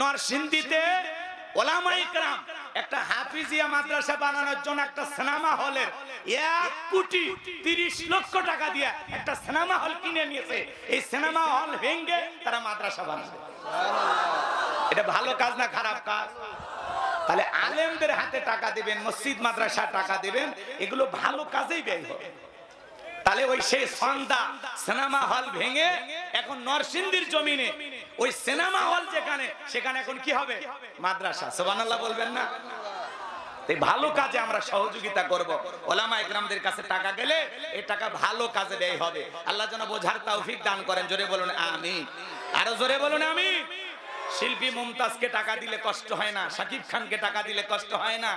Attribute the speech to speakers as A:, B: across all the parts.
A: নরসিংদীতে ওলামায়ে কেরাম একটা হাফিজিয়া মাদ্রাসা বানানোর জন্য একটা সিনেমা হলের 1,30,00,000 টাকা দিয়ে একটা সিনেমা হল কিনে নিয়েছে। এই সিনেমা হল ভেঙে তারা মাদ্রাসা বানাবে। এটা ভালো কাজ না খারাপ কাজ? তাহলে আলেমদের হাতে টাকা দিবেন, মসজিদ মাদ্রাসা টাকা দিবেন, এগুলো ভালো কাজেই ব্যয় হবে। তাহলে ওই সেই সন্ধ্যা সিনেমা হল ভেঙে এখন নরসিংদীর জমিনে ওই সিনেমা হল যেখানে, সেখানে এখন কি হবে? মাদ্রাসা। সুবহানাল্লাহ বলবেন না? এই ভালো কাজে আমরা সহযোগিতা করব। ওলামায়ে কেরামদের কাছে টাকা গেলে এই টাকা ভালো কাজে ব্যয় হবে। আল্লাহ যেন বোঝার তৌফিক দান করেন। জোরে বলুন আমিন। আরো জোরে বলুন আমিন। শিল্পী মুমতাজকে টাকা দিলে কষ্ট হয় না, শাকিব খানকে টাকা দিলে কষ্ট হয় না,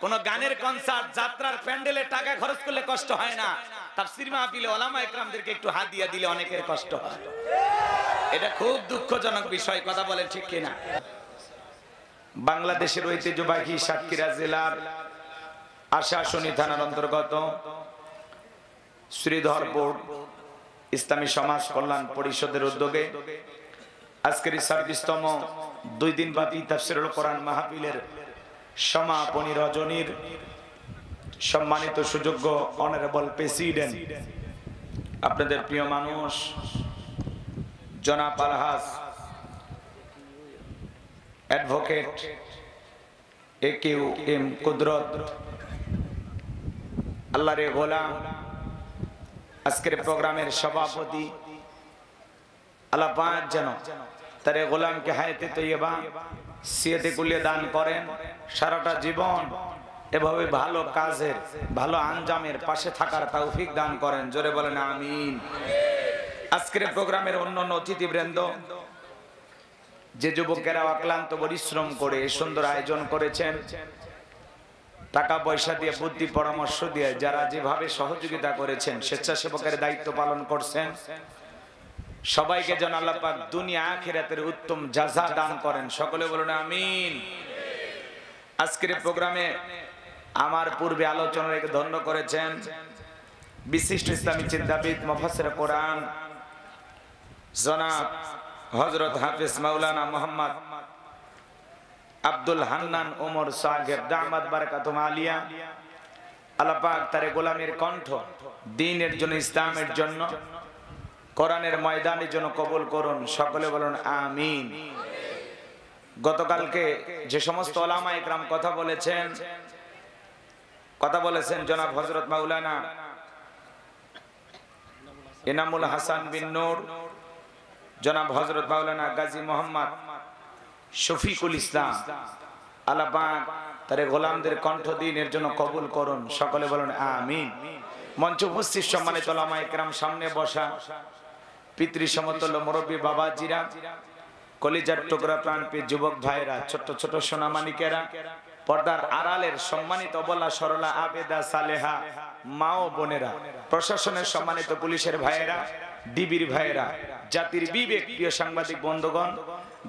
A: কোন গানের কনসার্ট যাত্রার প্যান্ডেলে টাকা খরচ করলে কষ্ট হয় না, তাফসীর মাহফিলে ওলামায়ে কেরামদেরকে একটু হাদিয়া দিলে অনেকের কষ্ট হয়। এটা খুব দুঃখজনক বিষয়। কথা বলেন ঠিক কিনা? বাংলাদেশের ঐতিহ্যবাহী সাতক্ষীরা জেলার আশাশুনি থানার অন্তর্গত শ্রীধরপুর ইসলামী সমাজ কল্যাণ পরিষদের উদ্যোগে আজকের 26তম 2 দিনব্যাপী তাফসীরুল কোরআন মাহফিলের সমাপনী রজনীর সম্মানিত সুযোগ্য অনারেবল প্রেসিডেন্ট, আপনাদের প্রিয় মানুষ জনাব আলহাজ অ্যাডভোকেট AQM কুদরত আল্লাহর গোলাম, আজকের প্রোগ্রামের সভাপতি, আল্লাহ পাক যেন তার গোলামকে হায়াতে তৈয়বা সিয়াতে কুলিয়ে দান করেন, সারাটা জীবন এভাবে ভালো কাজের ভালো আঞ্জামের পাশে থাকার তৌফিক দান করেন। জোরে বলেন আমিন। আজকের প্রোগ্রামের অন্যান্য অতিথিবৃন্দ, যে যুবকেরা অক্লান্ত পরিশ্রম করে সুন্দর আয়োজন করেছেন, টাকা পয়সা দিয়ে বুদ্ধি পরামর্শ দিয়ে যারা যেভাবে সহযোগিতা করেছেন, স্বেচ্ছাসেবকের দায়িত্ব পালন করছেন, সবাইকে যেন আল্লাহ পাক দুনিয়া আখিরাতের উত্তম জাযা দান করেন। সকলে বলুন আমিন। আজকের প্রোগ্রামে আমার পূর্বে আলোচনা রেখে ধন্য করেছেন বিশিষ্ট ইসলামী চিন্তাবিদ মুফাসসির কোরআন জনাব হযরত হাফেজ মাওলানা মোহাম্মদ আব্দুল হান্নান ওমর সাহেব দামাত বারাকাতুহু আলিয়া। আল্লাহ পাক তার গোলামের কণ্ঠ দ্বীনের জন্য, ইসলামের জন্য, কোরআনের ময়দানের জন্য কবুল করুন। সকলে বলুন আমিন। গতকালকে যে সমস্ত ওলামায়ে কেরাম কথা বলেছেন জনাব হযরত মাওলানা ইনামুল হাসান বিন নূর, জনাব হযরত মাওলানা গাজী মোহাম্মদ শফিকুল ইসলাম, আল্লাহ পাক তার গোলামদের কণ্ঠ দ্বীনের জন্য কবুল করুন। সকলে বলুন আমিন। মঞ্চ উপস্থিত সম্মানিত ওলামায়ে কেরাম, সামনে বসা পিতৃ সমতুল্য মুরব্বী বাবাজিরা, কলিজার টুকরা প্রাণপ্রিয় যুবক ভাইরা, ছোট ছোট সোনামানিকেরা, পর্দার আড়ালের সম্মানিত অবলা সরলা আবেদা সালেহা মা ও বোনেরা, প্রশাসনের সম্মানিত পুলিশের ভাইয়েরা, ডিবির ভাইয়েরা, জাতির বিবেক প্রিয় সাংবাদিক বন্ধুগণ,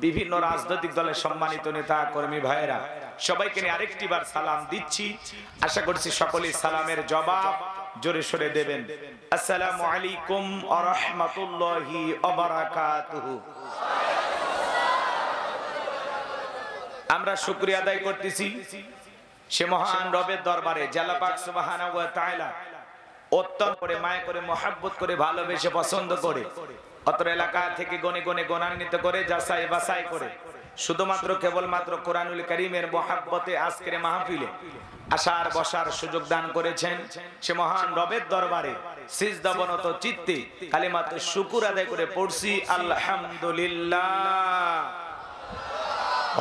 A: বিভিন্ন রাজনৈতিক দলের সম্মানিত নেতা কর্মী ভাইয়েরা, সবাইকে নিয়ে আরেকটি বার সালাম দিচ্ছি। আশা করছি সকলেই সালামের জবাব জোরে সোরে দেবেন। আসসালামু আলাইকুম ওয়া রাহমাতুল্লাহি ওয়া বারাকাতুহু। আমরা শুকরিয়া আদায় করতেছি সে মহান রবের দরবারে, আল্লাহ পাক সুবহানাহু ওয়া তাআলা অত্যন্ত করে মায়া করে মহব্বত করে ভালোবেসে পছন্দ করে অত্র এলাকা থেকে গনে গনে গণান্বিত করে যাচাই বাছাই করে শুধুমাত্র কেবলমাত্র কোরআনুল কারীমের মহব্বতে আজকের মাহফিলে আসার বসার সুযোগ দান করেছেন। সে মহান রবের দরবারে সিজদাবনত চিত্তে কালিমাত শুকর আদায় করে পড়ছি আলহামদুলিল্লাহ।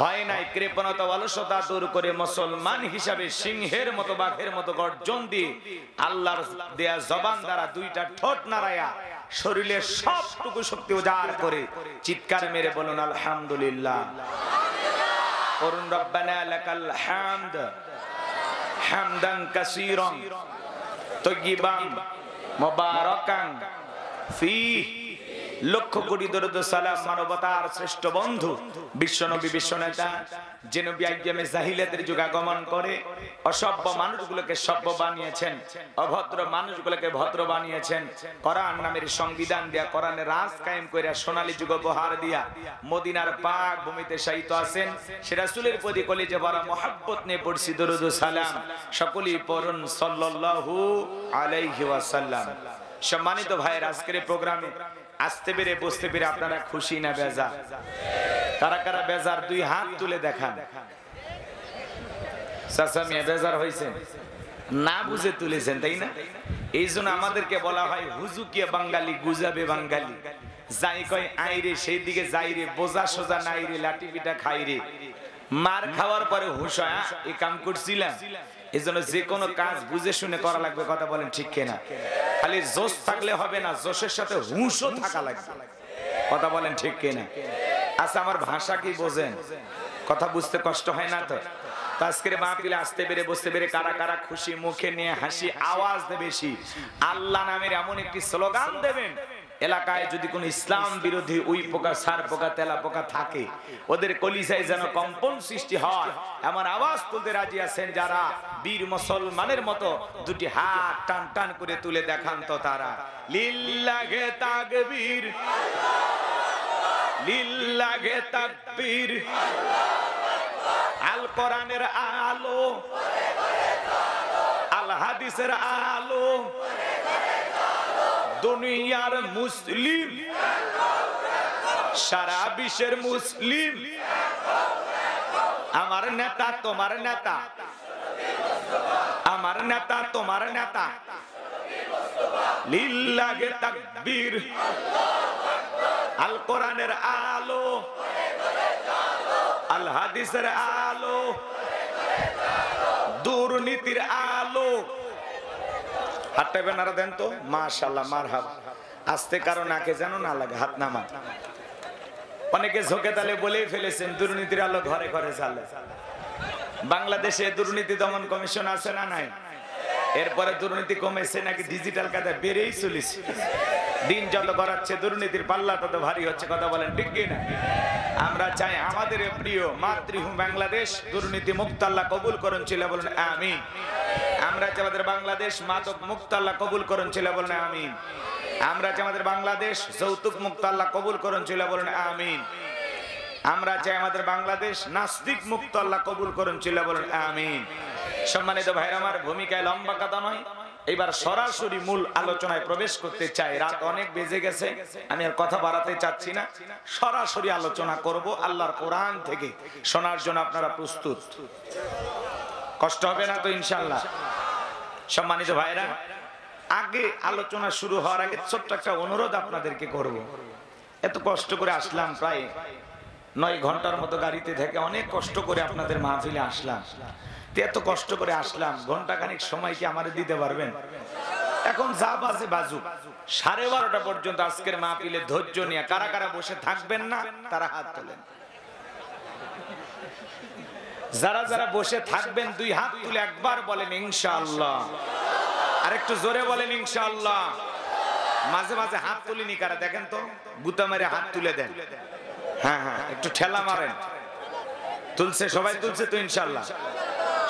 A: হয় নাই কৃপণতা অলসতা দূর করে মুসলমান হিসাবে সিংহের মতো বাঘের মতো গর্জন দিয়ে আল্লাহর দেয়া জবান দ্বারা দুইটা ঠোঁট নাড়ায়া শরীরের সবটুকু শক্তি উজাড় করে চিৎকার মেরে বলুন আলহামদুলিল্লাহ। করুন রব্বানা লাকাল হামদ হামদান কাসীরান তাইয়িবান মুবারাকান ফীহি লক্ষ কোটি দরুদ সালাম মানবতার শ্রেষ্ঠ বন্ধু বিশ্বনবী বিশ্বনেতা যে নবী আইয়ামে জাহিলিয়াতের যুগ আগমন করে অসভ্য মানুষগুলোকে সভ্য বানিয়েছেন, অভদ্র মানুষগুলোকে ভদ্র বানিয়েছেন, কোরআন নামের সংবিধান দিয়া, কোরআনের রাজ কায়েম কইরা সোনালী যুগ উপহার দিয়া মদিনার পাক ভূমিতে শায়িত আছেন। সে রাসূলের প্রতি কলিজা ভরা মহব্বত নিয়ে পড়ছি দরুদ ও সালাম। সকলেই পড়ুন সাল্লাল্লাহু আলাইহি ওয়াসাল্লাম। সম্মানিত ভাইয়ের, আজকের প্রোগ্রামে আসতে পেরে বসতে পেরে আপনারা খুশি না বেজার? কারা কারা বেজার দুই হাত তুলে দেখান। চাচা মিয়া বেজার হয়েছেন? না বুঝে তুলেছেন, তাই না? এই জন্য আমাদেরকে বলা হয় হুজুকিয়া বাঙালি গুজাবে বাঙালি। যাই কয় আইরে সেই দিকে যাই রে, বোঝা সোজা নাই রে, লাঠি পিঠা খাই রে। মার খাওয়ার পরে হুঁশ হয় এই কাম করছিলাম। এই জন্য যে কোনো কাজ বুঝে শুনে করা লাগবে। কথা বলেন ঠিক কিনা? খালি জোশ থাকলে হবে না, জোশের সাথে হুঁশও থাকা লাগবে। কথা বলেন ঠিক কিনা? আচ্ছা, আমার ভাষা কি বোঝেন? কথা বুঝতে কষ্ট হয় না তো? আজকের মাহফিলে আসতে পেরে বসতে পেরে কারা কারা খুশি, মুখে নিয়ে হাসি, আওয়াজ দেবে বেশি। আল্লাহ নামের এমন একটি স্লোগান দেবেন, এলাকায় যদি কোনো ইসলাম বিরোধী উই পোকা, সার পোকা, তেলা পোকা থাকে, ওদের কলিজায় যেন কম্পন সৃষ্টি হয় এমন আওয়াজ তুলতে রাজি আছেন যারা? বীর মুসলমানের মতো দুটি হাত টান টান করে তুলে দেখান তো তারা। লিল্লাহে তাকবীর, লিল্লাহে তাকবীর। আল কোরআনের আলো, আল হাদিসের আলো, দুনিয়ার মুসলিম, সারা বিশ্বের মুসলিম। আমার নেতা তোমার নেতা, আমার নেতা তোমার নেতা। লিল্লাহে তাকবীর। আল কোরআনের আলো, আল হাদিসের আলো, দুর্নীতির আলো। হাতটা বেনারা দেন তো। মাশাআল্লাহ, মারহাবা। আস্তে কারো নাকে যেন না লাগে, হাত নামা। অনেকে ঝোঁকে তালে বলেই ফেলেছেন দুর্নীতির আলো ঘরে ঘরে জ্বালে। বাংলাদেশে দুর্নীতি দমন কমিশন আছে না নাই? এরপরে দুর্নীতি কমেছে নাকি ডিজিটাল কাজে বেড়েই চলেছে? দিন যত গড়াচ্ছে দুর্নীতির পাল্লা তত ভারী হচ্ছে। কথা বলেন ঠিক কিনা? আমরা চাই আমাদের প্রিয় মাতৃভূমি বাংলাদেশ দুর্নীতি মুক্ত আল্লাহ কবুল করুন, ছিল বলেন আমিন। আমরা চাই আমাদের বাংলাদেশ মাদক মুক্ত আল্লাহ কবুল করুন, ছিল বলেন আমিন। আমরা চাই আমাদের বাংলাদেশ যৌতুক মুক্ত আল্লাহ কবুল করুন, ছিল বলেন আমিন। আমরা চাই আমাদের বাংলাদেশ নাস্তিক মুক্ত আল্লাহ কবুল করুন, ছিল বলেন আমিন। সম্মানিত ভাইরা, আমার ভূমিকায় লম্বা কথা নয়, এবার সরাসরি মূল আলোচনায় প্রবেশ করতে চাই। রাত অনেক বেজে গেছে, আমি আর কথা বাড়াতে চাচ্ছি না। সরাসরি আলোচনা করব আল্লাহর কোরআন থেকে। শোনার জন্য আপনারা প্রস্তুত? কষ্ট হবে না তো ইনশাআল্লাহ? সম্মানিত ভাইরা, আগে আলোচনা শুরু হওয়ার আগে ছোট্ট একটা অনুরোধ আপনাদেরকে করব। এত কষ্ট করে আসলাম, প্রায় 9 ঘন্টার মতো গাড়িতে থেকে অনেক কষ্ট করে আপনাদের মাহফিলে আসলাম। এত কষ্ট করে আসলাম, ঘন্টাখানিক সময় কি আমারে দিতে পারবেন? এখন যা বাজে বাজুক, 12:30 পর্যন্ত আজকের মাহফিলে ধৈর্য নিয়ে কারা কারা বসে থাকবেন না তারা হাত তোলেন। যারা যারা বসে থাকবেন দুই হাত তুলে একবার বলেন ইনশাআল্লাহ। আর একটু জোরে বলেন ইনশাআল্লাহ। মাঝে মাঝে হাত তুলিনি কারা দেখেন তো, গুতা মেরে হাত তুলে দেন। হ্যাঁ হ্যাঁ, একটু ঠেলা মারেন। তুলছে, সবাই তুলছে তো ইনশাআল্লাহ?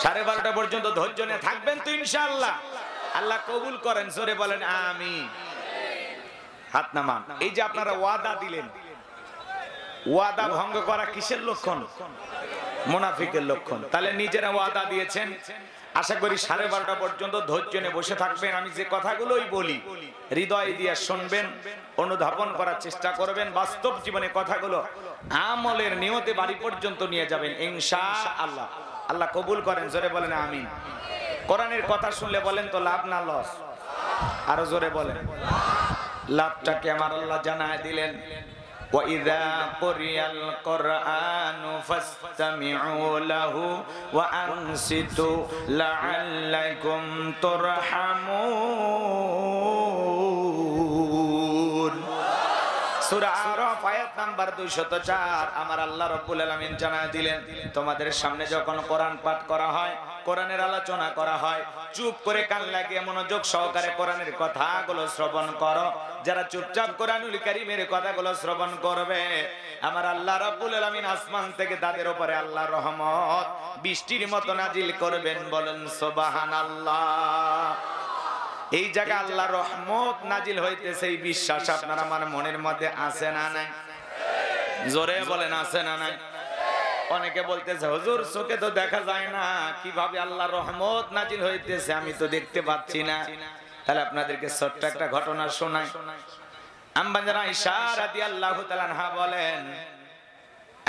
A: 12:30 পর্যন্ত ধৈর্য নিয়ে থাকবেন তো ইনশাআল্লাহ? আল্লাহ কবুল করেন, জোরে বলেন আমিন। হাত নামান। এই যে আপনারা ওয়াদা দিলেন, ওয়াদা ভঙ্গ করা কিসের লক্ষণ? মুনাফিকের লক্ষণ। তাহলে নিজেরা ওয়াদা দিয়েছেন, আশা করি 12:30 পর্যন্ত ধৈর্য নিয়ে বসে থাকবেন। আমি যে কথাগুলোই বলি হৃদয় দিয়ে শুনবেন, অনুধাবন করার চেষ্টা করবেন, বাস্তব জীবনে কথাগুলো আমলের নিয়তে বাড়ি পর্যন্ত নিয়ে যাবেন ইনশাআল্লাহ। আল্লাহ কবুল করেন, জোরে বলেন আমিন। কোরআনের কথা শুনলে বলেন তো লাভ না লস? আরো জোরে বলেন। লাভটাকে আমার আল্লাহ জানায় দিলেন, وَإِذَا قُرِئَ الْقُرْآنُ فَاسْتَمِعُوا لَهُ وَأَنصِتُوا لَعَلَّكُمْ تُرْحَمُونَ। সূরা আরাফ আয়াত নাম্বার নাম্বার 204 আমার আল্লাহ রাব্বুল আলামিন জানায় দিলেন, তোমাদের সামনে যখন কোরআন পাঠ করা হয়, কোরআনের আলোচনা করা হয়, চুপ করে কান লাগিয়ে মনোযোগ সহকারে কোরআনের কথাগুলো শ্রবণ করো। যারা চুপচাপ কোরআনুল কারীমের কথাগুলো শ্রবণ করবে, আমার আল্লাহ রাব্বুল আলামিন আসমান থেকে তাদের উপরে আল্লাহর রহমত বৃষ্টির মতো নাজিল করবেন। বলেন সুবহানাল্লাহ। এই জায়গায় আল্লাহর রহমত নাজিল হইতেছে, এই বিশ্বাস আপনার আমার মনের মধ্যে আছে না নাই? জোরে বলেন আছে না নাই? অনেকে বলতেছে হুজুর চোখে তো দেখা যায় না, কিভাবে আল্লাহর রহমত নাজিল হইতেছে আমি তো দেখতে পাচ্ছি না। তাহলে আপনাদেরকে ছোট্ট একটা ঘটনা শোনাই। আম্মা জান আয়েশা রাদিয়াল্লাহু তাআলা আনহা বলেন,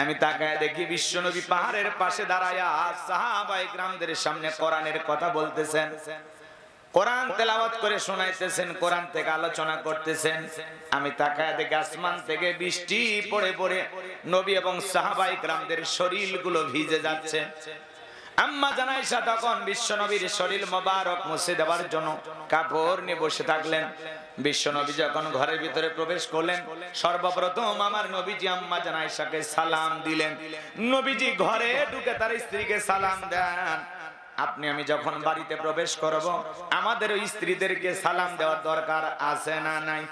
A: আমি তাকায় দেখি বিশ্বনবী পাহাড়ের পাশে দাঁড়ায়া সাহাবায়ে কিরামদের সামনে কোরআনের কথা বলতেছেন, কোরআন তেলাওয়াত করে শোনাইতেছেন, কোরআন থেকে আলোচনা করতেছেন। আমি তাকায় দেখি আসমান থেকে বৃষ্টি পড়ে পড়ে নবী এবং সাহাবায়ে কিরামদের শরীরগুলো ভিজে যাচ্ছে। আম্মা জান আয়েশা তখন বিশ্বনবীর শরীর মোবারক মুছে দেওয়ার জন্য কাপড় নিয়ে বসে থাকলেন। বিশ্বনবী যখন ঘরের ভিতরে প্রবেশ করলেন, সর্বপ্রথম আমার নবীজি আম্মা জান আয়েশাকে সালাম দিলেন। নবীজি ঘরে ঢুকে তার স্ত্রীকে সালাম দেন। আপনি আমি যখন বাড়িতে প্রবেশ করব, আমাদের ওই স্ত্রীদেরকে সালাম দেওয়ার দরকার আছে না নাই?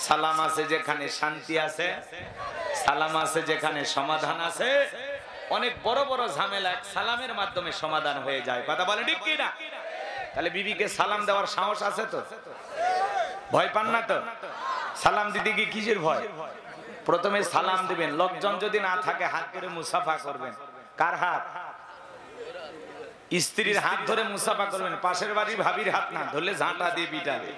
A: সালাম আছে যেখানে শান্তি আছে, সালাম আছে যেখানে সমাধান আছে। অনেক বড় বড় ঝামেলা সালামের মাধ্যমে সমাধান হয়ে যায়। কথা বলে ঠিক কি না? তাহলে বিবিকে সালাম দেওয়ার সাহস আছে তো? ভয় পান না তো? সালাম দিতে গিয়ে কিসের ভয়? প্রথমে সালাম দিবেন, লোকজন যদি না থাকে হাত ধরে মুসাফা করবেন। কার হাত? স্ত্রীর হাত ধরে মুসাফা করবেন। পাশের বাড়ির ভাবির হাত না ধরলে ঝাঁটা দিয়ে পিটাবে।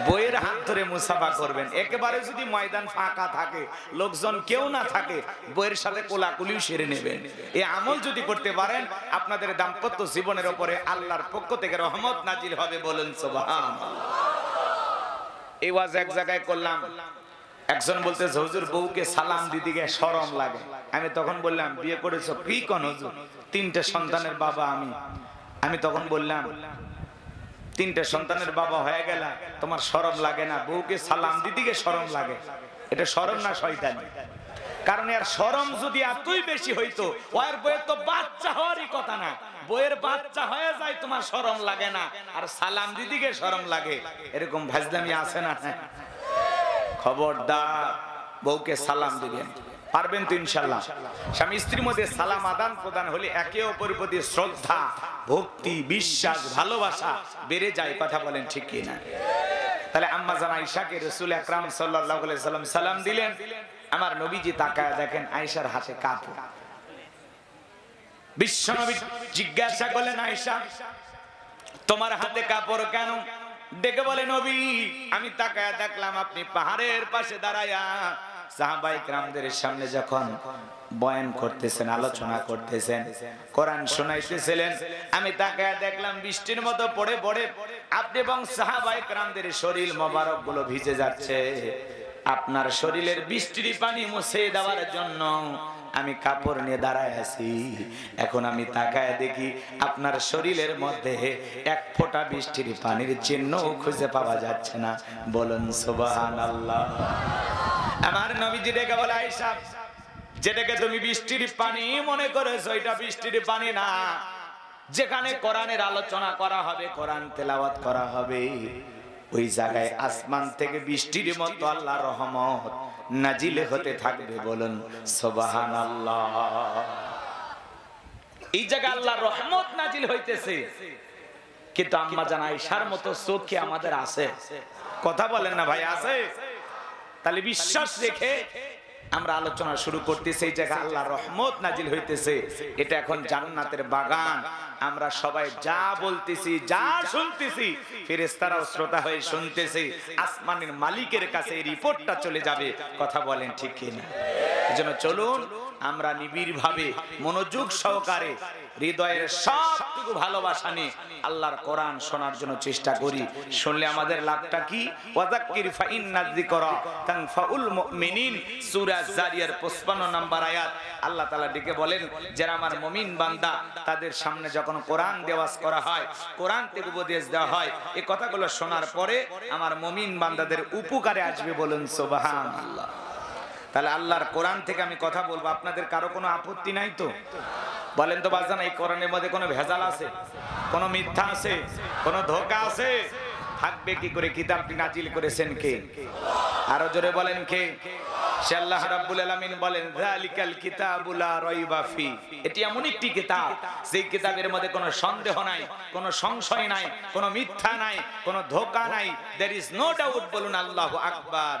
A: বইয়ের হাত ধরে মুসাফা করবেন। একেবারে যদি ময়দান ফাঁকা থাকে, লোকজন কেউ না থাকে, বইয়ের সাথে কোলাকুলিও সেরে নেবেন। এই আমল যদি করতে পারেন, আপনাদের দাম্পত্য জীবনের উপরে আল্লাহর পক্ষ থেকে রহমত নাজিল হবে। বলেন সুবহানাল্লাহ। এই ওয়াজ এক জায়গায় করলাম, একজন বলতেছে হুজুর বউকে সালাম দিতে গিয়ে শরম লাগে। আমি তখন বললাম বিয়ে করেছো কি কোন হুজুর? 3টে সন্তানের বাবা আমি তখন বললাম 3টে সন্তানের বাবা হয়ে গেল, তোমার শরম লাগে না? বউকে সালাম দিতে গিয়ে শরম লাগে, এটা শরম না শয়তানি? কারণ এর শরম যদি এতই বেশি হইতো, ওর বউয়ের তো বাচ্চা হওয়ারই কথা না। বউয়ের বাচ্চা হয়ে যায় তোমার শরম লাগে না, আর সালাম দিতে গিয়ে শরম লাগে। এরকম ভাজলামি আছে না? খবরদার, বউকে সালাম দিবেন। পারবেন তো ইনশাআল্লাহ? স্বামী স্ত্রীর মধ্যে সালাম আদান প্রদান হলে একে অপরের প্রতি শ্রদ্ধা, ভক্তি, বিশ্বাস, ভালোবাসা বেড়ে যায়। কথা বলেন ঠিক কি না? তাহলে আম্মা জান আয়েশাকে রাসূল আকরাম সাল্লাল্লাহু আলাইহি সাল্লাম সালাম দিলেন। আমার নবীজি তাকায় দেখেন আয়েশার হাতে কাপড়। বিশ্বনবী জিজ্ঞাসা করলেন, আয়েশা তোমার হাতে কাপড় কেন? ডেকে বলে, নবী আমি তাকায় দেখলাম আপনি পাহাড়ের পাশে দাঁড়ায়া সাহাবায়ে কিরামদের সামনে যখন বয়ান করতেছেন, আলোচনা করতেছেন, কোরআন শোনাইতেছিলেন, আমি তাকায় দেখলাম বৃষ্টির মতো পড়ে পড়ে আপনি এবং সাহাবায়ে কিরামদের শরীর মোবারক গুলো ভিজে যাচ্ছে। আপনার শরীরের বৃষ্টির পানি মুছে দেওয়ার জন্য আমি কাপড় নিয়ে দাঁড়ায় আছি। এখন আমি তাকায় দেখি আপনার শরীরের মধ্যে এক ফোঁটা বৃষ্টির পানির চিহ্ন খুঁজে পাওয়া যাচ্ছে না। বলুন সুবহানাল্লাহ। আমার নবীজি ডেকে বলে, আয়েশা যেটাকে তুমি বৃষ্টির পানি মনে করেছো, এটা বৃষ্টির পানি না। যেখানে কোরআনের আলোচনা করা হবে, কোরআন তেলাওয়াত করা হবে, ওই জায়গায় আসমান থেকে বৃষ্টির মতো আল্লাহর রহমত নাজিল হতে থাকবে। বলুন সুবহানাল্লাহ। এই জায়গায় আল্লাহর রহমত নাজিল হইতেছে, কিন্তু আম্মা জান আয়েশার মতো চোখ কি আমাদের আছে? কথা বলেন না ভাই, আছে? তাহলে বিশ্বাস রেখে আমরা আলোচনা শুরু করতেছি। এই জায়গায় আল্লাহর রহমত নাজিল হইতেছে, এটা এখন জান্নাতের বাগান। আমরা সবাই যা বলতেছি, যা শুনতেছি, ফেরেশতারাও শ্রোতা হয়ে শুনতেছি। আসমানের মালিকের কাছে এই রিপোর্টটা চলে যাবে। কথা বলেন ঠিক কি না? এজন্য চলুন আমরা নিবিড় ভাবে মনোযোগ সহকারে হৃদয়ের সবটুকু ভালোবাসা নিয়ে আল্লাহর কোরআন শোনার জন্য চেষ্টা করি। শুনলে আমাদের লাভটা কি? ওয়াযাক্কির ফাইন্নায যিকরা তানফাউল মুমিনিন, সূরা জারিয়ার 55 নম্বর আয়াত। আল্লাহ তাআলা ডেকে বলেন, যারা আমার মুমিন বান্দা, তাদের সামনে যখন কোরআন দেওয়াজ করা হয়, কোরআন থেকে উপদেশ দেওয়া হয়, এই কথাগুলো শোনার পরে আমার মুমিন বান্দাদের উপকারে আসবে। বলুন সুবহানাল্লাহ। তাহলে আল্লাহর কোরআন থেকে আমি কথা বলবো, আপনাদের কারো কোনো আপত্তি নাই তো? বলেন তো বাজান, এই কোরআনের মধ্যে কোনো ভেজাল আছে, কোনো মিথ্যা আছে, কোনো ধোঁকা আছে? থাকবে কি করে? কিতাবটি নাজিল করেছেন কে? আরো জোরে বলেন কে? সে আল্লাহ রাব্বুল আলামিন বলেন, যালিকাল কিতাবু লা রাইবা ফি, এটি এমন একটি কিতাব যেই কিতাবের মধ্যে কোনো সন্দেহ নাই, কোনো সংশয় নাই, কোনো মিথ্যা নাই, কোনো ধোঁকা নাই। There is no doubt. বলুন আল্লাহু আকবার।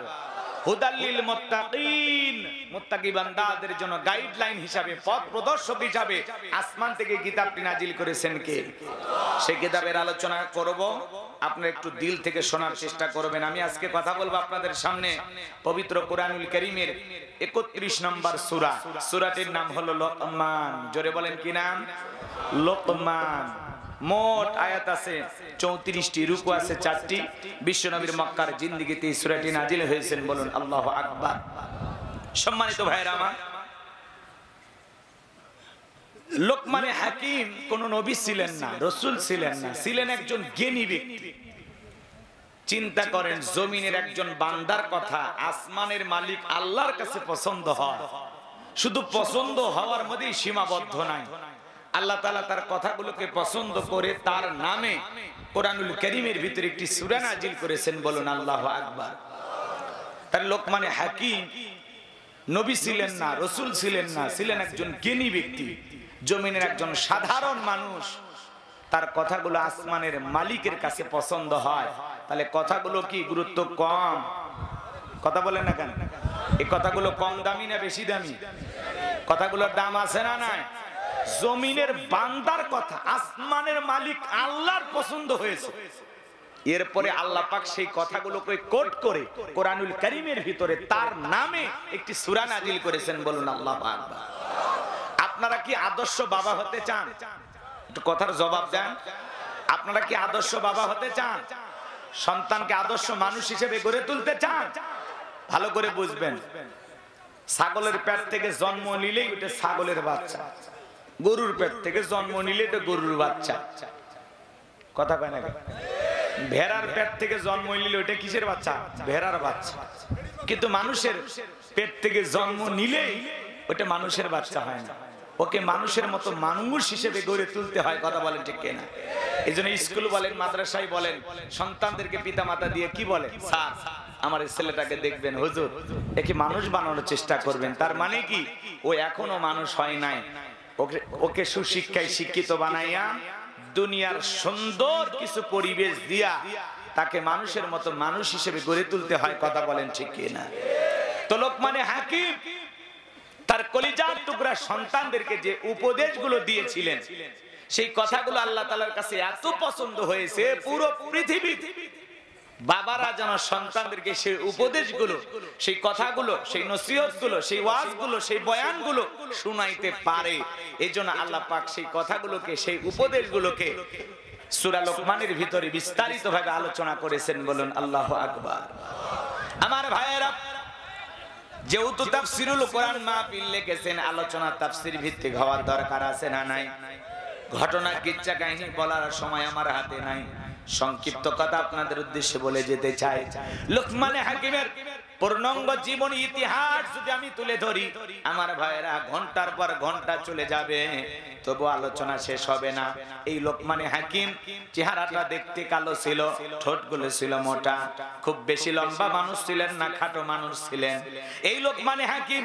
A: হুদাল্লিল মুত্তাকিন, মুত্তাকি বান্দাদের জন্য গাইডলাইন হিসাবে, পথ প্রদর্শক হিসাবে আসমান থেকে কিতাবটি নাজিল করেছেন কে? সেই কিতাবের আলোচনা করব, আপনারা একটু দিল থেকে শোনার চেষ্টা করবেন। আমি আজকে কথা বলবো আপনাদের সামনে পবিত্র কোরআনুল কারীমের 31 নম্বর সূরা। সূরাটির নাম হলো লোকমান। জোরে বলেন কি নাম? লোকমান। মোট আয়াত আছে 34টি, রুকু আছে 4টি। বিশ্বনবীর মক্কার জিন্দেগিতে এই সূরাটি নাজিল হয়েছেন। বলুন আল্লাহু আকবার। সম্মানিত ভাইরা আমার, লোকমানে হাকিম কোন নবী ছিলেন না, রাসূল ছিলেন না, ছিলেন একজন জ্ঞানী ব্যক্তি। চিন্তা করেন, জমিনের একজন বান্দার কথা আসমানের মালিক আল্লাহর কাছে পছন্দ হয়। শুধু পছন্দ হওয়ার মধ্যেই সীমাবদ্ধ নাই, আল্লাহ তাআলা তার কথাগুলোকে পছন্দ করে তার নামে কোরআনুল কারীমের ভিতরে একটি সূরা নাজিল করেছেন। বলুন আল্লাহু আকবার। তার লোকমানে হাকিম নবী ছিলেন না, রাসূল ছিলেন না, ছিলেন একজন জ্ঞানী ব্যক্তি, জমিনের একজন সাধারণ মানুষ। তার কথাগুলো আসমানের মালিকের কাছে পছন্দ হয়। তাহলে কথাগুলো কি গুরুত্ব কম? কথা বলেন না কেন? এই কথাগুলো কম দামি না বেশি দামি? কথাগুলোর দাম আছে না নাই? জমিনের বান্দার কথা আসমানের মালিক আল্লাহর পছন্দ হয়েছে। এরপরে আল্লাহ পাক সেই কথাগুলোকে কোট করে কোরআনুল কারীমের ভিতরে তার নামে একটি সূরা নাজিল করেছেন। বলুন আল্লাহু আকবার। আপনারা কি আদর্শ বাবা হতে চান? একটু কথার জবাব দেন। আপনারা কি আদর্শ বাবা হতে চান? সন্তানকে আদর্শ মানুষ হিসেবে গড়ে তুলতে চান? ভালো করে বুঝবেন, ছাগলের পেট থেকে জন্ম নিলেই ওটা ছাগলের বাচ্চা, গরুর পেট থেকে জন্ম নিলে এটা গরুর বাচ্চা। কথা কয় না? ভেড়ার পেট থেকে জন্ম নিলে ওটা কিসের বাচ্চা? ভেড়ার বাচ্চা। কিন্তু মানুষের পেট থেকে জন্ম নিলেই ওটা মানুষের বাচ্চা হয় না, ওকে মানুষের মতো মানুষ হিসেবে গড়ে তুলতে হয়। কথা বলেন ঠিক কিনা? এই জন্য স্কুল বলেন, মাদ্রাসায় বলেন, সন্তানদেরকে পিতা মাতা দিয়ে কি বলে? স্যার আমার এই ছেলেটাকে দেখবেন, হুজুর একে মানুষ বানানোর চেষ্টা করবেন। তার মানে কি? ও এখনো মানুষ হয় নাই, ওকে সুশিক্ষায় শিক্ষিত বানাইয়া দুনিয়ার সুন্দর কিছু পরিবেশ দিয়া তাকে মানুষের মতো মানুষ হিসেবে গড়ে তুলতে হয়। কথা বলেন ঠিক কিনা? তো লোকমানে হাকিম তার কলিজার টুকরা সন্তানদেরকে যে উপদেশগুলো দিয়েছিলেন, সেই কথাগুলো আল্লাহ তাআলার কাছে এত পছন্দ হয়েছে, পুরো পৃথিবী বাবারা যেন সন্তানদেরকে সেই উপদেশগুলো, সেই কথাগুলো, সেই নসিহতগুলো, সেই ওয়াজগুলো, সেই বয়ানগুলো শুনাইতে পারে। এজন্য আল্লাহ পাক সেই কথাগুলোকে, সেই উপদেশগুলোকে সূরা লোকমানের ভিতরে বিস্তারিতভাবে আলোচনা করেছেন। বলুন আল্লাহু আকবার। আমার ভাইয়েরা, যেহেতু তাফসীরুল কোরআন মাহফিল লিখেছেন, আলোচনা তাফসীর ভিত্তিক হওয়ার দরকার আছে না নাই? ঘটনা কিচ্ছা কাহিনী বলার সময় আমার হাতে নাই, সংক্ষিপ্ত কথা আপনাদের উদ্দেশ্যে বলে যেতে চাই। লোকমানে হাকিমের পূর্ণাঙ্গ জীবন ইতিহাস যদি আমি তুলে ধরি, আমার ভাইয়েরা ঘন্টার পর ঘন্টা চলে যাবে, তবু আলোচনা শেষ হবে না। এই লোকমানে হাকিম চেহারাটা দেখতে কালো ছিল, ঠোঁটগুলো ছিল মোটা, খুব বেশি লম্বা মানুষ ছিলেন না, খাটো মানুষ ছিলেন। এই লোকমানে হাকিম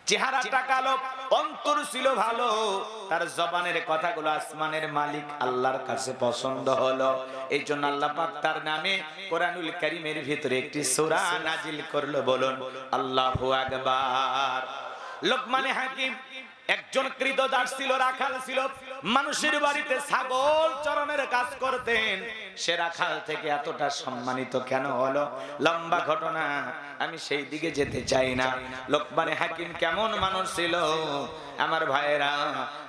A: চেহারাটা কালো, অন্তর ছিল ভালো, তার জবানের কথাগুলো আসমানের মালিক আল্লাহর কাছে পছন্দ হলো। এই জন্য আল্লাহ পাক তার নামে কোরআনুল কারীমের ভিতরে একটি সূরা নাজিল করলো। বলুন আল্লাহু আকবার। লোকমানে হাকিম একজন কৃতদাস ছিল, রাখাল ছিল, মানুষের বাড়িতে ছাগল চরানোর কাজ করতেন। সে রাখাল থেকে এতটা সম্মানিত কেন হলো? লম্বা ঘটনা, আমি সেই দিকে যেতে চাই না। লোকমানে হাকিম কেমন মানুষ ছিল আমার ভাইয়েরা?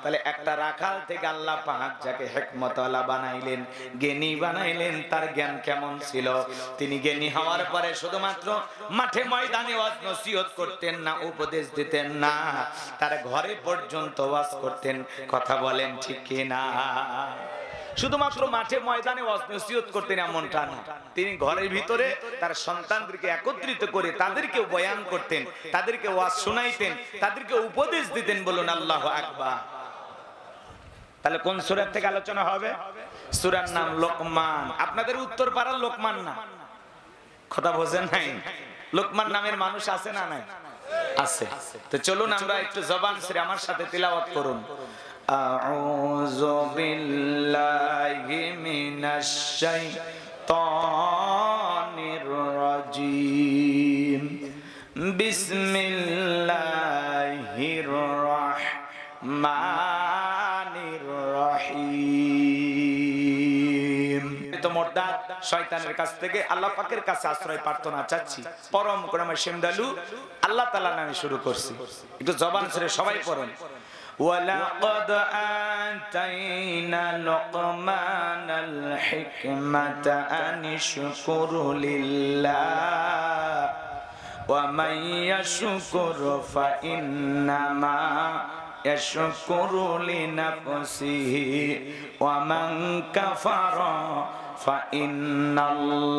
A: তাহলে একটা রাখাল থেকে আল্লাহ পাক যাকে হিকমতওয়ালা বানাইলেন, জ্ঞানী বানাইলেন, তার জ্ঞান কেমন ছিল? তিনি জ্ঞানী হওয়ার পরে শুধুমাত্র মাঠে ময়দানে ওয়াজ নসিহত করতেন না, উপদেশ দিতেন না, তার ঘরে পর্যন্ত ওয়াজ করতেন। কথা বলেন ঠিক কিনা? শুধুমাত্র মাঠে ময়দানে ওয়াজ করতেন এমনটা না, তিনি ঘরের ভিতরে তার সন্তানদেরকে একত্রিত করে তাদেরকে বয়ান করতেন, তাদেরকে ওয়াজ শোনাইতেন, তাদেরকে উপদেশ দিতেন। বলুন আল্লাহু আকবার। তাহলে কোন সূরা থেকে আলোচনা হবে? সূরার নাম লোকমান। আপনাদের উত্তর পাড়ার লোকমান না, কথা বোঝেন নাই? লোকমান নামের মানুষ আছে না নাই? আছে। তো চলুন আমরা একটু জবান ছেড়ে আমার সাথে তিলাওয়াত করুন। আউযু বিল্লাহি মিনাশ শাইতানির রাজীম। বিসমিল্লাহির রাহমানির রহিম। তো মোরদাদ শয়তানের কাছ থেকে আল্লাহ পাকের কাছে আশ্রয় প্রার্থনা চাচ্ছি। পরম করুণাময় সিমদালু আল্লাহ তাআলার নামে শুরু করছি। একটু জবান ছেড়ে সবাই পড়ুন। ওয়ালাকাদ আতাইনা লুকমানাল হিকমাতা আনিশকুর লিল্লাহ ওয়া মান ইয়াশকুর ফাইন্নামা ইয়াশকুরু লিনাফসিহি ওয়া মান কাফারা ফাইন্নাল্লাহা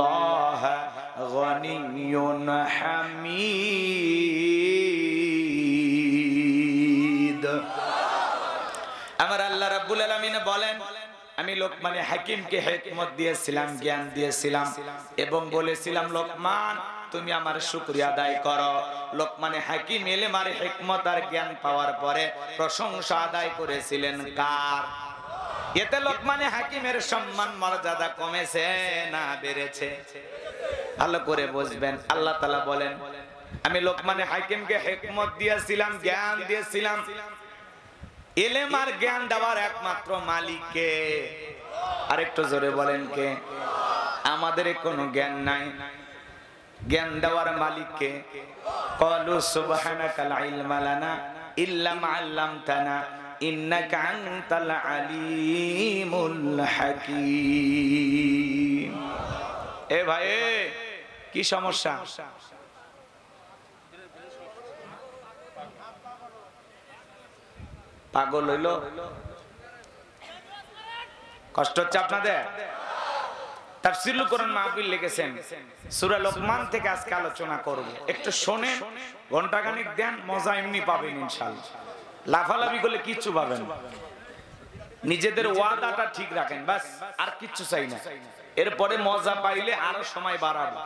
A: গনিয়্যুন হামিদ। আমার আল্লাহ রাব্বুল আলামিন বলেন, আমি লোকমানে হাকিমকে হিকমত দিয়েছিলাম, জ্ঞান দিয়েছিলাম এবং বলেছিলাম লোকমান তুমি আমার শুকরিয়া আদায় করো। লোকমানে হাকিম ইলম আর হিকমত আর জ্ঞান পাওয়ার পরে প্রশংসা আদায় করেছিলেন কার? এতে লোকমানে হাকিমের সম্মান মর্যাদা কমেছে না বেড়েছে? ভালো করে বুঝবেন। আল্লাহ তাআলা বলেন আমি লোকমানে হাকিমকে হিকমত দিয়েছিলাম, জ্ঞান দিয়েছিলাম। ইলম আর জ্ঞান দেওয়ার একমাত্র মালিক কে? আরেকটু জোরে বলেন কে? আমাদের কোনো জ্ঞান নাই, জ্ঞান দেওয়ার মালিক কে? ক্বালু সুবহানাকা লা ইলমা লানা ইল্লা মা আল্লামতানা ইন্নাকা আনতাল আলিমুল হাকীম। এ ভাই কি সমস্যা? পাগল হইল? কষ্ট হচ্ছে আপনাদের? তাফসীরুল কোরআন মাহফিল লিখেছেন সূরা লোকমান থেকে আজকে আলোচনা করব। একটু শুনেন, ঘন্টাখানিক দেন, মজা এমনি পাবেন ইনশাআল্লাহ। লাফালাফি করলে কিচ্ছু পাবেন না। নিজেদের ওয়াদাটা ঠিক রাখেন, বাস, আর কিচ্ছু চাই না। এরপরে মজা পাইলে আরো সময় বাড়াবো,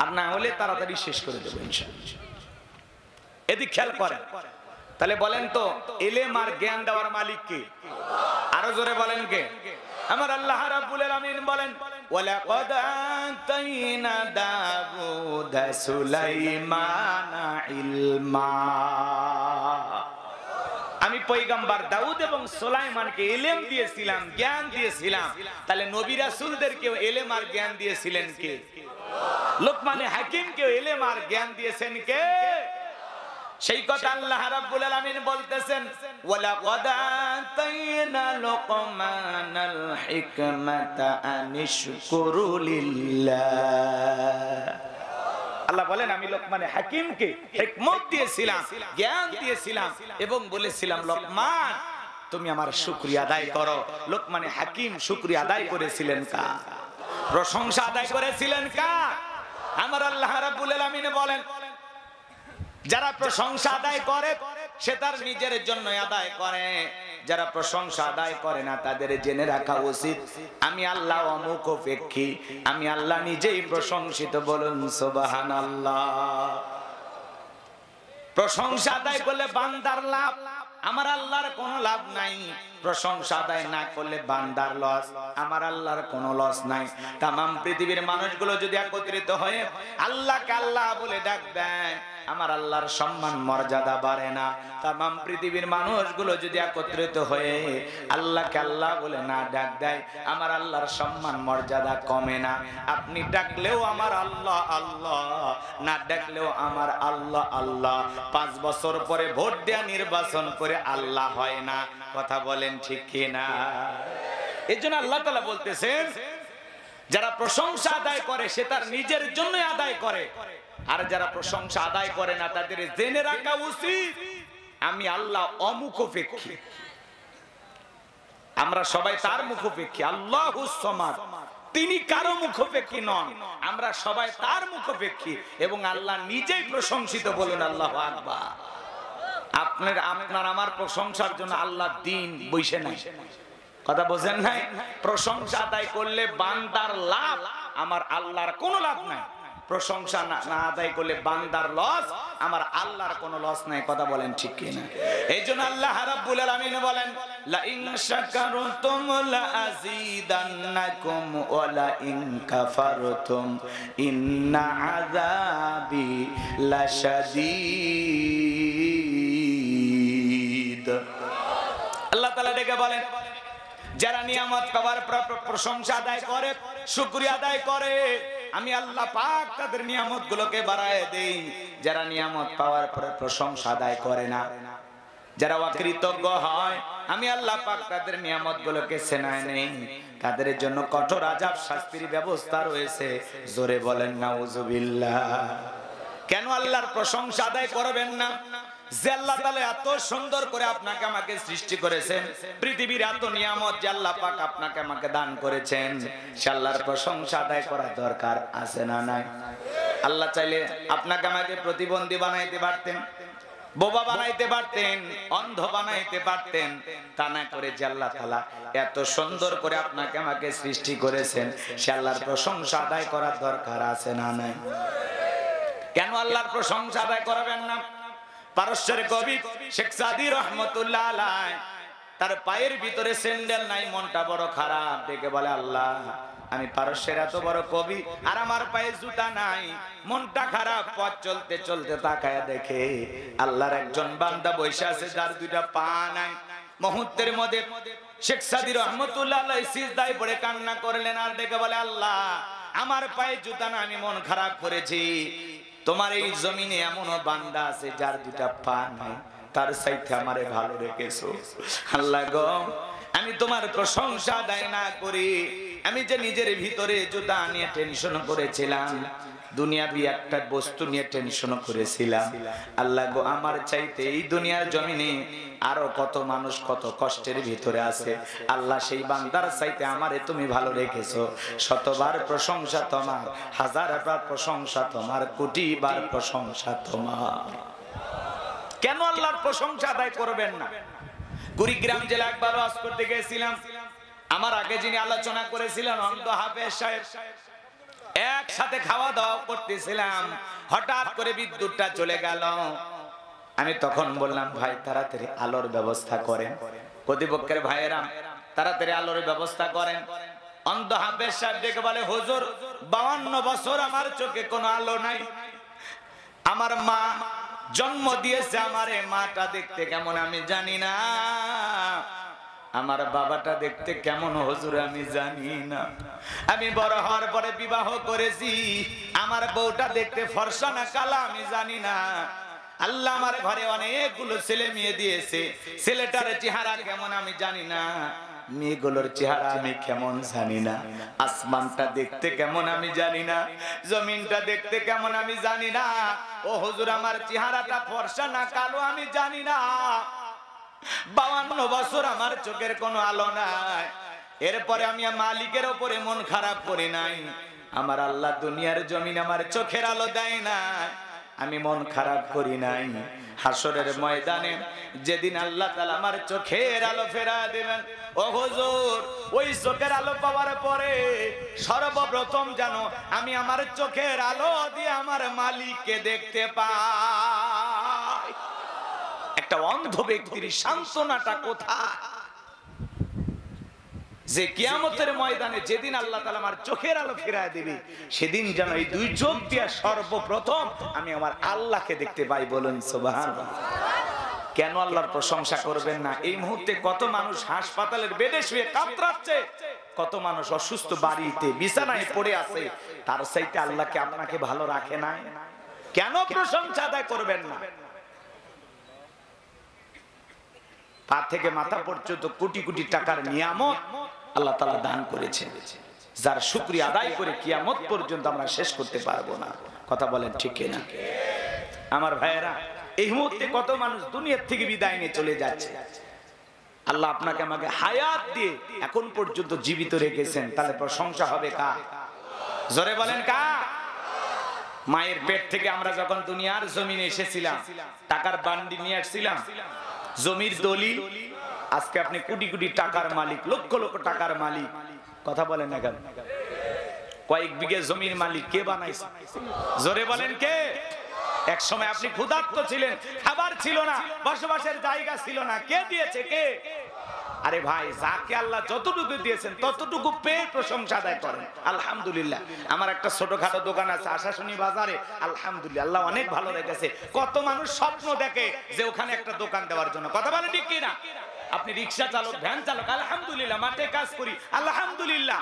A: আর না হলে তাড়াতাড়ি শেষ করে দেবো ইনশাআল্লাহ। এদিক খেয়াল করেন। তাহলে বলেন তো ইলম আর জ্ঞান দেওয়ার মালিক কে? আরো জোরে বলেন কে? আমার আল্লাহ রাব্বুল আলামিন বলেন ওয়ালাকাদ আতাইনা দাউদা সুলাইমানা ইলমা। আমি পয়গম্বর দাউদ এবং সুলাইমানকে ইলম দিয়েছিলাম, জ্ঞান দিয়েছিলাম। তাহলে নবী রাসূলদেরকে ইলম আর জ্ঞান দিয়েছিলেন কে? লোকমানে হাকিমকে ইলম আর জ্ঞান দিয়েছেন কে? সেই কথা আল্লাহ রাব্বুল আলামিন বলতেছেন ওয়ালাকাদ আতাইনা লুকমানাল হিকমাতা আনিশকুরু লিল্লাহ। আল্লাহ বলেন আমি লোকমানে হাকিমকে হিকমত দিয়েছিলাম, জ্ঞান দিয়েছিলাম এবং বলেছিলাম লোকমান তুমি আমার শুকরিয়া আদায় করো। লোকমানে হাকিম শুকরিয়া আদায় করেছিলেন কার? প্রশংসা আদায় করেছিলেন কার? আমার আল্লাহ রাব্বুল আলামিন বলেন যারা প্রশংসা আদায় করে সে তার নিজের জন্য আদায় করে, যারা প্রশংসা আদায় করে না তাদের জেনে রাখা উচিত আমি আল্লাহ অমুখাপেক্ষী, আমি আল্লাহ নিজেই প্রশংসিত। বলুন সুবহানাল্লাহ। প্রশংসা আদায় করলে বান্দার লাভ, আমার আল্লাহর কোনো লাভ নাই। প্রশংসা আদায় না করলে বান্দার লস, আমার আল্লাহর কোনো লস নাই। তামাম পৃথিবীর মানুষগুলো যদি একত্রিত হয়ে আল্লাহকে আল্লাহ বলে ডাক দেয়, আমার আল্লাহর সম্মান মর্যাদা বাড়ে না। তামাম পৃথিবীর মানুষগুলো যদি একত্রিত হয়ে আল্লাহকে আল্লাহ বলে না ডাক দেয়, আমার আল্লাহর সম্মান মর্যাদা কমে না। আপনি ডাকলেও আমার আল্লাহ আল্লাহ, না ডাকলেও আমার আল্লাহ আল্লাহ। 5 বছর পরে ভোট দেয়া নির্বাচন করে আল্লাহ হয় না, কথা বলেন ঠিক কিনা? এই জন্য আল্লাহ তাআলা বলতেছেন যারা প্রশংসা আদায় করে সে তার নিজের জন্য আদায় করে, আর যারা প্রশংসা আদায় করে না তাদের জেনে রাখা উচিত আমি আল্লাহ অমুখাপেক্ষী। আমরা সবাই তার মুখাপেক্ষী। আল্লাহুস সামাদ, তিনি কারো মুখাপেক্ষী নন, আমরা সবাই তার মুখাপেক্ষী এবং আল্লাহ নিজেই প্রশংসিত। বলুন আল্লাহু আকবার। আপনার আমার প্রশংসার জন্য আল্লাহ দিন বইসে নাই, কথা বোঝেন নাই? প্রশংসা আদায় করলে বান্দার লাভ, আমার আল্লাহর কোনো লাভ নাই। প্রশংসা না আদায় করলে বান্দার লস, আমার আল্লাহর কোনো লস নাই। কথা বলেন ঠিক কিনা? এইজন্য আল্লাহ রাব্বুল আলামিন বলেন, লা ইন শাকারতুম লা আযীদান্নাকুম ওয়া লা ইন কাফারতুম ইন্না আযাবি লাশাদীদ। আল্লাহ তাআলা ডেকে বলেন, যারা নিয়ামত পাওয়ার প্রশংসা আদায় করে, শুকরিয়া আদায় করে, আমি আল্লাহ পাক তাদের নিয়ামত গুলোকে বাড়ায় দেই। যারা নিয়ামত পাওয়ার পরে প্রশংসা আদায় করে না, যারা অকৃতজ্ঞ হয়, আমি আল্লাহ পাক তাদের নিয়ামত গুলোকে ছেনায় নেই। তাদের জন্য কঠোর আযাব শাস্তির ব্যবস্থা রয়েছে। জোরে বলেন নাউজুবিল্লাহ। কেন আল্লাহর প্রশংসা আদায় করবেন না? যে আল্লাহ তাআলা এত সুন্দর করে আপনাকে আমাকে সৃষ্টি করেছেন, পৃথিবীর এত নিয়ামত যে আল্লাহ পাক আপনাকে আমাকে দান করেছেন, সে আল্লাহর প্রশংসা আদায় করা দরকার আছে না নাই? আল্লাহ চাইলে আপনাকে আমাকে প্রতিবন্ধী বানাইতে পারতেন, বোবা বানাইতে পারতেন, অন্ধ বানাইতে পারতেন। তা না করে যে আল্লাহ তাআলা এত সুন্দর করে আপনাকে আমাকে সৃষ্টি করেছেন, সে আল্লাহর প্রশংসা আদায় করার দরকার আছে না নাই? কেন আল্লাহর প্রশংসা আদায় করবেন না? পারস্যের কবি শেখ সাদী রহমতুল্লাহ আলাইহি, তার পায়ের ভিতরে স্যান্ডেল নাই, মনটা বড় খারাপ। ডেকে বলে, আল্লাহ, আমি পারস্যের এত বড় কবি আর আমার পায়ে জুতা নাই, মনটা খারাপ। পথ চলতে চলতে তাকায়া দেখে আল্লাহর একজন বান্দা বসে আছে যার দুইটা পা নাই। মুহূর্তের মধ্যে শেখ সাদী রহমতুল্লাহ আলাইহি সিজদায় পড়ে কান্না করলেন আর ডেকে বলে, আল্লাহ, আমার পায়ে জুতা না, আমি মন খারাপ করেছি। তোমার এই জমিনে এমনও বান্দা আছে যার দুটা পা নাই, তার চাইতে আমারে ভালো রেখেছো। আল্লাহ গো, আমি তোমার প্রশংসা আদায় না করি, আমি যে নিজের ভিতরে জুতা নিয়ে টেনশন করেছিলাম, দুনিয়াবি একটা বস্তু নিয়ে টেনশন করেছিলাম, আল্লাহ গো, আমার চাইতে এই দুনিয়ার জমিনে আরো কত মানুষ কত কষ্টের ভিতরে আছে। আল্লাহ, সেই বান্দার চাইতে আমারে তুমি ভালো রেখেছো। শতবার প্রশংসা তোমার, হাজারবার প্রশংসা তোমার, কোটিবার প্রশংসা তোমার। কেন আল্লাহর প্রশংসা আদায় করবেন না? কুড়িগ্রাম জেলা একবার ওয়াজ করতে গিয়েছিলাম। আমার আগে যিনি আলোচনা করেছিলেন অন্ধ হাফেজ সাহেব, একসাথে খাওয়া দাওয়া করতেছিলাম, হঠাৎ করে বিদ্যুৎটা চলে গেল। আমি তখন বললাম, ভাই তাড়াতাড়ি আলোর ব্যবস্থা করেন, কর্তৃপক্ষের ভাইয়েরা তাড়াতাড়ি আলোর ব্যবস্থা করেন। অন্ধ হাফেজ সাহেব ডেকে বলে, হুজুর, 52 বছর আমার চোখে কোনো আলো নাই। আমার মা জন্ম দিয়েছে আমারে, মাটা দেখতে কেমন আমি জানি না, আমার বাবাটা দেখতে কেমন হুজুর আমি জানি না। আমি বড় হওয়ার পরে বিবাহ করেছি, আমার বউটা দেখতে ফর্সা না কালা আমি জানি না। আল্লাহ আমার ঘরে অনেকগুলো ছেলে মেয়ে দিয়েছে, ছেলেটার চেহারা কেমন আমি জানি না, মেয়েগুলোর চেহারা আমি কেমন জানি না, আসমানটা দেখতে কেমন আমি জানি না, জমিনটা দেখতে কেমন আমি জানি না। ও হুজুর, আমার চেহারাটা ফর্সা না কালো আমি জানি না। 52 বছর আমার চোখের কোনো আলো নাই। এরপরে আমি মালিকের উপরে মন খারাপ করি নাই। আমার আল্লাহ দুনিয়ার জমিন আমার চোখের আলো দেয় না, আমি মন খারাপ করি নাই। হাসরের ময়দানে যেদিন আল্লাহ তাআলা আমার চোখের আলো ফেরা দিবেন, ও হুজুর, ওই চোখের আলো পাওয়ার পরে সর্বপ্রথম জানো আমি আমার চোখের আলো দিয়ে আমার মালিককে দেখতে পাই। একটা অন্ধ ব্যক্তির সান্ত্বনাটা কোথায়? যে কিয়ামতের ময়দানে যেদিন আল্লাহ তাআলা আমার চোখের আলো ফিরায় দিবে, সেদিন যেন এই দুই চোখ দিয়ে সর্বপ্রথম আমি আমার আল্লাহকে দেখতে পাই। বলুন সুবহানাল্লাহ। কেন আল্লাহর প্রশংসা করবেন না? এই মুহূর্তে কত মানুষ হাসপাতালের বেডে শুয়ে কাতরাচ্ছে, কত মানুষ অসুস্থ বাড়িতে বিছানায় পড়ে আছে, তার চাইতে আল্লাহকে আপনাকে ভালো রাখে না। কেন প্রশংসা আদায় করবেন না? পা থেকে মাথা পর্যন্ত কোটি কোটি টাকার নিয়ামত আল্লাহ তাআলা দান করেছেন, যার শুকরিয়া আদায় করে কিয়ামত পর্যন্ত আমরা শেষ করতে পারবো না। কথা বলেন ঠিক কিনা? আমার ভাইয়েরা, এই মুহূর্তে কত মানুষ দুনিয়ার থেকে বিদায় নিয়ে চলে যাচ্ছে। আল্লাহ আপনাকে আমাকে হায়াত দিয়ে এখন পর্যন্ত জীবিত রেখেছেন, তাহলে প্রশংসা হবে কার? জোরে বলেন কার? মায়ের পেট থেকে আমরা যখন দুনিয়ার জমিনে এসেছিলাম, টাকার বান্ডি নিয়ে আসছিলাম, জমির দলিল, আজকে আপনি কোটি কোটি টাকার মালিক, লক্ষ লক্ষ টাকার মালিক। কথা বলেন না কেন? কয়েক বিঘে জমির মালিক কে বানাইছে? জোরে বলেন কে? এক সময় আপনি ক্ষুধার্ত ছিলেন, খাবার ছিল না, বসবাসের জায়গা ছিল না, কে দিয়েছে? কে? আরে ভাই, যাকে আল্লাহ যতটুকু দিয়েছেন ততটুকু পেয়ে প্রশংসা আদায় করেন আলহামদুলিল্লাহ। আমার একটা ছোটখাটো দোকান আছে আশাশুনি বাজারে, আলহামদুলিল্লাহ আল্লাহ অনেক ভালো রেখেছে। কত মানুষ স্বপ্ন দেখে যে ওখানে একটা দোকান দেওয়ার জন্য। কথা বলে ঠিক কিনা? আপনি রিক্সা চালক, ভ্যান চালক, আলহামদুলিল্লাহ, মাঠে কাজ করি, আলহামদুলিল্লাহ।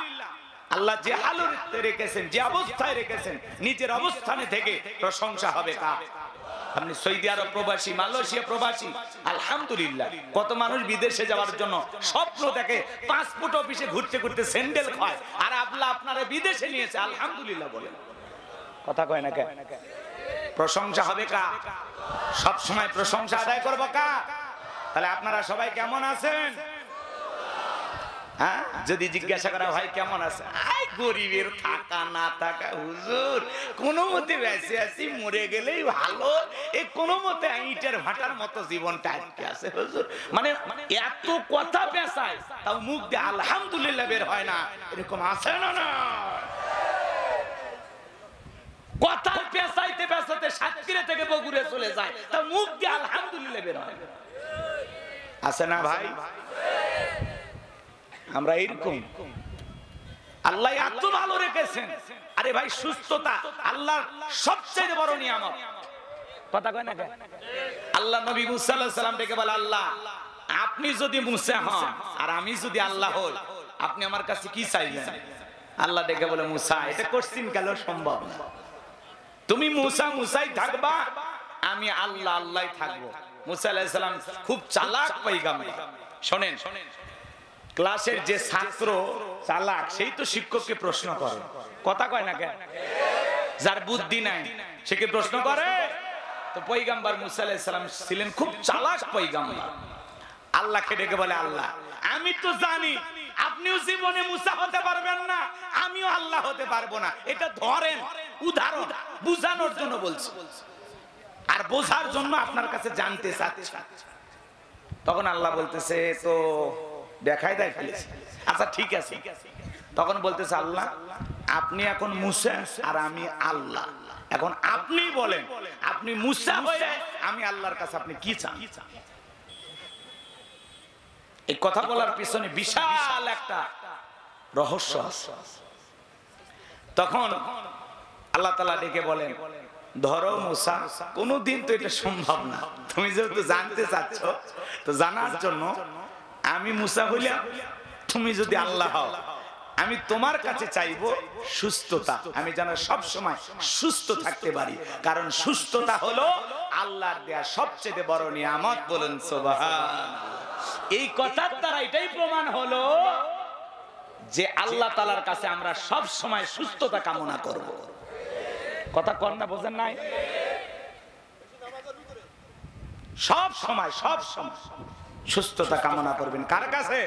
A: আল্লাহ যে হালতে রেখেছেন, যে অবস্থায় রেখেছেন, নিজের অবস্থানে থেকে প্রশংসা হবে কার? আপনি সৌদি আরব প্রবাসী, মালয়েশিয়া প্রবাসী, আলহামদুলিল্লাহ। কত মানুষ বিদেশে যাওয়ার জন্য স্বপ্ন দেখে, পাসপোর্ট অফিসে ঘুরতে ঘুরতে স্যান্ডেল খায়, আর আল্লাহ আপনারা বিদেশে নিয়েছে, আলহামদুলিল্লাহ বলেন। কথা কয় না কেন? প্রশংসা হবে কার? সব সময় প্রশংসা আদায় করব কার? তাহলে আপনারা সবাই কেমন আছেন? হ্যাঁ, যদি জিজ্ঞাসা করা হয় কেমন আছে, আই গরিবের থাকা না থাকা হুজুর, কোনো মতে বেঁচে আছি, মরে গেলেই ভালো, এই কোনো মতে ইটের ভাটার মতো জীবনটা আটকে আছে হুজুর। মানে এত কথা পেঁচায়, তাও মুখ দিয়ে আলহামদুলিল্লাহ বের হয় না, এরকম আছে না? না, কথা পেঁচাইতে পেঁচাতে সাতক্ষীরা থেকে বগুড়ে চলে যায়, তাও মুখ দিয়ে আলহামদুলিল্লাহ বের হয়, আছে না ভাই? আমরা এরকম, আল্লাহ এত ভালো রেখেছেন। আরে ভাই, সুস্থতা আল্লাহর সবচেয়ে বড় নিয়ামত। কথা কয় না কেন? আল্লাহ নবী মুসা আলাইহিস সালাম ডেকে বলে, আল্লাহ আপনি যদি মুসা হন আর আমি যদি আল্লাহ হই, আপনি আমার কাছে কি চাইবেন? আল্লাহ ডেকে বলে, মুসা, এটা কোশ্চিন কাল সম্ভব না। তুমি মুসা মুসাই থাকবা, আমি আল্লাহ আল্লাহই থাকবো। মুসা আলাইহিস সালাম খুব চালাক পয়গম্বর। শোনেন, ক্লাসের যে ছাত্র চালাক, সেই তো শিক্ষককে প্রশ্ন করে। কথা কয় না কেন? যার বুদ্ধি নাই সে কি প্রশ্ন করে? তো পয়গম্বর মুসা আলাইহিস সালাম ছিলেন খুব চালাক পয়গম্বর। আল্লাহকে ডেকে বলে, আল্লাহ আমি তো জানি আপনিও জীবনে মুসা হতে পারবেন না, আমিও আল্লাহ হতে পারবো না, এটা ধরেন উদাহরণ, বুঝানোর জন্য বলছি, আর বোঝার জন্য আপনার কাছে জানতে চাচ্ছি। তখন আল্লাহ বলতেছে, তো দেখাই দেয় ফেলেছে। আচ্ছা ঠিক আছে। তখন বলতেছে, আল্লাহ আপনি এখন মুসা আর আমি আল্লাহ, এখন আপনি বলেন, আপনি মুসা হয়ে আমি আল্লাহর কাছে আপনি কি চান? এই কথা বলার পিছনে বিশাল একটা রহস্য আছে। তখন আল্লাহ তাআলা ডেকে বলেন, ধরো মুসা, কোনদিন তো এটা সম্ভব না, তুমি যেহেতু জানতে চাচ্ছ, তো জানার জন্য আমি মুসা হইলাম, তুমি যদি আল্লাহ হও, আমি তোমার কাছে চাইবো সুস্থতা, আমি যেন সব সময় সুস্থ থাকতে পারি, কারণ সুস্থতা হলো আল্লাহর দেয়া সবচেয়ে বড় নিয়ামত। বলুন সুবহানাল্লাহ। এই কথার দ্বারা এটাই প্রমাণ হলো যে আল্লাহ তাআলার কাছে আমরা সব সময় সুস্থতা কামনা করব। কথা কর না, বোঝেন নাই? সব সময় সুস্থতা কামনা করবেন। কার কাছে?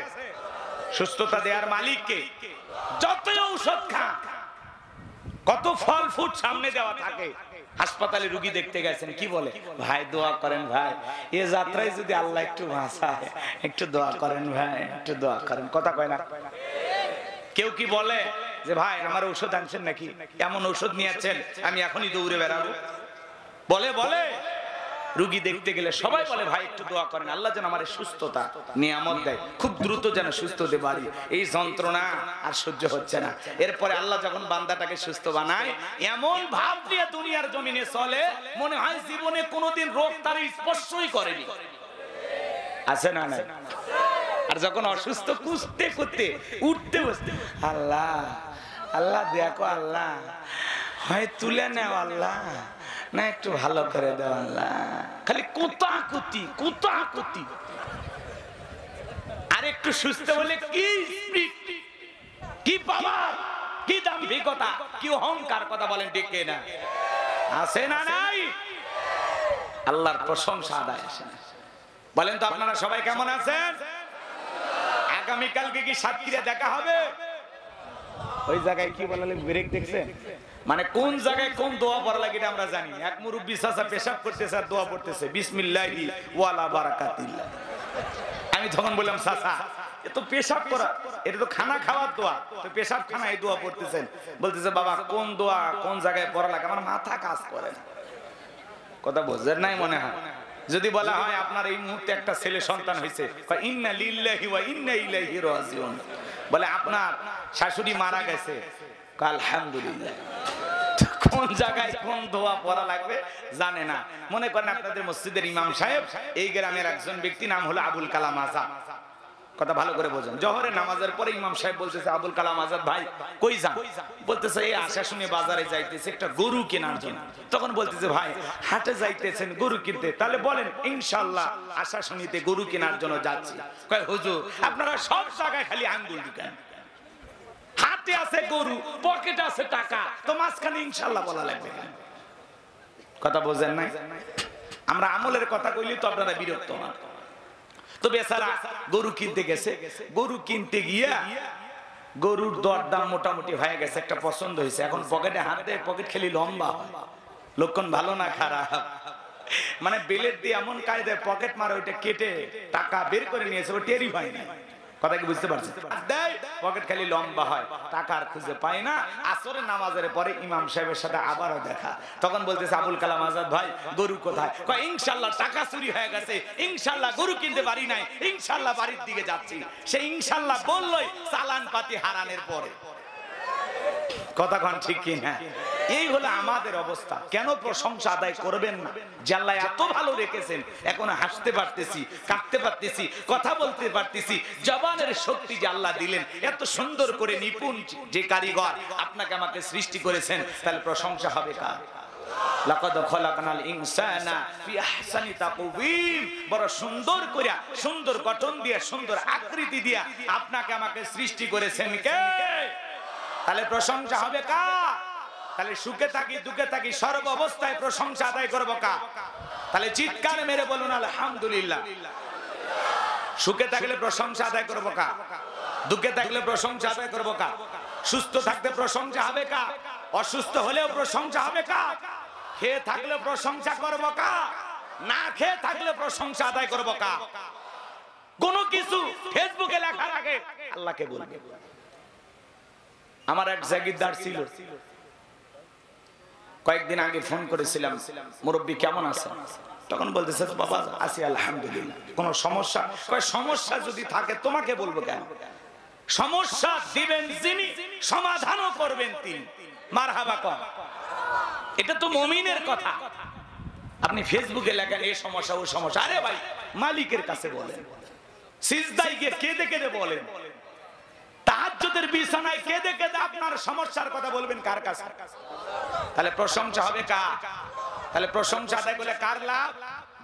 A: সুস্থতা দেওয়ার মালিককে। যতই ঔষধ খা, কত ফল ফুট সামনে দেওয়া থাকে, হাসপাতালে রোগী দেখতে গেছেন, কি বলে, ভাই দোয়া করেন ভাই, এ যাত্রায় যদি আল্লাহ একটু বাঁচায়, একটু দোয়া করেন ভাই, একটু দোয়া করেন। কথা কয় না? কেউ কি বলে যে ভাই আমার ঔষধ আনছেন নাকি, এমন ঔষধ নিয়েছেন আমি এখনই দৌড়ে বেড়াবো? বলে বলে রোগী দেখতে গেলে সবাই বলে ভাই একটু দোয়া করেন, আল্লাহ যেন আমার সুস্থতা নিয়ামত দেয়, খুব দ্রুত যেন সুস্থ হতে পারি, এই যন্ত্রণা আর সহ্য হচ্ছে না। এরপরে আল্লাহ যখন বান্দাটাকে সুস্থ বানায়, এমন ভাব দিয়ে দুনিয়ার জমিনে চলে, মনে হয় জীবনে কোনোদিন রোগ তার স্পর্শই করেনি। আছে না? না। আর যখন অসুস্থ কুস্তে করতে উঠতে বসতে, আল্লাহ আল্লাহ দেখো, আল্লাহ হয় তুলে নেও, আল্লাহ না একটু ভালো করে দাও, আল্লাহ খালি কুতাকুতি। আর একটু সুস্থ হলে কি পাওয়ার, কি দাম্ভিকতা, কি অহংকার। কথা বলেন ঠিক না? আছে না নাই? আল্লাহর প্রশংসা আদায় আসে না। বলেন তো আপনারা সবাই কেমন আছেন? আগামীকালকে কি সাতক্ষীরা দেখা হবে? ওই জায়গায় কি বলালে ব্রেক দেখছেন, মানে কোন জায়গায় কোন দোয়া পড়া লাগে এটা আমরা জানি। এক মুরব্বি চাচা পেশাব করতেছে আর দোয়া পড়তেছে বিসমিল্লাহি ওয়ালা বারাকাতিল্লাহ। আমি তখন বললাম চাচা এ তো পেশাব করা, এটা তো খানা খাওয়ার দোয়া, তো পেশাব খানা এই দোয়া পড়তেছেন। বলতেছে বাবা কোন দোয়া কোন জায়গায় পড়া লাগে আমার মাথা কাজ করে না। কথা বোঝেন নাই মনে হয়। যদি বলা হয় আপনার এই মুহূর্তে একটা ছেলে সন্তান হয়েছে, ইন্না লিল্লাহি ওয়া ইন্না ইলাইহি রাজিউন, বলে আপনার শাশুড়ি মারা গেছে, আলহামদুলিল্লাহ। কোন জায়গায় কোন দোয়া পড়া লাগবে জানে না। মনে করেন আপনাদের মসজিদের ইমাম সাহেব, এই গ্রামের একজন ব্যক্তি নাম হলো আবুল কালাম আজাদ। কথা ভালো করে বোঝেন। জোহরের নামাজের পরে ইমাম সাহেব বলতেছে আবুল কালাম আজাদ ভাই কই যান? বলতেছে এই আশা শুনে বাজারে যাইতেছে একটা গরু কেনার জন্য। তখন বলতেছে ভাই হাটে যাইতেছেন গরু কিনতে, তাহলে বলেন ইনশাআল্লাহ আশা শুনিতে গরু কেনার জন্য যাচ্ছি। কয় হুজুর আপনারা সব জায়গায় খালি আঙ্গুল ঢুকান, হাতে আছে গরু পকেটে আছে টাকা, তো মাঝখানে ইনশাআল্লাহ বলা লাগবে। কথা বোঝেন নাই? আমরা আমলের কথা কইলি তো আপনারা বিরক্ত হন। তো বেচারা গরু কিনতে গেছে, গরু কিনতে গিয়া গরুর দরদাম মোটামুটি হয়ে গেছে, একটা পছন্দ হয়েছে। এখন পকেটে হাত দেয়, পকেট খেলি লম্বা, লক্ষণ ভালো না খারাপ? মানে বেলেট দিয়ে এমন কায়দায় পকেট মারে ওইটা কেটে টাকা বের করে নিয়েছে, ও টেরি হয় না। কথা কি বুঝতে পারছেন? পকেট খালি লম্বা হয়, টাকা আর খুঁজে পায় না। আসরের নামাজের পরে ইমাম সাহেবের সাথে আবারও দেখা। তখন বলতেছে আবুল কালাম আজাদ ভাই গরু কোথায়? কয় ইনশাআল্লাহ টাকা চুরি হয়ে গেছে, ইনশাআল্লাহ গরু কিনতে পারি নাই, ইনশাআল্লাহ বাড়ির দিকে যাচ্ছি। সে ইনশাআল্লাহ বললই চালান পাতি হারানোর পরে। কথা কোন ঠিক কি না? এই হলো আমাদের অবস্থা। কেন প্রশংসা আদায় করবেন না? যে আল্লাহ এত ভালো রেখেছেন, এখন হাসতে পারতেছি, কাঁদতে পারতেছি, কথা বলতে পারতেছি, জবানের শক্তি যে আল্লাহ দিলেন, এত সুন্দর করে নিপুণ যে কারিগর আপনাকে আমাকে সৃষ্টি করেছেন, তাহলে প্রশংসা হবে কার? লাকাদ খলাকনাল ইনসানা ফি আহসানি তাকওয়িম। বড় সুন্দর করে, সুন্দর গঠন দিয়ে, সুন্দর আকৃতি দিয়ে আপনাকে আমাকে সৃষ্টি করেছেন কে? তাহলে প্রশংসা হবে কার? তাহলে সুখে থাকি দুঃখে থাকি সর্ব অবস্থায় প্রশংসা আদায় করব কার? তাহলে চিৎকার মেরে বলুন আলহামদুলিল্লাহ। সুখে থাকলে প্রশংসা আদায় করব কার? দুঃখে থাকলে প্রশংসা আদায় করব কার? সুস্থ থাকতে প্রশংসা হবে কার? অসুস্থ হলেও প্রশংসা হবে কার? খেয়ে থাকলে প্রশংসা করব কার? না খেয়ে থাকলে প্রশংসা আদায় করব কার? কোনো কিছু ফেসবুকে লেখার আগে আল্লাহকে বলবে। আমার এক জাগিরদার ছিল, কয়েকদিন আগে ফোন করেছিলাম, মুরব্বী কেমন আছে? তখন বলতেছে বাবা আছি আলহামদুলিল্লাহ। কোন সমস্যা? কয় সমস্যা যদি থাকে তোমাকে বলবো কেন? সমস্যা দিবেন যিনি, সমাধানও করবেন তিনি। মারহাবা কর। এটা তো মুমিনের কথা। আপনি ফেসবুকে লেখেন এই সমস্যা ও সমস্যা, আরে ভাই মালিকের কাছে বলেন। সিজদায় গিয়ে কেঁদে কেঁদে বলেন, তাহাজ্জুদের বিছানায় কেঁদে কেঁদে আপনার সমস্যার কথা বলবেন কার কাছে? তাহলে প্রশংসা হবে কার? তাহলে প্রশংসা আদায় করলে কার লাভ?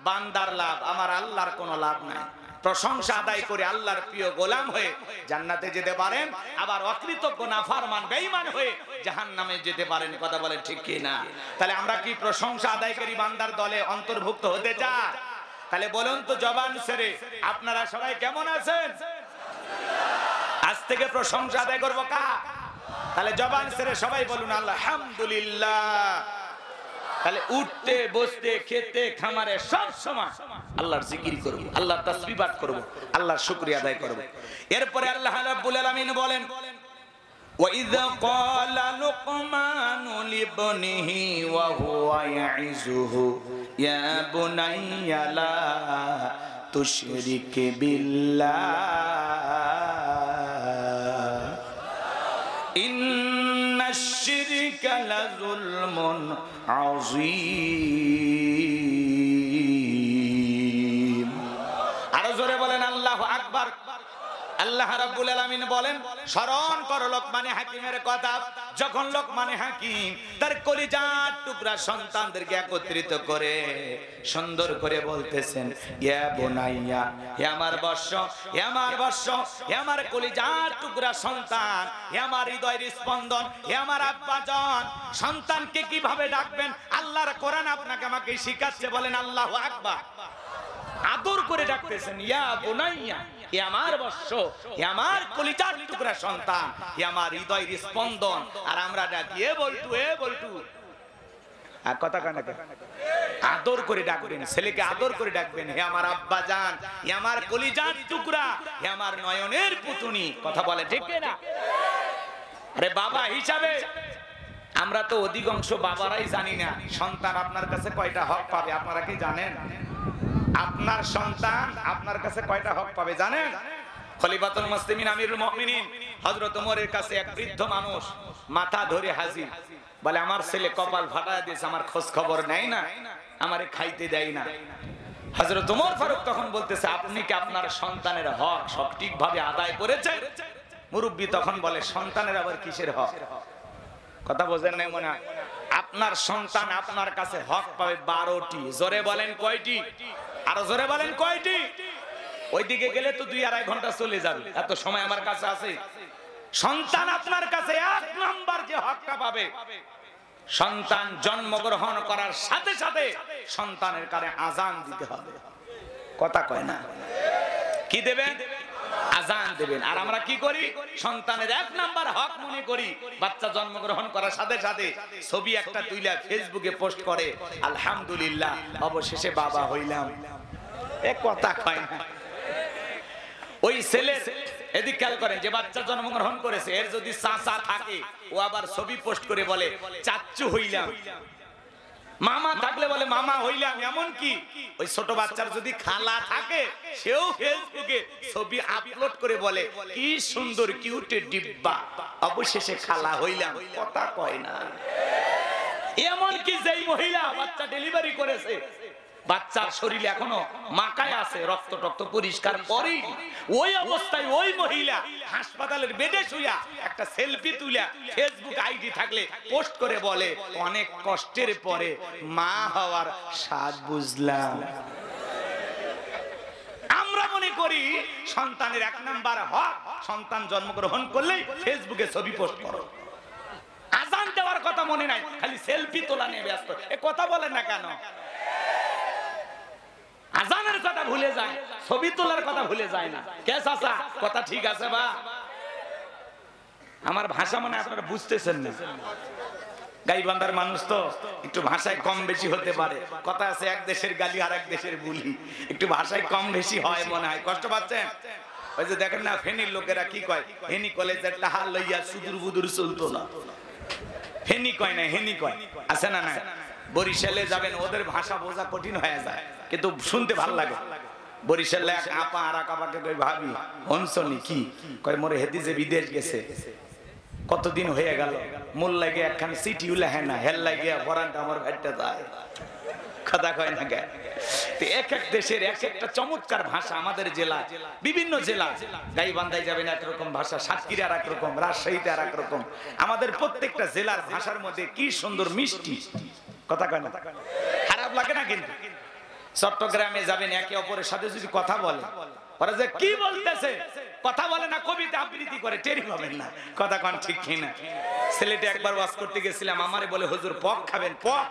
A: বান্দার লাভ, আমার আল্লাহর কোনো লাভ নাই। প্রশংসা আদায় করে আল্লাহর প্রিয় গোলাম হয়ে জান্নাতে যেতে পারেন, আবার অকৃতজ্ঞ নাফরমান বেঈমান হয়ে জাহান্নামে যেতে পারেন। কথা বলেন ঠিক কি না? তাহলে আমরা কি প্রশংসা আদায়কারী বান্দার দলে অন্তর্ভুক্ত হতে চাই? তাহলে বলুন তো জবান ছেড়ে আপনারা সবাই কেমন আছেন? আজ থেকে প্রশংসা আদায় করবো কার? তাহলে জবান ছেড়ে সবাই বলুন আলহামদুলিল্লাহ। তাহলে উঠতে বসতে খেতে খামারে সব সময় আল্লাহর জিকির করব, আল্লাহর তাসবিহ পাঠ করব, আল্লাহর শুকরিয়া আদায় করব। এরপরে আল্লাহ রাব্বুল আলামিন বলেন وَإِذْ قَالَ لُقْمَانُ لِابْنِهِ وَهُوَ يَعِظُهُ يَا بُنَيَّ لَا تُشْرِكْ بِاللَّهِ إِنَّ الشِّرْكَ لَظُلْمٌ عَظِيمٌ। আরো জোরে বলেন আল্লাহু আকবার। আল্লাহ রাব্বুল আলামিন বলেন স্মরণ করো লোকমান হাকিমের কথা। যখন লোকমান হাকিম তার কলিজার টুকরা সন্তানদেরকে একত্রিত করে সুন্দর করে বলতেছেন, ইয়া বুনাইয়া, হে আমার বৎস, হে আমার বৎস, হে আমার কলিজার টুকরা সন্তান, হে আমার হৃদয়ের স্পন্দন, হে আমার আব্বাজান। সন্তানকে কিভাবে ডাকবেন আল্লাহর কোরআন আপনাকে আমাকে শিখাচ্ছে। বলেন আল্লাহু আকবার। আদর করে ডাকতেছেন, ইয়া বুনাইয়া, হে আমার বৎস, হে আমার কলিজার টুকরা সন্তান, হে আমার হৃদয়ের স্পন্দন। আর আমরা ডাকি এ বল্টু, এ বল্টু। আর কথা কানা আদর করে ডাকবেন, ছেলেকে আদর করে ডাকবেন, হে আমার আব্বা জান, হে আমার কলিজার টুকরা, হে আমার নয়নের পুতুনি। কথা বলে ঠিক না? আরে বাবা হিসাবে আমরা তো অধিকাংশ বাবারাই জানি না সন্তান আপনার কাছে কয়টা হক পাবে। আপনারা কি জানেন আপনার সন্তান আপনার কাছে কয়টা হক পাবে জানেন? খলিফাতুল মুসলিমিন আমিরুল মুমিনিন হযরত ওমরের কাছে এক বৃদ্ধ মানুষ মাথা ধরে হাজির, বলে আমার ছেলে কপাল ফাটায় দিয়েছে, আমার খোঁজ খবর নেয় না, আমারে খাইতে দেয় না। হযরত ওমর ফারুক তখন বলতেছে, আপনি কি আপনার সন্তানের হক সঠিকভাবে আদায় করেছেন? মুরব্বী তখন বলে, সন্তানের আবার কিসের হক? কথা বোঝেন নাই মনে হয়? আপনার সন্তান আপনার কাছে হক পাবে 12টি। জোরে বলেন কয়টি? আরো জোরে বলেন কয়টি? ওইদিকে গেলে তো 2-2.5 ঘন্টা চলে যাবে, এত সময় আমার কাছে আছে। সন্তান আপনার কাছে 1 নাম্বার যে হকটা পাবে, সন্তান জন্মগ্রহণ করার সাথে সাথে সন্তানের কানে আজান দিতে হবে। কথা কয় না? কি দেবেন? আজান দেবেন। আর আমরা কি করি? সন্তানের 1 নাম্বার হক মনে করি বাচ্চা জন্মগ্রহণ করার সাথে সাথে ছবি একটা তুইলা ফেসবুকে পোস্ট করে, আলহামদুলিল্লাহ অবশেষে বাবা হইলাম। এ কথা কয় না? ওই ছেলে এদিক খেয়াল করেন, যে বাচ্চা জন্মগ্রহণ করেছে এর যদি চাচা থাকে ও আবার ছবি পোস্ট করে বলে চাচ্চু হইলাম, মামা থাকলে বলে মামা হইলাম। এমন কি ওই ছোট বাচ্চার যদি খালা থাকে সেও ফেসবুকে ছবি আপলোড করে বলে কি সুন্দর কিউটে ডিব্বা, অবশেষে খালা হইলাম। কথা কয় না? এমন কি যেই মহিলা বাচ্চা ডেলিভারি করেছে, বাচ্চার শরীরে এখনো মাকায় আছে, রক্ত টক্ত পরিষ্কার করেই, ওই অবস্থায় ওই মহিলা হাসপাতালের বেডে শুয়া একটা সেলফি তুলে ফেসবুক আইডি থাকলে পোস্ট করে বলে অনেক কষ্টের পরে মা হওয়ার স্বাদ বুঝলাম। আমরা মনে করি সন্তানের 1 নাম্বার হক সন্তান জন্মগ্রহণ করলেই ফেসবুকে ছবি পোস্ট করো। আজান দেওয়ার কথা মনে নাই, খালি সেলফি তোলা নিয়ে ব্যস্ত। এ কথা বলেন না কেন? আজানের কথা ভুলে যায়, ছবি তোলার কথা ভুলে যায় না। কে চাচা কথা ঠিক আছে? বা আমার ভাষা মানে আপনারা বুঝতেছেন না, গাইবান্ধার মানুষ তো একটু ভাষায় কম বেশি হতে পারে। কথা আছে এক দেশের গালি আর এক দেশের বুলি, একটু ভাষায় কম বেশি হয় মনে হয়। কষ্ট পাচ্ছেন? ওই যে দেখেন না ফেনীর লোকেরা কি কয়, হেনি কলেজের টাহা লইয়া সুদূর বুদুর চলতো না। হেনি কয় না, হেনি কয়, আছে না? না বরিশালে যাবেন, ওদের ভাষা বোঝা কঠিন হয়ে যায় কিন্তু শুনতে ভালো লাগে। বরিশালে এক আপা আর এক আপাকে কই ভাবি হনসনি কি কয়, মোরে হেদি যে বিদেশ গেছে কতদিন হয়ে গেল, মোর লাগে একখান সিটি উলাহে না, হেল লাগে ফরানটা আমার ভাইটা যায়। কথা কয় না কে? এক এক দেশের এক একটা চমৎকার ভাষা। আমাদের জেলা, বিভিন্ন জেলা, গাইবান্ধায় যাবেন একরকম ভাষা, সাতক্ষীরার একরকম, রাজশাহীতে আর একরকম। আমাদের প্রত্যেকটা জেলার ভাষার মধ্যে কি সুন্দর মিষ্টি। কথা কয় না? খারাপ লাগে না? কিন্তু চট্টগ্রামে যাবেন একে অপরের সাথে যদি কথা বলে, ওরা যে কি বলতেছে কথা বলে না, কবিতা আবৃত্তি করে, টেরি পাবেন না। কথা কন ঠিক কিনা? ছেলেটা একবার ওয়াজ করতে গেছিলাম, আমারে বলে হুজুর পক খাবেন? পক?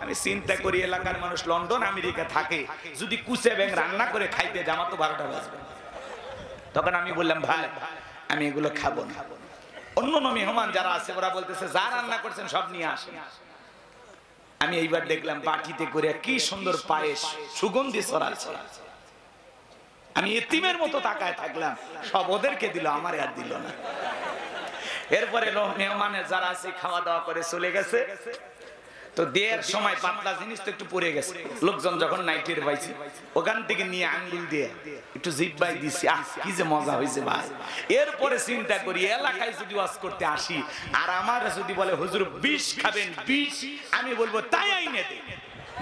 A: আমি চিন্তা করি এলাকার মানুষ লন্ডন আমেরিকা থাকে, যদি কুচে ব্যাং রান্না করে খাইতে জামা তো 12টা বাজবে। তখন আমি বললাম ভাই আমি এগুলো খাবো না। অন্য মেহমান যারা আছে ওরা বলতেছে যা রান্না করছেন সব নিয়ে আসেন। আমি এইবার দেখলাম বাটিতে করে কি সুন্দর পায়েস, সুগন্ধি ছড়াচ্ছে। আমি এতিমের মতো তাকায় থাকলাম, সব ওদেরকে দিল, আমারে আর দিল না। এরপরে মেহমানের যারা আছে খাওয়া দাওয়া করে চলে গেছে। তো দেড় সময় পাতলা জিনিস তো একটু পড়ে গেছে, লোকজন যখন নাইটের পাইছে ওখান থেকে নিয়ে আঙ্গুল দিয়ে একটু জিব্বাই দিছি, আহ কি যে মজা হয়েছে ভাই। এরপরে চিন্তা করি এলাকায় যদি ওয়াজ করতে আসি আর আমার যদি বলে হুজুর বিষ খাবেন, বিষ, আমি বলবো তাই আইনে দে,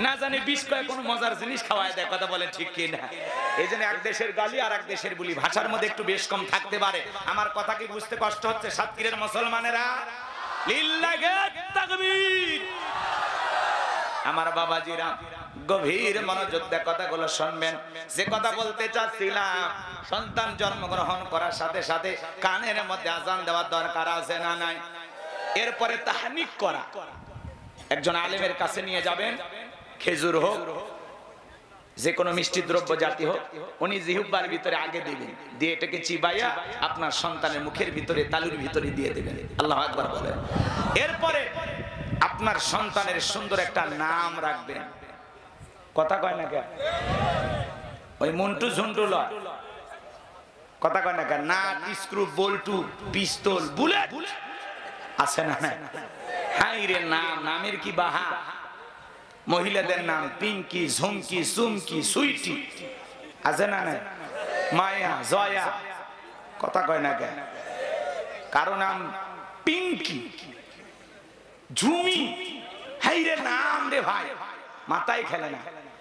A: না জানি বিষ কয় কোন মজার জিনিস খাওয়ায় দেয়। কথা বলেন ঠিক কি না? এই জন্য এক দেশের গালি আর এক দেশের বুলি, ভাষার মধ্যে একটু বেশ কম থাকতে পারে। আমার কথা কি বুঝতে কষ্ট হচ্ছে? সাতক্ষীরের মুসলমানেরা লিল্লাহে তাকবীর। আমার বাবাজিরা গভীর মনোযোগ দিয়ে কথাগুলো শুনবেন। যে কথা বলতে চাচ্ছিলাম, সন্তান জন্মগ্রহণ করার সাথে সাথে কানের মধ্যে আজান দেওয়ার দরকার আছে না নাই? এরপরে তাহনিক করা, একজন আলেমের কাছে নিয়ে যাবেন, খেজুর হোক, যে কোনো মিষ্টি দ্রব্য জাতি হোক উনি জিহ্বার ভিতরে আগে দিবেন, দিয়ে এটাকে চিবাইয়া আপনার সন্তানের মুখের ভিতরে তালুর ভিতরে দিয়ে দেবেন। আল্লাহু আকবার বলেন। এরপরে আপনার সন্তানের সুন্দর একটা নাম রাখবেন। কথা কয় না কেন? ওই মন্টু ঝন্টু লয়, কথা কয় না কেন? নাট, স্ক্রু, বল্টু, পিস্তল, বুলেট আছে না? হাই রে নাম, নামের কি বাহা। মহিলাদের নাম পিঙ্কি, ঝুমকি, চুমকি, সুইটি আছে না? মায়া, জয়া, কথা কয় না কেন? কারো নাম পিঙ্কি, ঝুমি, হাই রে নাম রে ভাই, মাথায় খেলে না।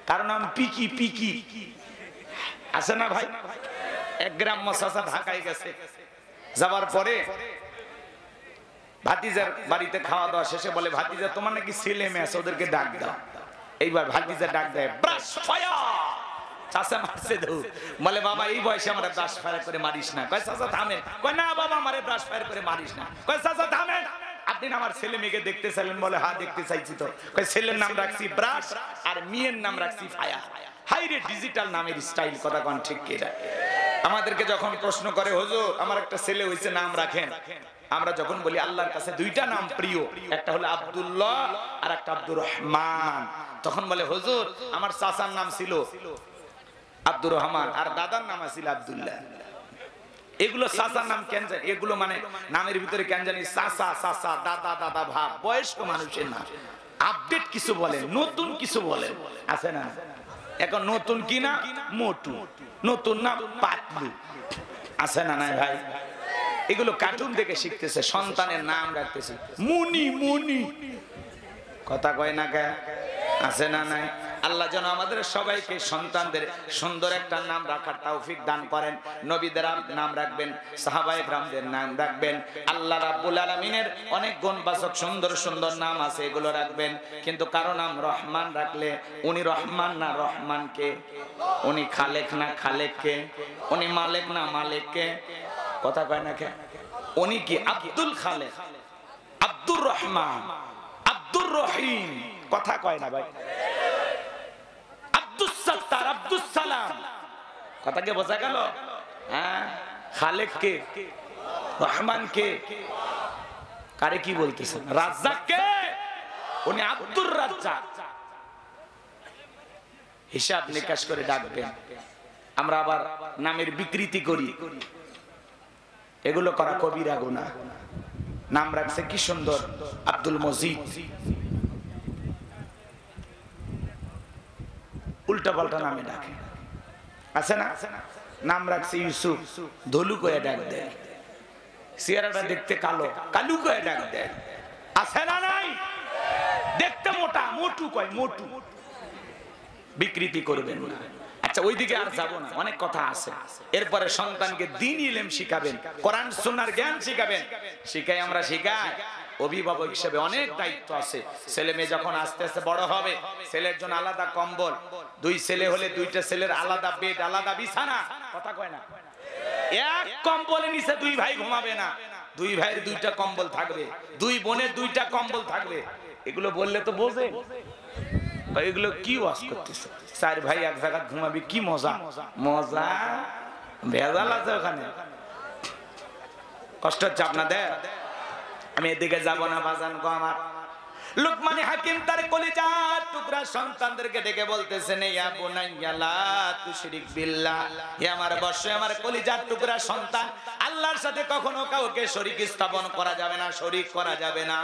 A: কারো নাম পিকি, পিকি আছে না ভাই? এক গ্রাম মশাসা ঢাকায় গেছে, যাবার পরে ভাতিজার বাড়িতে খাওয়া দাওয়া শেষে বলে, ভাতিজা তোমার নাকি ছেলে মেয়ে আছে, ওদেরকে ডাক দাও। এইবার ভাতিজা ডাক দেয়, ব্রাশ ফায়ার। চাচা মারছে দৌ, বলে বাবা এই বয়সে আমরা ব্রাশ ফায়ার করে মারিস না। কয় চাচা থামেন। কয় না বাবা আমারে ব্রাশ ফায়ার করে মারিস না। কয় চাচা থামেন, আপনি না আমার ছেলে মেয়েকে দেখতে চাইলেন? বলে হ্যাঁ দেখতে চাইছি তো। কয় ছেলের নাম রাখছি ব্রাশ আর মেয়ের নাম রাখছি ফায়ার। হাই রে ডিজিটাল নামের স্টাইল, কথা কোন ঠিক কিনা? আমাদেরকে যখন প্রশ্ন করে হুজুর আমার একটা ছেলে হইছে নাম রাখেন, আমরা যখন বলি আল্লাহর কাছে দুইটা নাম প্রিয়, একটা হলো আব্দুল্লাহ আর একটা আব্দুর রহমান, তখন বলে হুজুর আমার চাচার নাম ছিল আব্দুর রহমান আর দাদার নাম ছিল আব্দুল্লাহ। এগুলো চাচার নাম কেন জানি, এগুলো মানে নামের ভিতরে কেন জানি চাচা চাচা, দাদা দাদা ভাব, বয়স্ক মানুষের নাম। আপডেট কিছু বলেন, নতুন কিছু বলেন, আছে না? এখন নতুন কি না? মোটু, নতুন না পাতলু, আছে না? নাই ভাই, এগুলো কার্টুন দেখে শিখতেছে, সন্তানের নাম রাখতেছে মুনি মুনি, কথা কয় না কে? আছে না? নাই। আল্লাহ যেন আমাদের সবাইকে সন্তানদের সুন্দর একটা নাম রাখার তৌফিক দান করেন। নবীদের নাম রাখবেন, সাহাবায়ে কেরামদের নাম রাখবেন। আল্লাহ রাব্বুল আলামিনের অনেক গুণবাচক সুন্দর সুন্দর নাম আছে, এগুলো রাখবেন। কিন্তু কারো নাম রহমান রাখলে উনি রহমান না রহমানকে, উনি খালেক না খালেককে, উনি মালিক না মালিককে, কথা কয় না কে? উনি কি আব্দুল খালেক, আব্দুর রহমান, আব্দুর রহিম, কথা কয় না ভাই? আব্দুস সাত্তার, আব্দুস সালাম, কথা কি বোঝা গেল? হ্যাঁ, খালেক কে, রহমান কে, কারে কি বলতেছেন? রাজ্জাক কে, উনি আব্দুর রাজ্জাক। হিসাব নিকাশ করে ডাকবেন। আমরা আবার নামের বিকৃতি করি, এগুলো করা কবিরা গুনাহ। নাম রাখছে কি সুন্দর আব্দুল মজিদ, উল্টা পাল্টা নামে ডাকে, আছে না? নাম রাখছে ইউসুফ, ধলু কয়ে ডাক দেয়। চেহারাটা দেখতে কালো, কালু কয়ে ডাক দেয়, আছে না? নাই। দেখতে মোটা, মোটু কয়, মোটু। বিকৃতি করবেন না। আচ্ছা ওইদিকে আর যাব না, অনেক কথা আছে। এরপরে সন্তানকে দ্বীন ইলম শিখাবেন, কোরআন সুন্নাহর জ্ঞান শিখাবেন। শিখাই আমরা শিখাই, অভিভাবক হিসেবে অনেক দায়িত্ব আছে। ছেলে মেয়ে যখন আস্তে আস্তে বড় হবে, ছেলের জন্য আলাদা কম্বল, দুই ছেলে হলে দুইটা ছেলের আলাদা বেড, আলাদা বিছানা, কথা কয় না? এক কম্বলের নিচে দুই ভাই ঘুমাবে না, দুই ভাইয়ের দুইটা কম্বল থাকবে, দুই বোনের দুইটা কম্বল থাকবে। এগুলো বললে তো বোঝে, এগুলো কি ওয়াজ করতেছে? চার ভাই এক জায়গায় ঘুমাবি, কি মজা! মজা ভেজাল আছে ওখানে, কষ্ট হচ্ছে আপনাদের। আমি এদিকে যাব না বাজান গো আমার। লুকমান হাকিম তার কলিজার টুকরা সন্তানদেরকে ডেকে বলতেছেন, ইয়া বুনাইয়া লা তুশরিক বিল্লাহ, হে আমার বর্ষ, আমার কলিজার টুকরা সন্তান, আল্লাহর সাথে কখনো কাউকে শরীক স্থাপন করা যাবে না, শরীক করা যাবে না।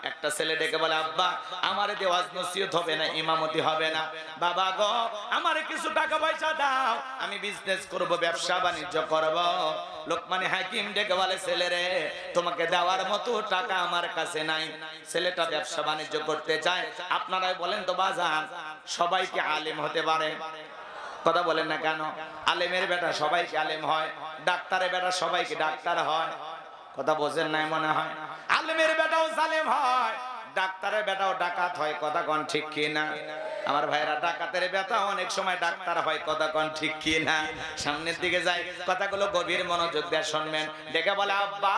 A: একটা ছেলে ডেকে বলে, আব্বা আমারে দিয়ে ওয়াজ নসিহত হবে না, ইমামতি হবে না। বাবা গো আমারে কিছু টাকা পয়সা দাও, আমি বিজনেস করব, ব্যবসা বাণিজ্য করব। লোকমান হাকিম ডেকে বলে, ছেলে রে তোমাকে দেওয়ার মতো টাকা আমার কাছে নাই। ছেলেটা ব্যবসা বাণিজ্য করতে চায়। আপনারাই বলেন তো বাজান, সবাই কি আলেম হতে পারে? কথা বলেন না কেন? আলেমের বেটা সবাই কি আলেম হয়? ডাক্তারের বেটা সবাই কি ডাক্তার হয়? কথা বোঝেন নাই মনে হয়। আলেমের বেটাও জালেম হয়, ডাক্তারের বেটাও ডাকাত হয়, কথা কোন ঠিক কি না? আমার ভাইরা ডাকাতের ব্যথা অনেক সময় ডাক্তার হয়, কথা কোন ঠিক কি না? সামনের দিকে যায়, কথাগুলো গভীর মনোযোগ দিয়ে শুনবেন। ডেকে বলে, আব্বা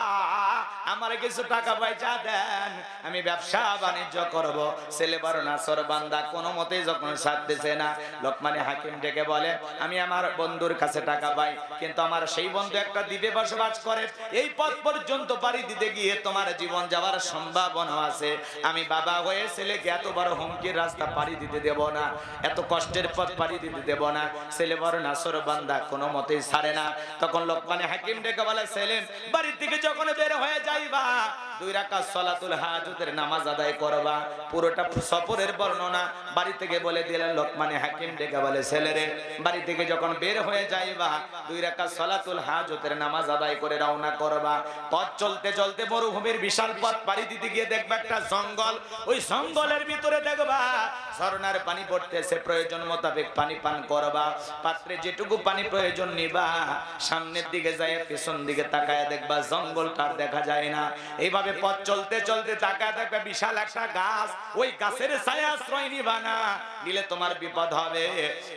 A: আমার কিছু টাকা পয়সা দেন, আমি ব্যবসা বাণিজ্য করব। ছেলে বড় নাসর বান্দা, কোনো মতেই যখন ছাড়তেছে না। লোকমানে হাকিম ডেকে বলে, আমি আমার বন্ধুর কাছে টাকা পাই, কিন্তু আমার সেই বন্ধু একটা দ্বীপে বসবাস করে, এই পথ পর্যন্ত পাড়ি দিতে গিয়ে তোমার জীবন যাওয়ার সম্ভাবনা আছে। আমি বাবা হয়ে ছেলেকে এত বড় হুমকির রাস্তা পাড়ি দিতে দেব না, এত কষ্টের পথ পাড়ি দিতে দেব না। ছেলে বড় নাসর বান্দা, কোনো মতেই ছাড়ে না। তখন লোকমানে হাকিম ডেকে বলে, সেলিম বাড়ি থেকে যখন বের হয়ে যাইবা, 2 রাকাত সালাতুল হাজতের নামাজ আদায় করবা। পুরোটা সফরের বর্ণনা বাড়ি থেকে বলে দিলেন লোকমানে হাকিম। ডেকে বলে, ছেলেরে বাড়ি থেকে যখন বের হয়ে যাইবা, 2 রাকাত সালাতুল হাজতের নামাজ আদায় করে রওনা করবা। পথ চলতে চলতে মরুভূমির বিশাল পথ পাড়ি দিতে গিয়ে দেখবা একটা জঙ্গল, ওই জঙ্গলের ভিতরে দেখবা ঝর্ণার পানি পড়তেছে, প্রয়োজন মোতাবেক পানি পান করবা। পাত্রে যেটুকু পানি প্রয়োজন নিবা, সামনের দিকে যায় পেছন দিকে তাকায় দেখবা জঙ্গলটা আর দেখা যায় না। এইভাবে পথ চলতে চলতে তাকায় দেখবা বিশাল একটা গাছ, ওই গাছের ছায়া আশ্রয় নিবা না, নিলে তোমার বিপদ হবে।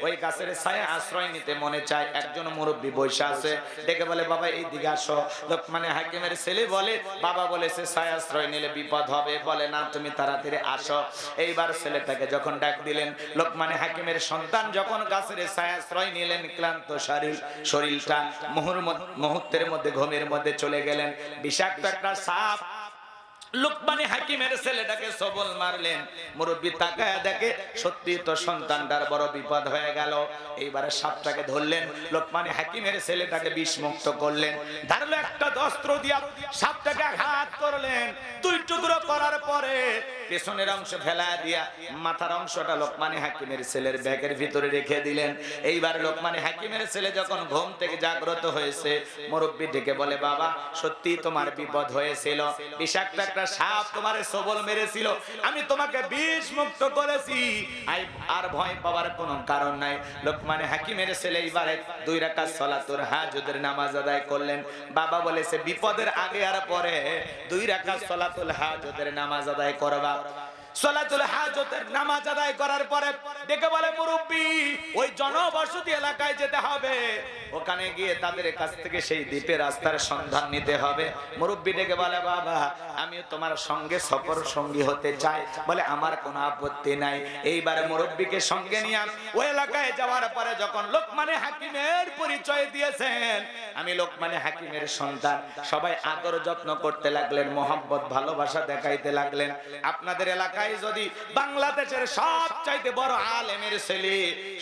A: ওই গাছের ছায়া আশ্রয় নিতে মনে চায়, একজন মুরব্বী বসে আছে। ডেকে বলে, বাবা এই দিকে আসো। লোকমানে হাকিমের ছেলে বলে, বাবা বলেছে ছায়া আশ্রয় নিলে বিপদ হবে, বলে না তুমি তাড়াতাড়ি আসো। এইবার ছেলেটাকে যখন ডাক দিলেন, লোকমানে হাকিমের সন্তান যখন গাছের ছায়া আশ্রয় নিলেন, ক্লান্ত শরীরটা মুহূর্তের মধ্যে ঘুমের মধ্যে চলে গেলেন। বিষাক্ত একটা সাপ লোকমানে হাকিমের ছেলেটাকে সবল মারলেন। মুরব্বি তাকায় দেখে সত্যি তো সন্তানটার বড় বিপদ হয়ে গেল। এইবারে সাপটাকে ধরলেন, লোকমানে হাকিমের ছেলেটাকে বিষমুক্ত করলেন। ধারালো একটা অস্ত্র দিয়া সাপটাকে আঘাত করলেন। 2 টুকরো করার পরে পেছনের অংশ ফেলা দিয়া মাথার অংশটা লোকমানে হাকিমের ছেলের ব্যাগের ভিতরে রেখে দিলেন। এইবার লোকমানে হাকিমের ছেলে যখন ঘুম থেকে জাগ্রত হয়েছে, মুরব্বি ডেকে বলে, বাবা সত্যি তোমার বিপদ হয়েছিল, বিষাক্ত একটা সাপ তোমারে সবল মেরেছিল, আমি তোমাকে বিষ মুক্ত করেছি, আর ভয় পাওয়ার কোনো কারণ নাই। লোকমানে হাকিমের ছেলে এইবারে 2 রাকাত সালাতুল হাজতের নামাজ আদায় করলেন। বাবা বলেছে বিপদের আগে আর পরে 2 রাকাত সালাতুল হাজতের নামাজ আদায় করবা। সালাতুল হাজতের নামাজ আদায় করার পরে ডেকে বলে, মুরব্বি ওই জনবসতি এলাকায় যেতে হবে, ওখানে গিয়ে তাদের কাছ থেকে সেই দ্বীপের রাস্তার সন্ধান নিতে হবে। মুরব্বি ডেকে বলে, বাবা আমিও তোমার সঙ্গে সফর সঙ্গী হতে চাই। বলে, আমার কোনো আপত্তি নাই। এইবার মুরব্বিকে সঙ্গে নিয়ে ওই এলাকায় যাওয়ার পরে যখন লোকমানে হাকিমের পরিচয় দিয়েছেন, আমি লোকমানে হাকিমের সন্তান, সবাই আদর যত্ন করতে লাগলেন, মোহাম্মত ভালোবাসা দেখাইতে লাগলেন। আপনাদের এলাকায় যদি বাংলাদেশের সবচাইতে বড় আলেমের ছেলে,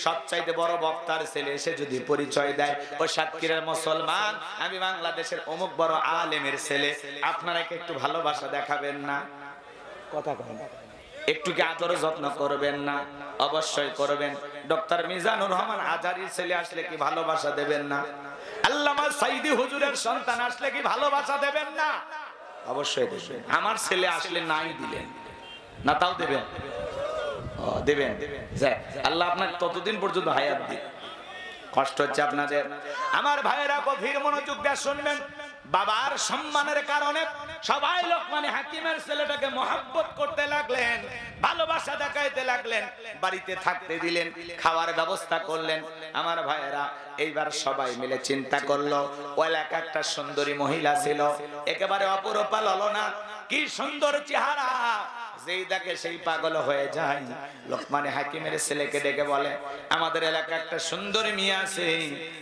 A: সবচাইতে বড় বক্তার ছেলে এসে যদি পরিচয় দেয়, ও সাতক্ষীরার মুসলমান, আমি বাংলাদেশের অমুক বড় আলেমের ছেলে, আপনারা কি একটু ভালোবাসা দেখাবেন না? কথা কন, একটু কি আদর যত্ন করবেন না? অবশ্যই করবেন। ডক্টর মিজানুর রহমান আজারির ছেলে আসলে কি ভালোবাসা দেবেন না? আল্লামা সাইদি হুজুরের সন্তান আসলে কি ভালোবাসা দেবেন না? অবশ্যই দেবেন। আমার ছেলে আসলে নাই দিলেন না, তাও দেবেন, দেবেন। আল্লাহ আপনার ততদিন পর্যন্ত হায়াত দিন। কষ্ট হচ্ছে আপনাদের। আমার ভাইয়েরা গভীর মনোযোগ দিয়ে শুনবেন। বাবার সম্মানের কারণে সবাই লোকমানে হাকিমের ছেলেটাকে মহব্বত করতে লাগলেন, ভালোবাসা দেখাইতে লাগলেন, বাড়িতে থাকতে দিলেন, খাওয়ার ব্যবস্থা করলেন। আমার ভাইয়েরা এইবার সবাই মিলে চিন্তা করলো, ওই এলাকা একটা সুন্দরী মহিলা ছিল, একেবারে অপরূপা ললনা, কি সুন্দর চেহারা, যেই দেখে সেই পাগল হয়ে যায়। লোকমানে হাকিমের ছেলেকে ডেকে বলে, আমাদের এলাকা একটা সুন্দরী মেয়ে আছে,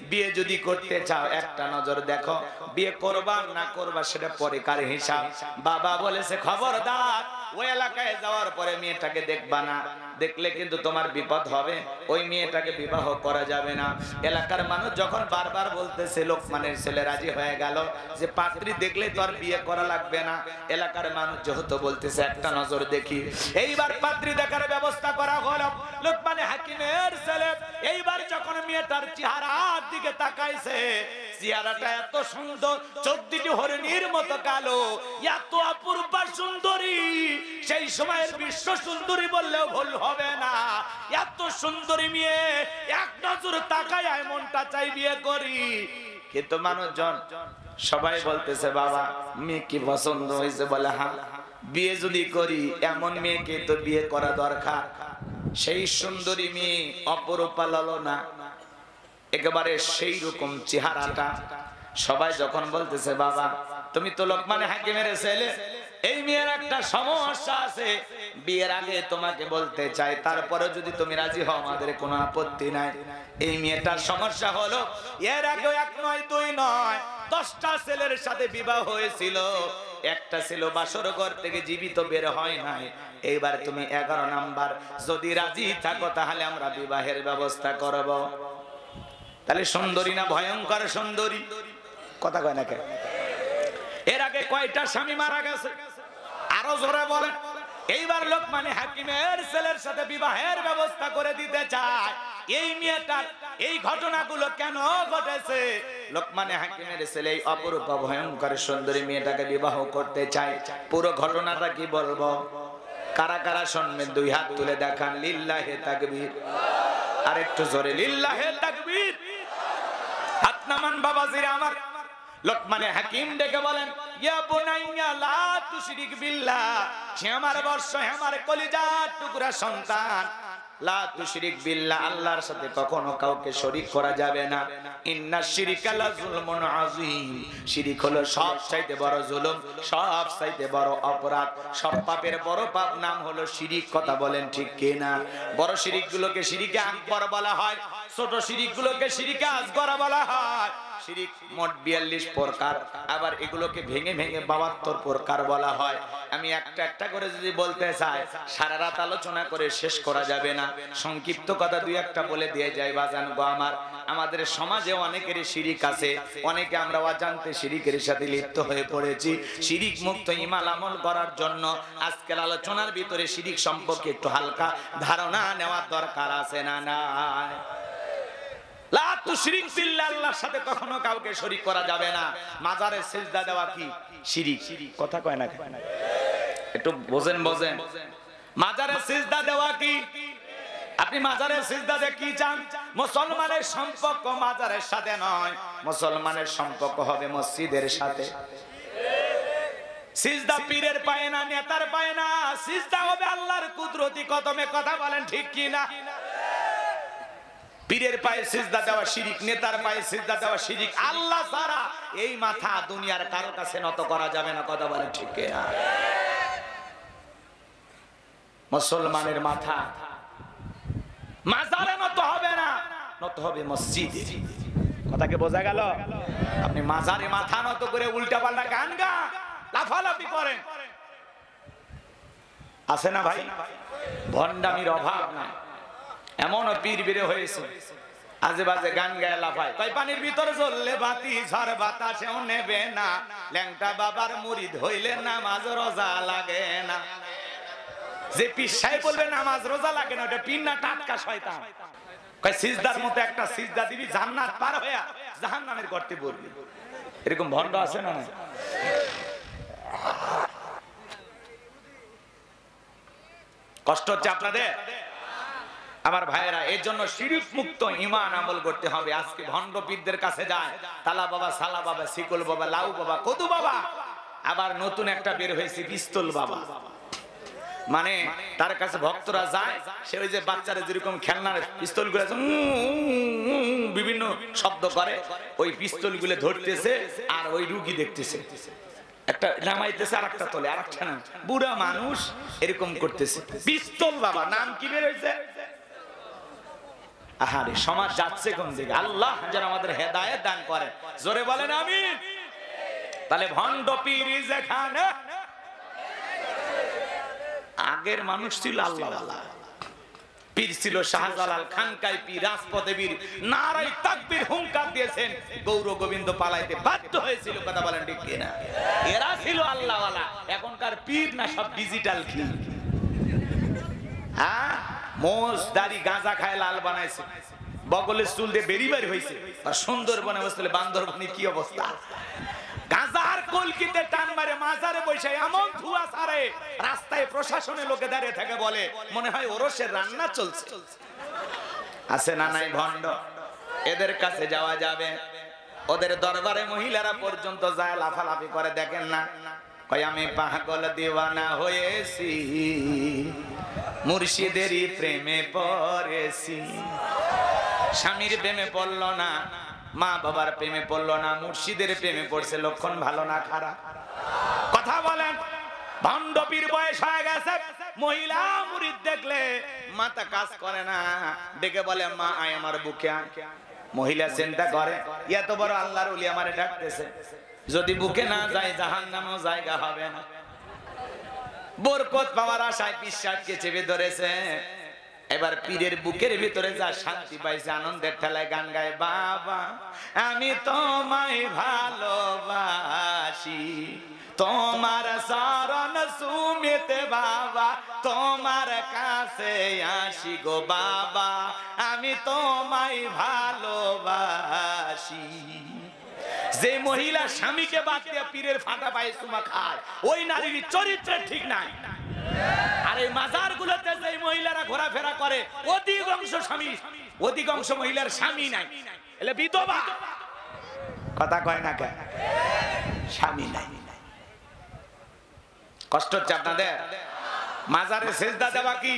A: বিয়ে যদি করতে চাও একটা নজর দেখো, বিয়ে করবা না করবা সেটা পরেকার হিসাব। বাবা বলেছে, খবরদার ওই এলাকায় যাওয়ার পরে মেয়েটাকে দেখবা না, দেখলে কিন্তু তোমার বিপদ হবে, ওই মেয়েটাকে বিবাহ করা যাবে না। এলাকার মানুষ যখন বারবার বলতেছে, লোকমানের ছেলে রাজি হয়ে গেল যে পাত্রী দেখলে তো আর বিয়ে করা লাগবে না। এলাকার মানুষ যেহেতু বলতেছে একটা নজর দেখি, এইবার পাত্রী দেখার ব্যবস্থা করা হলো। লোকমানে হাকিমের ছেলে এইবার যখন মেয়েটার চেহারার দিকে তাকাইছে, চেহারাটা এত সুন্দর, 14টি হরিণীর মতো কালো, এত অপূর্বা সুন্দরী, সেই সময়ের বিশ্ব সুন্দরী বললেও ভুল হবে না। এত সুন্দরী মেয়ে এক নজর তাকায় মনটা চাই বিয়ে করি। কিন্তু মানুষজন সবাই বলতেছে, বাবা মেয়ে কি পছন্দ হয়েছে? বলে, হ্যাঁ, বিয়ে যদি করি এমন মেয়েকে তো বিয়ে করা দরকার। সেই সুন্দরী মেয়ে অপরূপা ললনা, একেবারে সেই রকম চেহারাটা। সবাই যখন বলতেছে বাবা তুমি তো লোকমান হাকিমের ছেলে, এই মেয়ের একটা সমস্যা আছে, বিয়ের আগে তোমাকে বলতে চাই, তারপরে যদি তুমি রাজি হও আমাদের কোনো আপত্তি নাই। এই মেয়েটার সমস্যা হলো এর আগে এক নয় দুই নয় 10টা ছেলের সাথে বিবাহ হয়েছিল, একটা ছিল বাসর ঘর থেকে জীবিত বের হয় নাই। এইবার তুমি 11 নাম্বার, যদি রাজি থাকো তাহলে আমরা বিবাহের ব্যবস্থা করব। তাহলে সুন্দরী না ভয়ঙ্কর সুন্দরী? কথা কয় না কেন? এর আগে কয়টা স্বামী মারা গেছে? আরো জোরে বলেন। এইবার লোকমান হাকিমের ছেলের সাথে বিবাহের ব্যবস্থা করে দিতে চায়। এই মেয়েটার এই ঘটনাগুলো কেন ঘটেছে? লোকমান হাকিমের ছেলে এই অপরূপা ভয়ঙ্কর সুন্দরী মেয়েটাকে বিবাহ করতে চায়। পুরো ঘটনাটা কি বলবো? কারা কারা শুনবেন দুই হাত তুলে দেখান। লিল্লাহে তাকবীর। আর একটু জোরে লিল্লাহে তাকবীর। হাত নামান বাবাজিরা আমার। লোকমান হাকিম ডেকে বলেন ইয়া বুনাইয়া লা তুশরিক বিল্লাহ, হে আমার বর্ষ, হে আমার কলিজার টুকরা সন্তান, লা তুশরিক বিল্লাহ, আল্লাহর সাথে কখনো কাউকে শরীক করা যাবে না। ইন্নাশ শিরকা লা যুলমুন আযীম, শিরক হলো সবচাইতে বড় জুলুম, সবচাইতে বড় অপরাধ, সব পাপের বড় পাপ নাম হলো শিরক। কথা বলেন ঠিক কি না? বড় শিরকগুলোকে শিরকে আকবার বলা হয়, ছোট শিরকগুলোকে শিরকে আসগর বলা হয়। শিরিক মোট 42 প্রকার, আবার এগুলোকে ভেঙে ভেঙে 72 প্রকার বলা হয়। আমি একটা একটা করে যদি বলতে চাই সারা রাত আলোচনা করে শেষ করা যাবে না। সংক্ষিপ্ত কথা দুই একটা বলে দিয়ে যাই বাজান গো আমার। আমাদের সমাজে অনেকেরই শিরিক আছে, অনেকে আমরা অজান্তে শিরিকের সাথে লিপ্ত হয়ে পড়েছি। শিরিক মুক্ত ঈমান আমল করার জন্য আজকের আলোচনার ভিতরে শিরিক সম্পর্কে একটু হালকা ধারণা নেওয়ার দরকার আছে না নাই? লা তুশরিক বিল্লাহ, আল্লাহর সাথে কখনো কাউকে শরীক করা যাবে না। মাজারে সিজদা দেওয়া কি শিরিক? কথা কয় না কেন? একটু বোঝেন বোঝেন। মাজারে সিজদা দেওয়া কি? আপনি মাজারে সিজদা দিয়ে কি চান? মুসলমানের সম্পর্ক মাজারের সাথে নয়, মুসলমানের সম্পর্ক হবে মসজিদের সাথে। সিজদা পীরের পায় না, নেতার পায় না, সিজদা হবে আল্লাহর কুদরতি কদমে। কথা বলেন ঠিক কি না? পীরের পায়ে সিজদা দেওয়া শিরিক, নেতার পায়ে সিজদা দেওয়া শিরিক। আল্লাহ ছাড়া এই মাথা দুনিয়ার কারো কাছে নত করা যাবে না। কথা বলেন ঠিক কি না? মুসলমানের মাথা মাজারে নত হবে না, নত হবে মসজিদে। কথাকে বোঝা গেল? আপনি মাজারে মাথা নত করে উল্টা পাল্টা গান গা লাফালাফি করেন, আছে না ভাই? ভণ্ডামির অভাব না। এমন পীর বেরে হয়েছে আজে বাজে গান গায়ে লাফায়। তাই পানির ভিতরে জ্বললে বাতি ঝড় বাতাসেও নেবে না, ল্যাংটা বাবার মুরিদ হইলে নামাজ রোজা লাগে না। যে পীর সাহেব বলবে নামাজ রোজা লাগে না, ওটা পীর না টাটকা শয়তান। কয় সিজদার মতো একটা সিজদা দিবি জান্নাত পার হইয়া জাহান্নামের গর্তে পড়বি। এরকম ভণ্ড আছে না? কষ্ট হচ্ছে আপনাদের আমার ভাইয়েরা। এর জন্য শিরক মুক্ত ঈমান আমল করতে হবে। আজকে ভণ্ড পীরদের কাছে যায়, তালা বাবা, সালা বাবা, শিকল বাবা, লাউ বাবা, কদু বাবা, আবার নতুন একটা বের হয়েছে পিস্তল বাবা। মানে তার কাছে ভক্তরা যায়, সে ওই যে বাচ্চারা যেরকম খেলনার পিস্তল গুলো বিভিন্ন শব্দ করে, ওই পিস্তল গুলো ধরতেছে আর ওই রুগী দেখতেছে, একটা নামাইতেছে আর একটা তোলে, আর একটা না, বুড়া মানুষ এরকম করতেছে। পিস্তল বাবা নাম কি বের হয়েছে? আহারে সমাজ যাচ্ছে কোন দিকে? আল্লাহ যেন আমাদের হেদায়েত দান করে। জোরে বলেন আমিন। তাহলে ভণ্ড পীর যেখানে, আগের মানুষ ছিল আল্লাহওয়ালা পীর, ছিল শাহজালাল, খানকাই পীর, রাজপথে পীর, নারায়ে তাকবীর হুঙ্কার দিয়েছেন, গৌর গোবিন্দ পালাইতে বাধ্য হয়েছিল। কথা বলেন ঠিক কিনা? এরা ছিল আল্লাহওয়ালা। এখনকার পীর না সব ডিজিটাল কি? হ্যাঁ, মোষ দাড়ি গাঁজা খায় লাল বানাইছে, বগলের চুল দিয়ে বেরি বের হয়েছে। আর সুন্দরবনে বসলে বান্দরবনে কি অবস্থা? গাঁজার কলকিতে টান মারে মাজারে বসে এমন ধোঁয়া ছাড়ে, রাস্তায় প্রশাসনের লোকে দাঁড়িয়ে থাকে, বলে মনে হয় ওরসের রান্না চলছে। আছে না নাই ভণ্ড? এদের কাছে যাওয়া যাবে? ওদের দরবারে মহিলারা পর্যন্ত যায়, লাফালাফি করে। দেখেন না, কয় আমি পাগল দিওয়ানা হয়েছি, মুর্শিদেরই প্রেমে পড়েছি। স্বামীর প্রেমে পড়লো না, মা বাবার প্রেমে পড়লো না, মুর্শিদের প্রেমে পড়ছে। লক্ষণ ভালো না খারাপ? কথা বলেন। ভণ্ড পীর বয়স হয়ে গেছে, মহিলা মুরিদ দেখলে মাথা কাজ করে না, ডেকে বলে মা আয় আমার বুকে আয়। মহিলা চিন্তা করে এত বড় আল্লাহর ওলি আমারে ডাকতেছে, যদি বুকে না যায় জাহান্নামেও জায়গা হবে না। বরকত পাওয়ার আশায় পিশাচকে চেপে ধরেছে। এবার পীরের বুকের ভিতরে যা শান্তি পাইছে, আনন্দের ঠেলায় গান গায়, বাবা আমি তোমায় ভালোবাসি, তোমার শরণ সুমিতে বাবা, তোমার কাছে আসি গো বাবা, আমি তোমায় ভালোবাসি। যে মহিলা স্বামীকে বাদ দিয়ে পীরের ফাটা পায়ে চুমা খায়, ওই নারীর চরিত্র ঠিক নাই। আর এই মাজার গুলোতে যে মহিলারা ঘোরাফেরা করে, অধিকাংশ স্বামী, অধিকাংশ মহিলার স্বামী নাই, এলে বিধবা। কথা কয় না কেন? স্বামী নাই। কষ্ট হচ্ছে আপনাদের? মাজারে সেজদা দেওয়া কি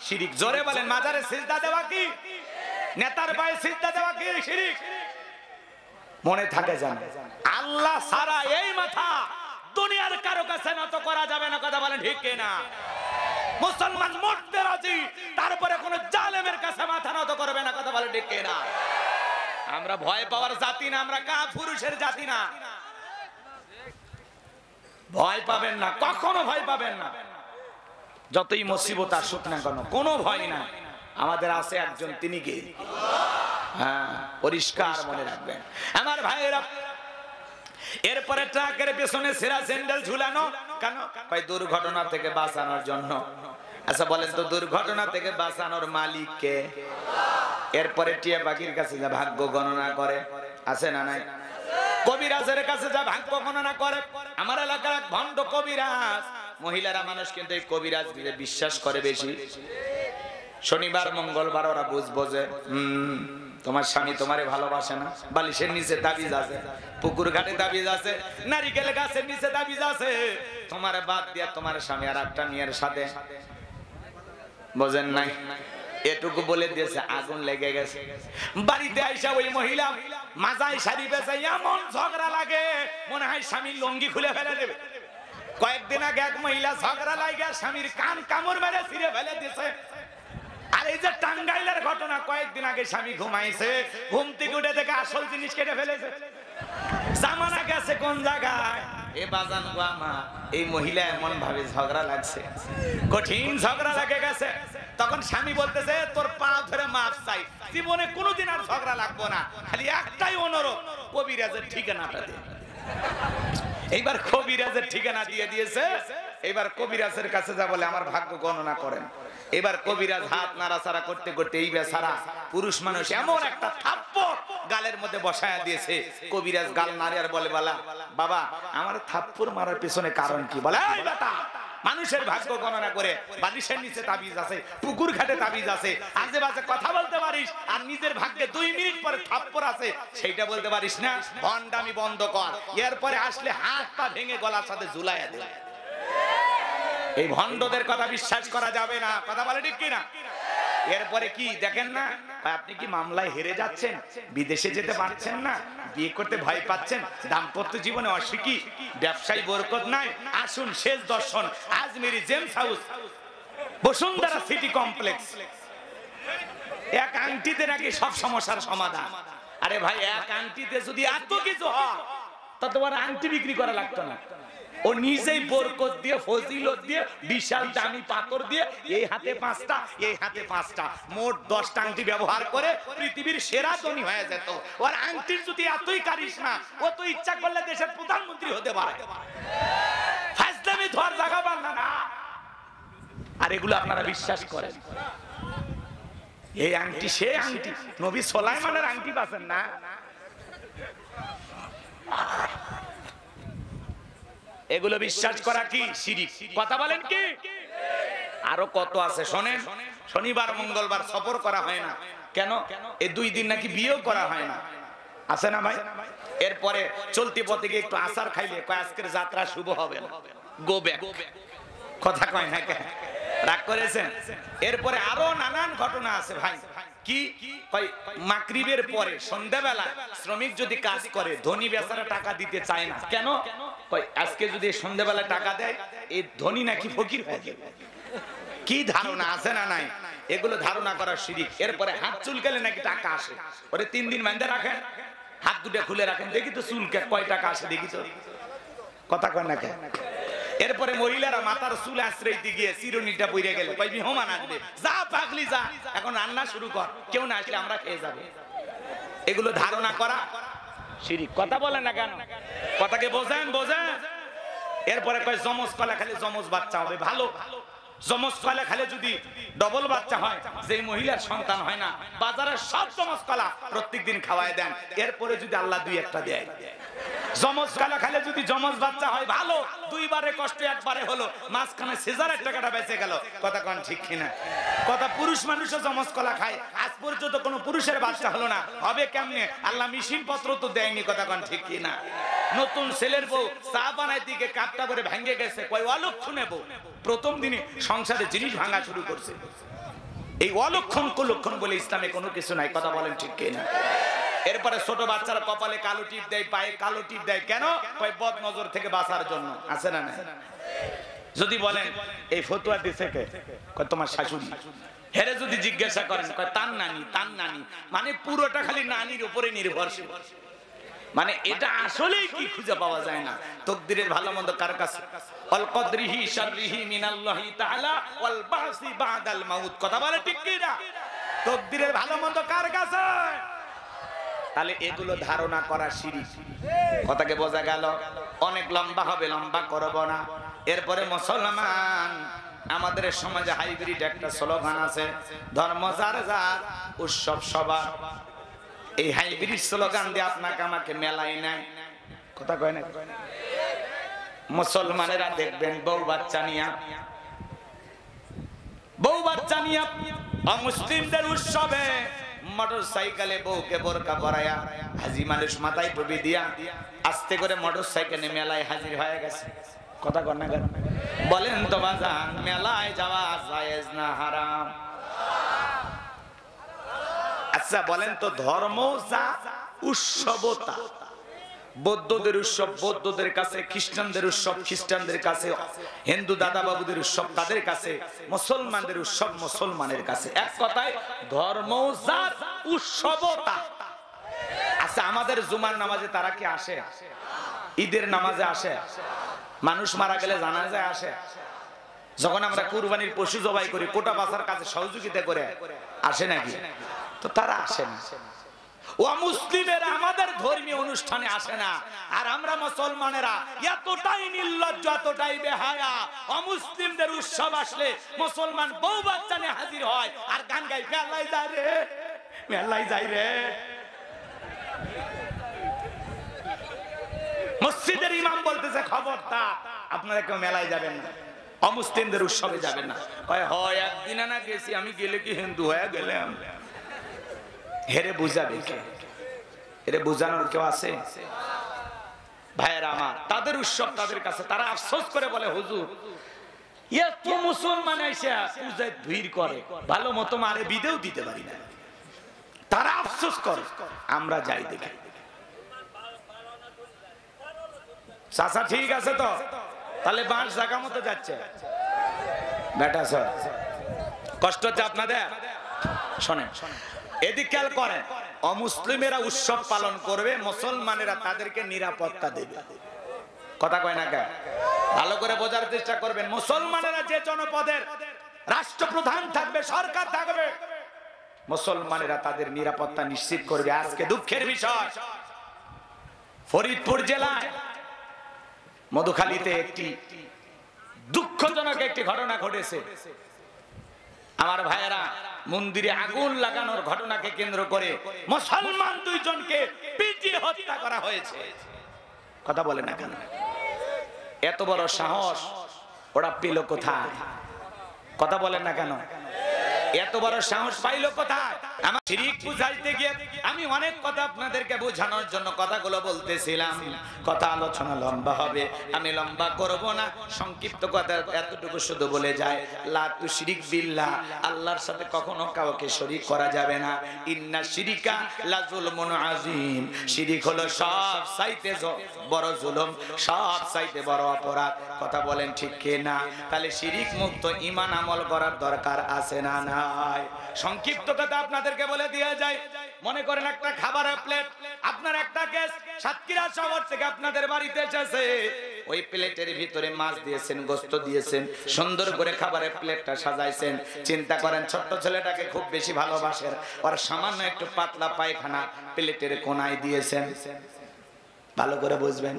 A: শিরিক? জোরে বলেন, মাজারে সেজদা দেওয়া কি? নেতার পায়ে সেজদা দেওয়া কি শিরিক? মনে থাকে জানে, আল্লাহ সারা এই মাথা দুনিয়ার কারো কাছে নত করা যাবে না। কথা বলেন ঠিক কিনা? মুসলমান মরতে রাজি, তারপরে কোন জালেমের কাছে মাথা নত করবে না। কথা বলেন ঠিক কিনা? আমরা ভয় পাওয়ার জাতি না, আমরা কাপুরুষের জাতি না। ভয় পাবেন না, কখনো ভয় পাবেন না। যতই মুসিবত আসুক না কেন, কোনো ভয় না। আমাদের আছে একজন, তিনি কে? হ্যাঁ, পরিষ্কার মনে রাখবেন আমার ভাইয়েরা। এরপরে ট্রাকের পেছনে সেরা স্যান্ডেল ঝুলানো কেন? ভাই দুর্ঘটনা থেকে বাঁচানোর জন্য। আচ্ছা বলেন তো, দুর্ঘটনা থেকে বাঁচানোর মালিক কে? এরপরে টিয়া পাখির কাছে যা ভাগ্য গণনা করে, আছে না নাই? কবিরাজের কাছে যা ভাগ্য গণনা করে। আমার এলাকার এক ভণ্ড কবিরাজ, মহিলারা মানুষ কিন্তু এই কবিরাজ বিশ্বাস করে বেশি। শনিবার মঙ্গলবার ওরা বুঝবো যে তোমার স্বামী তোমারে ভালোবাসে না, বালিশের নিচে তাবিজ আছে, পুকুর ঘাটে তাবিজ আছে, নারিকেল গাছের নিচে তাবিজ আছে, তোমার বাদ দিয়া তোমার স্বামী আর একটা মেয়ের সাথে। বোঝেন নাই? এটুকু বলে দিয়েছে, আগুন লেগে গেছে। বাড়িতে আইসা ওই মহিলা মাজায় শাড়ি বেচে, এমন ঝগড়া লাগে মনে হয় স্বামীর লঙ্গি খুলে ফেলে দেবে। কয়েকদিন আগে এক মহিলা ঝগড়া লাগে স্বামীর কান কামড় মেরে ছিঁড়ে ফেলে দিয়েছে। আর এই যে টাঙ্গাইলের ঘটনা, কয়েকদিন আগে স্বামী ঘুমাইছে, ঘুম থেকে উঠে দেখে আসল জিনিস কেটে ফেলেছে। জামানা গেছে কোন জায়গায়? এ বাজান গো আমার, এই মহিলা এমন ভাবে ঝগড়া লাগছে, কঠিন ঝগড়া লাগে গেছে। তখন স্বামী বলতেছে, তোর পা ধরে মাপ চাই, জীবনে কোনোদিন আর ঝগড়া লাগবো না, খালি একটাই অনুরোধ, কবিরাজের ঠিকানাটা দে। এইবার কবিরাজের ঠিকানা দিয়ে দিয়েছে। এবার কবিরাজের কাছে যা বলে, আমার ভাগ্য গণনা করেন। এবার কবিরাজ হাত নাড়াচাড়া করতে করতে এই বেচারা পুরুষ মানুষ এমন একটা থাপ্পড় গালের মধ্যে বসায়া দিয়েছে। কবিরাজ গাল নাড়ে আর বলে, বাবা আমার থাপ্পড় মারার পেছনে কারণ কি? বলে, এই বেটা, মানুষের ভাগ্য গণনা করে বালিশের নিচে তাবিজ আছে, পুকুর ঘাটে তাবিজ আছে, আজে বাজে কথা বলতে পারিস, আর নিজের ভাগ্যে 2 মিনিট পরে থাপ্পড় আছে সেইটা বলতে পারিস না? ভন্ডামি বন্ধ কর, এরপরে আসলে হাত পা ভেঙে গলার সাথে ঝুলাইয়া দে। এই ভণ্ডদের কথা বিশ্বাস করা যাবে না। কথা বলে ঠিক কিনা? এরপরে কি দেখেন না, আপনি কি মামলায় হেরে যাচ্ছেন, বিদেশে যেতে পারছেন না, বিয়ে করতে ভয় পাচ্ছেন, দাম্পত্য জীবনে অসুখী, ব্যবসায়ী বরকত নাই, আসুন শেষ দর্শন Ajmeri gems house, Bashundhara city complex. এক আংটিতে নাকি সব সমস্যার সমাধান। আরে ভাই, এক আংটিতে যদি এত কিছু হয়, তত বড় আংটি বিক্রি করা লাগতো না। ও নিজেই বরকত দিয়ে, ফজিলত দিয়ে, বিশাল দামি পাথর দিয়ে, এই হাতে 5টা, এই হাতে 5টা, মোট 10টা আংটি ব্যবহার করে পৃথিবীর সেরা ধনী হয়ে যেত। ওর আংটির যদি এতই কারিশমা, ও তো ইচ্ছা করলে দেশের প্রধানমন্ত্রী হতে পারে। ফাজলামি ধর জায়গা বান্ধা না। আর এগুলো আপনারা বিশ্বাস করেন? এই আংটি সে আংটি, নবী সুলাইমানের আংটি পাচ্ছেন না? এগুলো বিশ্বাস করা কি শিরিক? কথা বলেন কি? আরো কত আছে শোনেন। শনিবার মঙ্গলবার সফর করা হয় না কেন? এই 2 দিন নাকি বিয়েও করা হয় না, আছে না ভাই? এরপরে চলতি পথে গিয়ে একটু আচার খাইলে কয় আজকের যাত্রা শুভ হবে না, গো ব্যাক। কথা কয় না কেন? রাগ করেছেন? এরপরে আরো নানান ঘটনা আছে ভাই। কি মাগরিবের পরে সন্ধ্যাবেলা শ্রমিক যদি কাজ করে ধনী বেচারা টাকা দিতে চায় না কেন? আজকে যদি সন্ধ্যাবেলা টাকা দেয় এই ধনী নাকি ফকির হয়ে যাবে। কি ধারণা আছে না নাই? এগুলো ধারণা করার শিরিক। এরপরে হাত চুলকালে নাকি টাকা আসে। ওরে 3 দিন বাঁধে রাখেন, হাত দুটো খুলে রাখেন, দেখি তো চুলকে কয় টাকা আসে দেখি তো। কথা কয় না কেন? এরপরে মহিলারা মাথার চুল আশ্রয়তে গিয়ে চিরুনিটা বইরে গেলে কই মেহমান আসবে, যা পাগলি যা, এখন রান্না শুরু কর, কেউ না আসলে আমরা খেয়ে যাবে। এগুলো ধারণা করা শিরিক। কথা বলেন না কেন? কথাকে বোঝেন? বোঝেন? এরপরে কয় জমজ কলা খালি জমজ বাচ্চা হবে ভালো। জমজ কলা খালে যদি ডবল বাচ্চা হয়, যে মহিলার সন্তান হয় না, বাজারের সব জমজ কলা প্রত্যেকদিন খাওয়ায় দেন। এরপরে যদি আল্লাহ 2-1টা দেয়, জমজ কলা খালে যদি জমজ বাচ্চা হয় ভালো, 2বারে কষ্ট 1বারে হলো, মাঝখানে সিজারের টাকাটা বেঁচে গেল। কথা কোন ঠিক কিনা? কথা পুরুষ মানুষও জমজ কলা খায়, আজ পর্যন্ত কোনো পুরুষের বাচ্চা হলো না, হবে কেমনে? আল্লাহ মেশিন পত্র তো দেয়নি। কথা কোন ঠিক কিনা? নতুন ছেলের বউ চা বানায় দিকে কাপটা করে ভেঙে গেছে, কয় অলক্ষণে বউ প্রথম দিনে সংসারে জিনিস ভাঙা শুরু করছে। এই অলক্ষণ কুলক্ষণ বলে ইসলামে কোনো কিছু নাই। কথা বলেন ঠিক কিনা? এরপরে ছোট বাচ্চারা কপালে কালো টিপ দেয়, পায়ে কালো টিপ দেয় কেন? কয় বদ নজর থেকে বাঁচার জন্য। আছে না? যদি বলেন এই ফতুয়া দিছে কে? কয় তোমার শাশুড়ি। হেরে যদি জিজ্ঞাসা করেন কয় তার নানি, তার নানি, মানে পুরোটা খালি নানির উপরে নির্ভরশীল। মানে এটা আসলেই কি খুঁজে পাওয়া যায় না। তকদিরের ভালো মন্দ কার কাছে? আল কদরিহি শাররিহি মিনাল্লাহি তাআলা ওয়াল বাসি বাদাল মাউত। কথা বলে ঠিক কি না? তকদিরের ভালো মন্দ কার কাছে? তাহলে এগুলো ধারণা করা শিরিক। কথাকে বোঝা গেল? অনেক লম্বা হবে, লম্বা করব না। এরপরে মুসলমান, আমাদের সমাজে হাইব্রিড একটা স্লোগান আছে, ধর্ম যার যার, উৎসব সবার। এই হাইব্রিড স্লোগান দিয়ে আপনাকে আমাকে মেলাই নাই। কথা কয় না? মুসলমানেরা দেখবেন বউ বাচ্চা নিয়া অমুসলিমদের উৎসবে মোটর সাইকেলে বউকে বোরকা পরায়া, হাজি মানুষ মাথায় টুপি দিয়া আস্তে করে মোটর সাইকেলে মেলায় হাজির হয়ে গেছে। কথা কন না কেন? বলেন তো বাজান, মেলায় যাওয়া জায়েজ না হারাম? আচ্ছা বলেন তো, ধর্ম যা উৎসবতা, বৌদ্ধদের উৎসব বৌদ্ধদের কাছে, খ্রিস্টানদের উৎসব খ্রিস্টানদের কাছে, হিন্দু দাদা বাবুদের উৎসব তাদের কাছে, মুসলমানদের উৎসব মুসলমানের কাছে। এক কথায় ধর্ম যা উৎসবতা। আচ্ছা আমাদের জুমার নামাজে তারা কি আসে? ঈদের নামাজে আসে? মানুষ মারা গেলে জানাজায় আসে? যখন আমরা কুরবানির পশু জবাই করি কোটা বাছার কাছে সহযোগিতা করে আসে নাকি? তো তারা আসে না। অমুসলিমেরা আমাদের ধর্মীয় অনুষ্ঠানে আসে না, আর আমরা মুসলমানেরা এতটাই নির্লজ্জ, এতটাই বেহায়া, অমুসলিমদের উৎসব আসলে মুসলমান বউ বাচ্চা নিয়ে হাজির হয় আর গান গাই, মেলাই যায় রে, মেলাই যায় রে। মসজিদের ইমাম বলতেছে খবরদার আপনারা কেউ মেলায় যাবেন না, অমুসলিমদের উৎসবে যাবেন না। হয় একদিন না গেছি, আমি গেলে কি হিন্দু হয়ে গেলাম? হেরে বুঝাবে কে? হেরে বুঝানোর কেউ আছে? ভাইয়েরা আমার, তাদের উৎসব তাদের কাছে, তারা আফসোস করে বলে হুজুর এত মুসলমান এসে পূজায় ভিড় করে, ভালো মতো মারে বিদেও দিতে পারি না। তারা আফসোস করে, আমরা যাই দেখে। চাচা ঠিক আছে তো? তাহলে বাঁশ জায়গা মতো যাচ্ছে বেটা স্যার, কষ্ট হচ্ছে আপনাদের? শোনেন, এদিক খেয়াল করেন, অমুসলিমেরা উৎসব পালন করবে, মুসলমানেরা তাদেরকে নিরাপত্তা দেবে। কথা কয় না কে? ভালো করে বোঝার চেষ্টা করবেন। মুসলমানেরা যে জনপদের রাষ্ট্রপ্রধান থাকবে, সরকার থাকবে, মুসলমানেরা তাদের নিরাপত্তা নিশ্চিত করবে। আজকে দুঃখের বিষয়, ফরিদপুর জেলায় মধুখালীতে একটি দুঃখজনক একটি ঘটনা ঘটেছে। আমার ভাইয়েরা, মন্দিরে আগুন লাগানোর ঘটনাকে কেন্দ্র করে মুসলমান 2 জনকে পিটিয়ে হত্যা করা হয়েছে। কথা বলে না কেন? এত বড় সাহস ওরা পেল কোথায়? কথা বলেন না কেন? এত বড় সাহস পাইল কোথায়? আমার শিরিক বুঝাইতে গিয়ে আমি অনেক কথা আপনাদেরকে বোঝানোর জন্য কথাগুলো বলতেছিলাম, কথা আলোচনা লম্বা হবে, আমি লম্বা করব না, সংক্ষিপ্ত কথা এতটুকু শুধু বলে যায়, লা তুশরিক বিল্লাহ, আল্লাহর সাথে কখনো কাউকে শরীক করা যাবে না। ইন্না শিরিকা লা যুলমুন আযীম, শিরিক হলো সব চাইতে বড় জুলুম, সব চাইতে বড় অপরাধ। কথা বলেন ঠিক কি না? তাহলে শিরিক মুক্ত ঈমান আমল করার দরকার আছে না নাই? সংক্ষিপ্ত কথা আপনাদেরকে বলে দেয়া যায়। মনে করেন একটা খাবারের প্লেট, আপনার একটা গেস্ট সাতক্ষীরা শহর থেকে আপনাদের বাড়িতে এসেছে, ওই প্লেটের ভিতরে মাছ দিয়েছেন, গোশত দিয়েছেন, সুন্দর করে খাবারের প্লেটটা সাজাইছেন। চিন্তা করেন ছোট্ট ছেলেটাকে খুব বেশি ভালোবাসেন, ওর সামান্য একটু পাতলা পায়খানা প্লেটের কোনায় দিয়েছেন। ভালো করে বুঝবেন।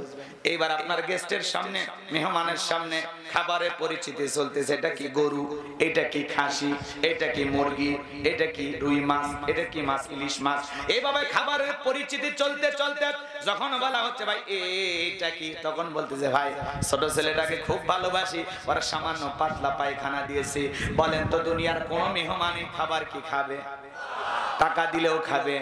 A: এইবার আপনার গেস্টের সামনে, মেহমানের সামনে খাবারের পরিচিতি চলতেছে, এটা কি গরু, এটা কি খাসি, এটা কি মুরগি, এটা কি রুই মাছ, এটা কি মাছ, ইলিশ মাছ। এইভাবে খাবারের পরিচিতি চলতে চলতে যখন বলা হচ্ছে ভাই এইটা কি, তখন বলতেছে ভাই ছোট ছেলেটাকে খুব ভালোবাসি, ওরা সামান্য পাতলা পায়খানা দিয়েছি। বলেন তো দুনিয়ার কোন মেহমানই খাবার কি খাবে? টাকা দিলেও খাবে,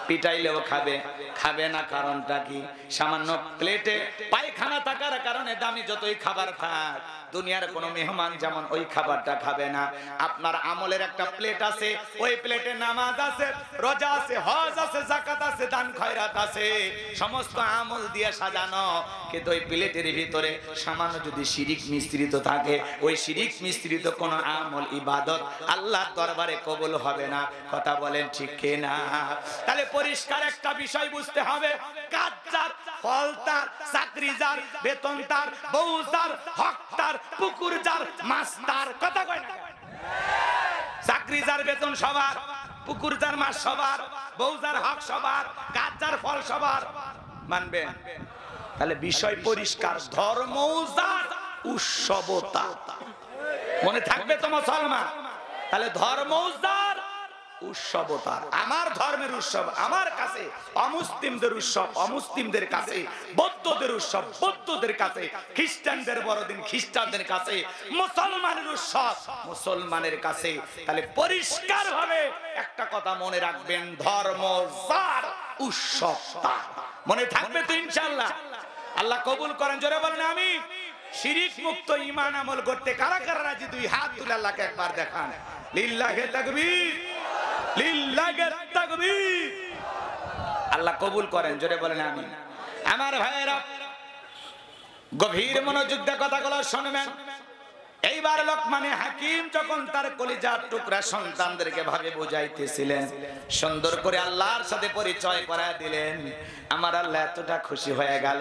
A: পিটাইলেও খাবে, খাবে না। কারণটা কি? সামান্য প্লেটে পায়খানা থাকার কারণে দামি যতই খাবার থাক, দুনিয়ার কোন মেহমান যেমন ওই খাবারটা খাবে না। আপনার আমলের একটা প্লেট আছে, ওই প্লেটে নামাজ আছে, রোজা আছে, হজ আছে, যাকাত আছে, দান খয়রাত আছে, সমস্ত আমল দিয়ে সাজানো। কিন্তু ওই প্লেটের ভিতরে সামান্য যদি শিরিক মিশ্রিত থাকে, ওই শিরিক মিশ্রিত কোন আমল ইবাদত আল্লাহর দরবারে কবুল হবে না। কথা বলেন ঠিক কি না? তাহলে পরিষ্কার একটা বিষয় বুঝতে হবে, কাজ যার, ফল তার, চাকরি যার, বেতন তার, বউ যার, হক তার, পুকুর যার, মাছ তার। কথা কয় না? চাকরি যার, বেতন সবার, পুকুর যার, মাছ সবার, বউ যার, হক সবার, কাজ যার, ফল সবার। মানবেন? তাহলে বিষয় পরিষ্কার, ধর্ম যার, উৎসবতা। মনে থাকবে তো মুসলমান? তাহলে ধর্ম যার, উৎসবতার। আমার ধর্মের উৎসব আমার কাছে, অমুসলিমদের উৎসব অমুসলিমদের কাছে, বৌদ্ধদের উৎসব বৌদ্ধদের কাছে, খ্রিস্টানদের বড়দিন খ্রিস্টানদের কাছে, মুসলমানের উৎসব মুসলমানের কাছে। তাহলে পরিষ্কার ভাবে একটা কথা মনে রাখবেন, ধর্ম যার, উৎসব তার। মনে থাকবে তো ইনশাআল্লাহ? আল্লাহ কবুল করেন, জোরে বলেন আমিন। শিরিক মুক্ত ঈমান আমল করতে কারা কারা রাজি? দুই হাত তুলে আল্লাহকে একবার দেখান। লিল্লাহি তাকবীর, লিল্লাহি তাকবীর। আল্লাহ কবুল করেন, জোরে বলেন আমিন। আমার ভাইয়েরা, গভীর মনোযোগ দিয়ে কথাগুলো শুনবেন। এইবার লোকমানে হাকিম যখন তার কলিজার টুকরা সন্তানদেরকে ভাবে বুঝাইতেছিলেন, সুন্দর করে আল্লাহর সাথে পরিচয় করায় দিলেন। আমার আল্লাহ এতটা খুশি হয়ে গেল,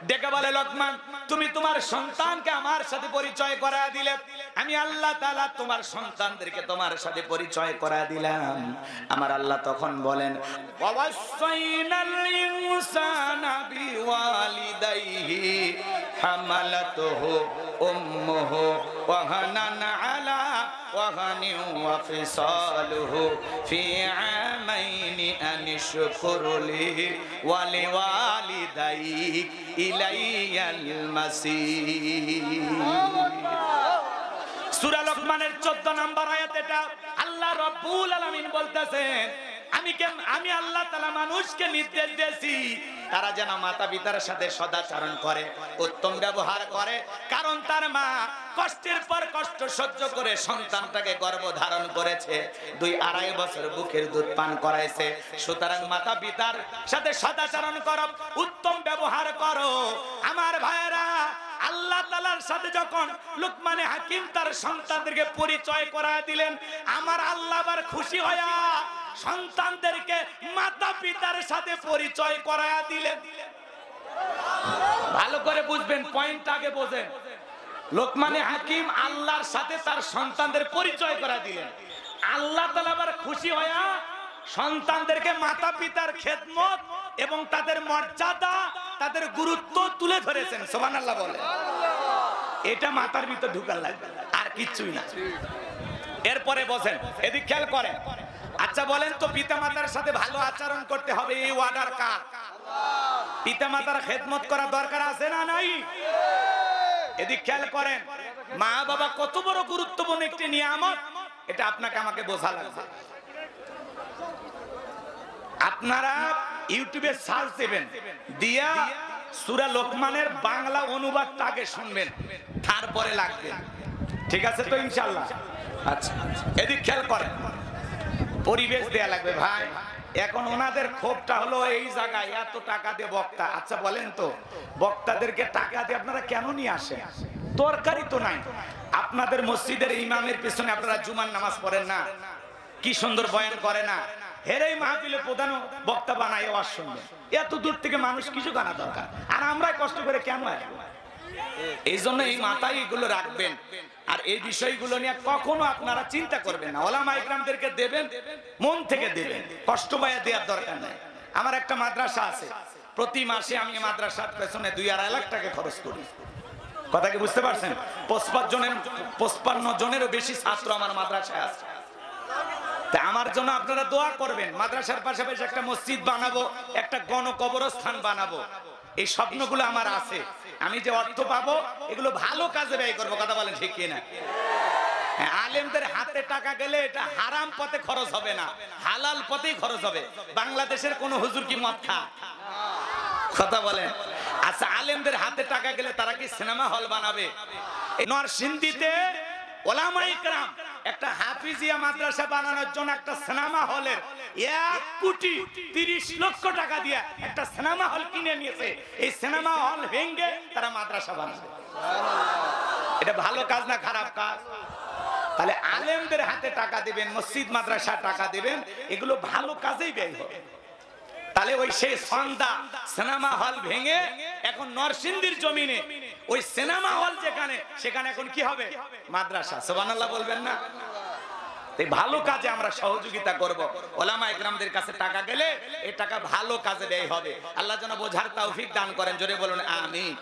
A: ডেকে বলে লোকমান, তুমি তোমার সন্তানকে আমার সাথে পরিচয় করায় দিলে, আমি আল্লাহ তাআলা তোমার সন্তানদেরকে তোমার সাথে পরিচয় করায় দিলাম। আমার আল্লাহ তখন বলেন, ওয়াসাইনাল ইনসানা বিওয়ালিদাইহি হামালাতুহু উম্মুহু وهنن على وهن وفصاله في عامين أن اشكر لي ولوالديك إلي المصير। সূরা লোকমানের 14 নম্বর আয়াত এটা। আল্লাহ রাব্বুল আলামিন বলতেছেন, আমি আল্লাহ তাআলা মানুষকে নির্দেশ দিয়েছি তারা যেন মাতা পিতার সাথে সদাচরণ করে, উত্তম ব্যবহার করে। কারণ তার মা কষ্টের পর কষ্ট সহ্য করে সন্তানটাকে গর্ভধারণ করেছে, 2-2.5 বছর বুকের দুধ পান করাইছে। সুতরাং মাতা পিতার সাথে সদাচরণ করো, উত্তম ব্যবহার করো। আমার ভাইয়েরা, আল্লাহ তাআলার সাথে যখন লোকমানে হাকিম তার সন্তানদেরকে পরিচয় করায় দিলেন, আমার আল্লাহ আবার খুশি হয়া সন্তানদেরকে মাতা পিতার সাথে পরিচয় করায়া দিলেন। ভালো করে বুঝবেন, পয়েন্টটাকে বোঝেন। লোকমানে হাকিম আল্লাহর সাথে তার সন্তানদের পরিচয় করায় দিলেন, আল্লাহ তাআলা আবার খুশি হয়া সন্তানদেরকে মাতা পিতার খেদমত এবং তাদের মর্যাদা, তাদের গুরুত্ব তুলে ধরেছেন। সুবহানাল্লাহ বলেন। এটা মাথার ভিতর ঢুকার লাগবে, আর কিচ্ছুই না। এরপরে বসেন, এদিক খেয়াল করেন। আচ্ছা বলেন তো, পিতামাতার সাথে ভালো আচরণ করতে হবে, এই অর্ডার কার? পিতামাতার খেদমত করা দরকার আছে না নাই? এদিক খেয়াল করেন। মা বাবা কত বড় গুরুত্বপূর্ণ একটি নিয়ামত, এটা আপনাকে আমাকে বোঝা লাগবে। আপনারা ইউটিউবে সার্চ দেবেন, দিয়া সূরা লোকমানের বাংলা অনুবাদটা আগে শুনবেন, তারপরে লাগবে। ঠিক আছে তো ইনশাআল্লাহ? আচ্ছা, এদিক খেয়াল করেন, পরিবেশ দেয়া লাগবে ভাই। এখন ওনাদের ক্ষোভটা হলো এই জায়গায় এত টাকা দিয়ে বক্তা। আচ্ছা বলেন তো, বক্তাদেরকে টাকা দিয়ে আপনারা কেন নিয়ে আসেন? তরকারি তো নাই। আপনাদের মসজিদের ইমামের পিছনে আপনারা জুমার নামাজ পড়েন না? কি সুন্দর বয়ান করে না? হেরেই মাহফিলে প্রধান বক্তা বানায় ওয়াজ শুনবেন। এত দূর থেকে মানুষ কিছু জানা দরকার, আর আমরা কষ্ট করে কেন আসবো? এই জন্য এই মাথায় এগুলো রাখবেন, আর এই বিষয়গুলো নিয়ে কখনো আপনারা চিন্তা করবেন না। ওলামা ইকরামদেরকে দেবেন, মন থেকে দেবেন, কষ্ট পাইয়া দেওয়ার দরকার নাই। আমার একটা মাদ্রাসা আছে, প্রতি মাসে আমি মাদ্রাসার পেছনে 2-2.5 লাখ টাকা খরচ করি। কথা কি বুঝতে পারছেন? 55 জনেরও বেশি ছাত্র আমার মাদ্রাসায় আছে। তা আমার জন্য আপনারা দোয়া করবেন। মাদ্রাসার পাশাপাশি একটা মসজিদ বানাবো, একটা গণকবরস্থান বানাবো, এই স্বপ্নগুলো আমার আছে। আমি যে অর্থ পাবো এগুলো ভালো কাজে ব্যয় করবো। কথা বলেন ঠিক কিনা? আলেমদের হাতে টাকা গেলে এটা হারাম পথে খরচ হবে না, হালাল পথেই খরচ হবে। বাংলাদেশের কোন হুজুর কি মদ খা? কথা বলেন। আচ্ছা, আলেমদের হাতে টাকা গেলে তারা কি সিনেমা হল বানাবে? নরসিংদীতে ওলামা ইকরাম একটা হাফিজিয়া মাদ্রাসা বানানোর জন্য একটা সিনেমা হলের 1,30,00,000 টাকা দিয়ে একটা সিনেমা হল কিনে নিয়েছে। এই সিনেমা হল ভেঙে তারা মাদ্রাসা বানাবে। এটা ভালো কাজ না খারাপ কাজ? তাহলে আলেমদের হাতে টাকা দিবেন, মসজিদ মাদ্রাসা টাকা দিবেন, এগুলো ভালো কাজেই ব্যয় হবে। তাহলে ওই সেই সন্ধ্যা সিনেমা হল ভেঙে এখন নরসিংদীর জমিনে ওই সিনেমা হল যেখানে, সেখানে এখন কি হবে? মাদ্রাসা। সুবহানাল্লাহ বলবেন না? এই ভালো কাজে আমরা সহযোগিতা করব। ওলামা ইকরামদের কাছে টাকা গেলে এই টাকা ভালো কাজে ব্যয় হবে। আল্লাহ যেন বোঝার তৌফিক দান করেন। জোরে বলুন আমিন।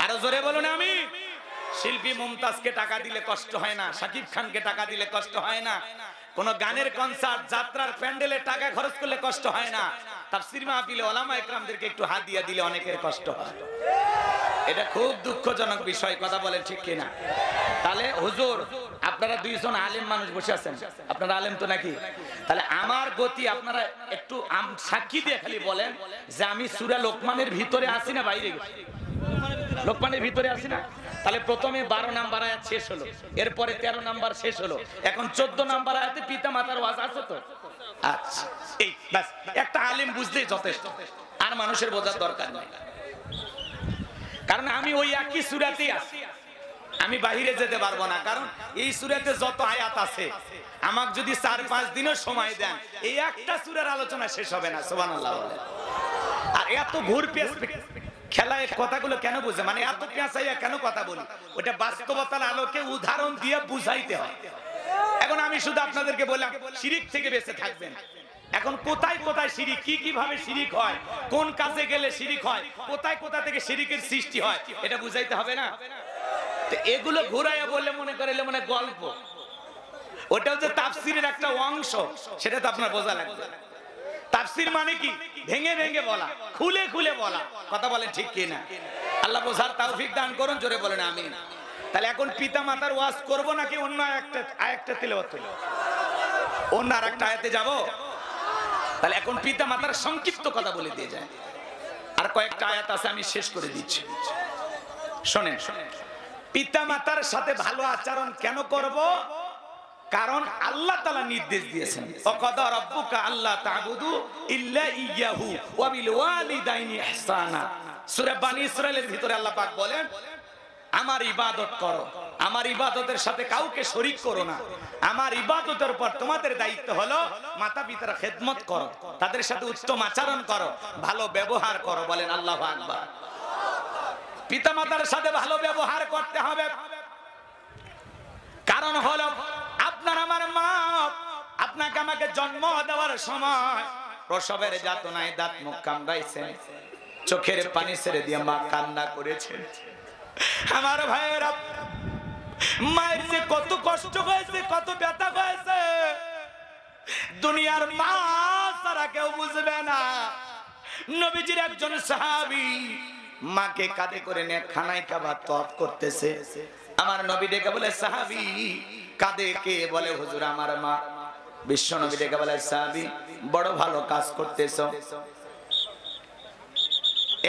A: আরো জোরে বলুন আমিন। শিল্পী মুমতাজকে টাকা দিলে কষ্ট হয় না, শাকিব খানকে টাকা দিলে কষ্ট হয় না, কোন গানের কনসার্ট যাত্রার প্যান্ডেলে টাকা খরচ করলে কষ্ট হয় না, তাফসীর মাহফিলে ওলামা ইকরামদেরকে একটু হাদিয়া দিলে অনেকের কষ্ট হয়। এটা খুব দুঃখজনক বিষয়। কথা বলেন ঠিক কিনা? তাহলে হুজুর আপনারা 2 জন আলেম মানুষ বসে আছেন, আপনারা আলেম তো নাকি? তাহলে আমার গতি আপনারা একটু সাক্ষী দিয়ে খালি বলেন যে আমি সূরা লোকমানের ভিতরে আছি না বাইরে গেছি? লোকমানের ভিতরে আছি না? তাহলে প্রথমে 12 নাম্বার আয়াত শেষ হলো, এরপরে 13 নাম্বার শেষ হলো, এখন 14 নাম্বার আয়াতে পিতা মাতার ওয়াজ আছে তো? আচ্ছা, এই বাস একটা আলেম বুঝলেই যথেষ্ট, আর মানুষের বোঝার দরকার নেই। কারণ আমি ওই একই সূরাতেই আছি, আমি বাহিরে যেতে পারবো না। কারণ এই সূরাতে যত আয়াত আছে, আমাকে যদি 4-5 দিনের সময় দেন, এই একটা সূরার আলোচনা শেষ হবে না। সুবহানাল্লাহ। আর এত ঘুর পেঁচ খেলায় কথাগুলো কেন বুঝে, মানে এত পেঁচাইয়া কেন কথা বলি? ওটা বাস্তবতার আলোকে উদাহরণ দিয়ে বুঝাইতে হয়। এখন আমি শুধু আপনাদেরকে বললাম শিরিক থেকে বেঁচে থাকবেন। এখন কোথায় কোথায় শিরিক, কি কিভাবে শিরিক হয়, কোন কাজে গেলে শিরিক হয়, কোথায় কোথা থেকে শিরিকের সৃষ্টি হয়, এটা বুঝাইতে হবে না? তো এগুলো ঘুরাইয়া বললে মনে করিলে মনে গল্প, ওটাও যে তাফসীরের একটা অংশ, সেটা তো আপনার বোঝা লাগবে। তাফসীর মানে কি? ভেঙে ভেঙে বলা, খুলে খুলে বলা। কথা বলেন ঠিক কিনা? আল্লাহ বোঝার তৌফিক দান করুন। জোরে বলেন আমিন। তাহলে এখন পিতা মাতার ওয়াজ করব নাকি অন্য আরেকটা তিলাওয়াত করব? অন্য আরেকটা আয়াতে যাব? তাহলে এখন পিতা মাতার সংক্ষিপ্ত কথা বলে দিয়ে যায়। আর কয়েকটা আয়াত আছে, আমি শেষ করে দিচ্ছি। শুনেন, পিতা মাতার সাথে ভালো আচরণ কেন করব? কারণ আল্লাহ তাআলা নির্দেশ দিয়েছেন, ওয়াকাদা রাব্বুকা আল্লা তা'বুদু ইল্লা ইয়্যাহু ওয়া বিল ওয়ালিদাইনি ইহসানা। সূরা বনী ইসরাঈলের ভিতরে আল্লাহ পাক বলেন, আমার ইবাদত করো, আমার ইবাদতের সাথে কাউকে শরীক করো না। আমার ইবাদতের পর তোমাদের দায়িত্ব হলো মাতা পিতার খেদমত করো, তাদের সাথে উত্তম আচরণ করো, ভালো ব্যবহার করো। বলেন আল্লাহু আকবার। পিতা মাতার সাথে ভালো ব্যবহার করতে হবে। কারণ হলো আপনার আমার মা আপনাকে আমাকে জন্ম দেওয়ার সময় প্রসবের যাতনায় দাঁত মুখ কামড়াইছেন, চোখের পানি ছেড়ে দিয়ে মা কান্না করেছেন। আমার ভাইয়েরা, মায়ের যে কত কষ্ট হয়েছে, কত ব্যথা হয়েছে, দুনিয়ার মা ছাড়া কেউ বুঝবে না। নবীজির একজন সাহাবী মাকে কাঁধে করে নিয়ে খানায় কাবা তওয়াফ করতেছে। আমার নবী ডেকে বলে, সাহাবী কাঁধে কে? বলে হুজুর আমার মা। বিশ্ব নবী ডেকে বলে, সাহাবী বড় ভালো কাজ করতেছো।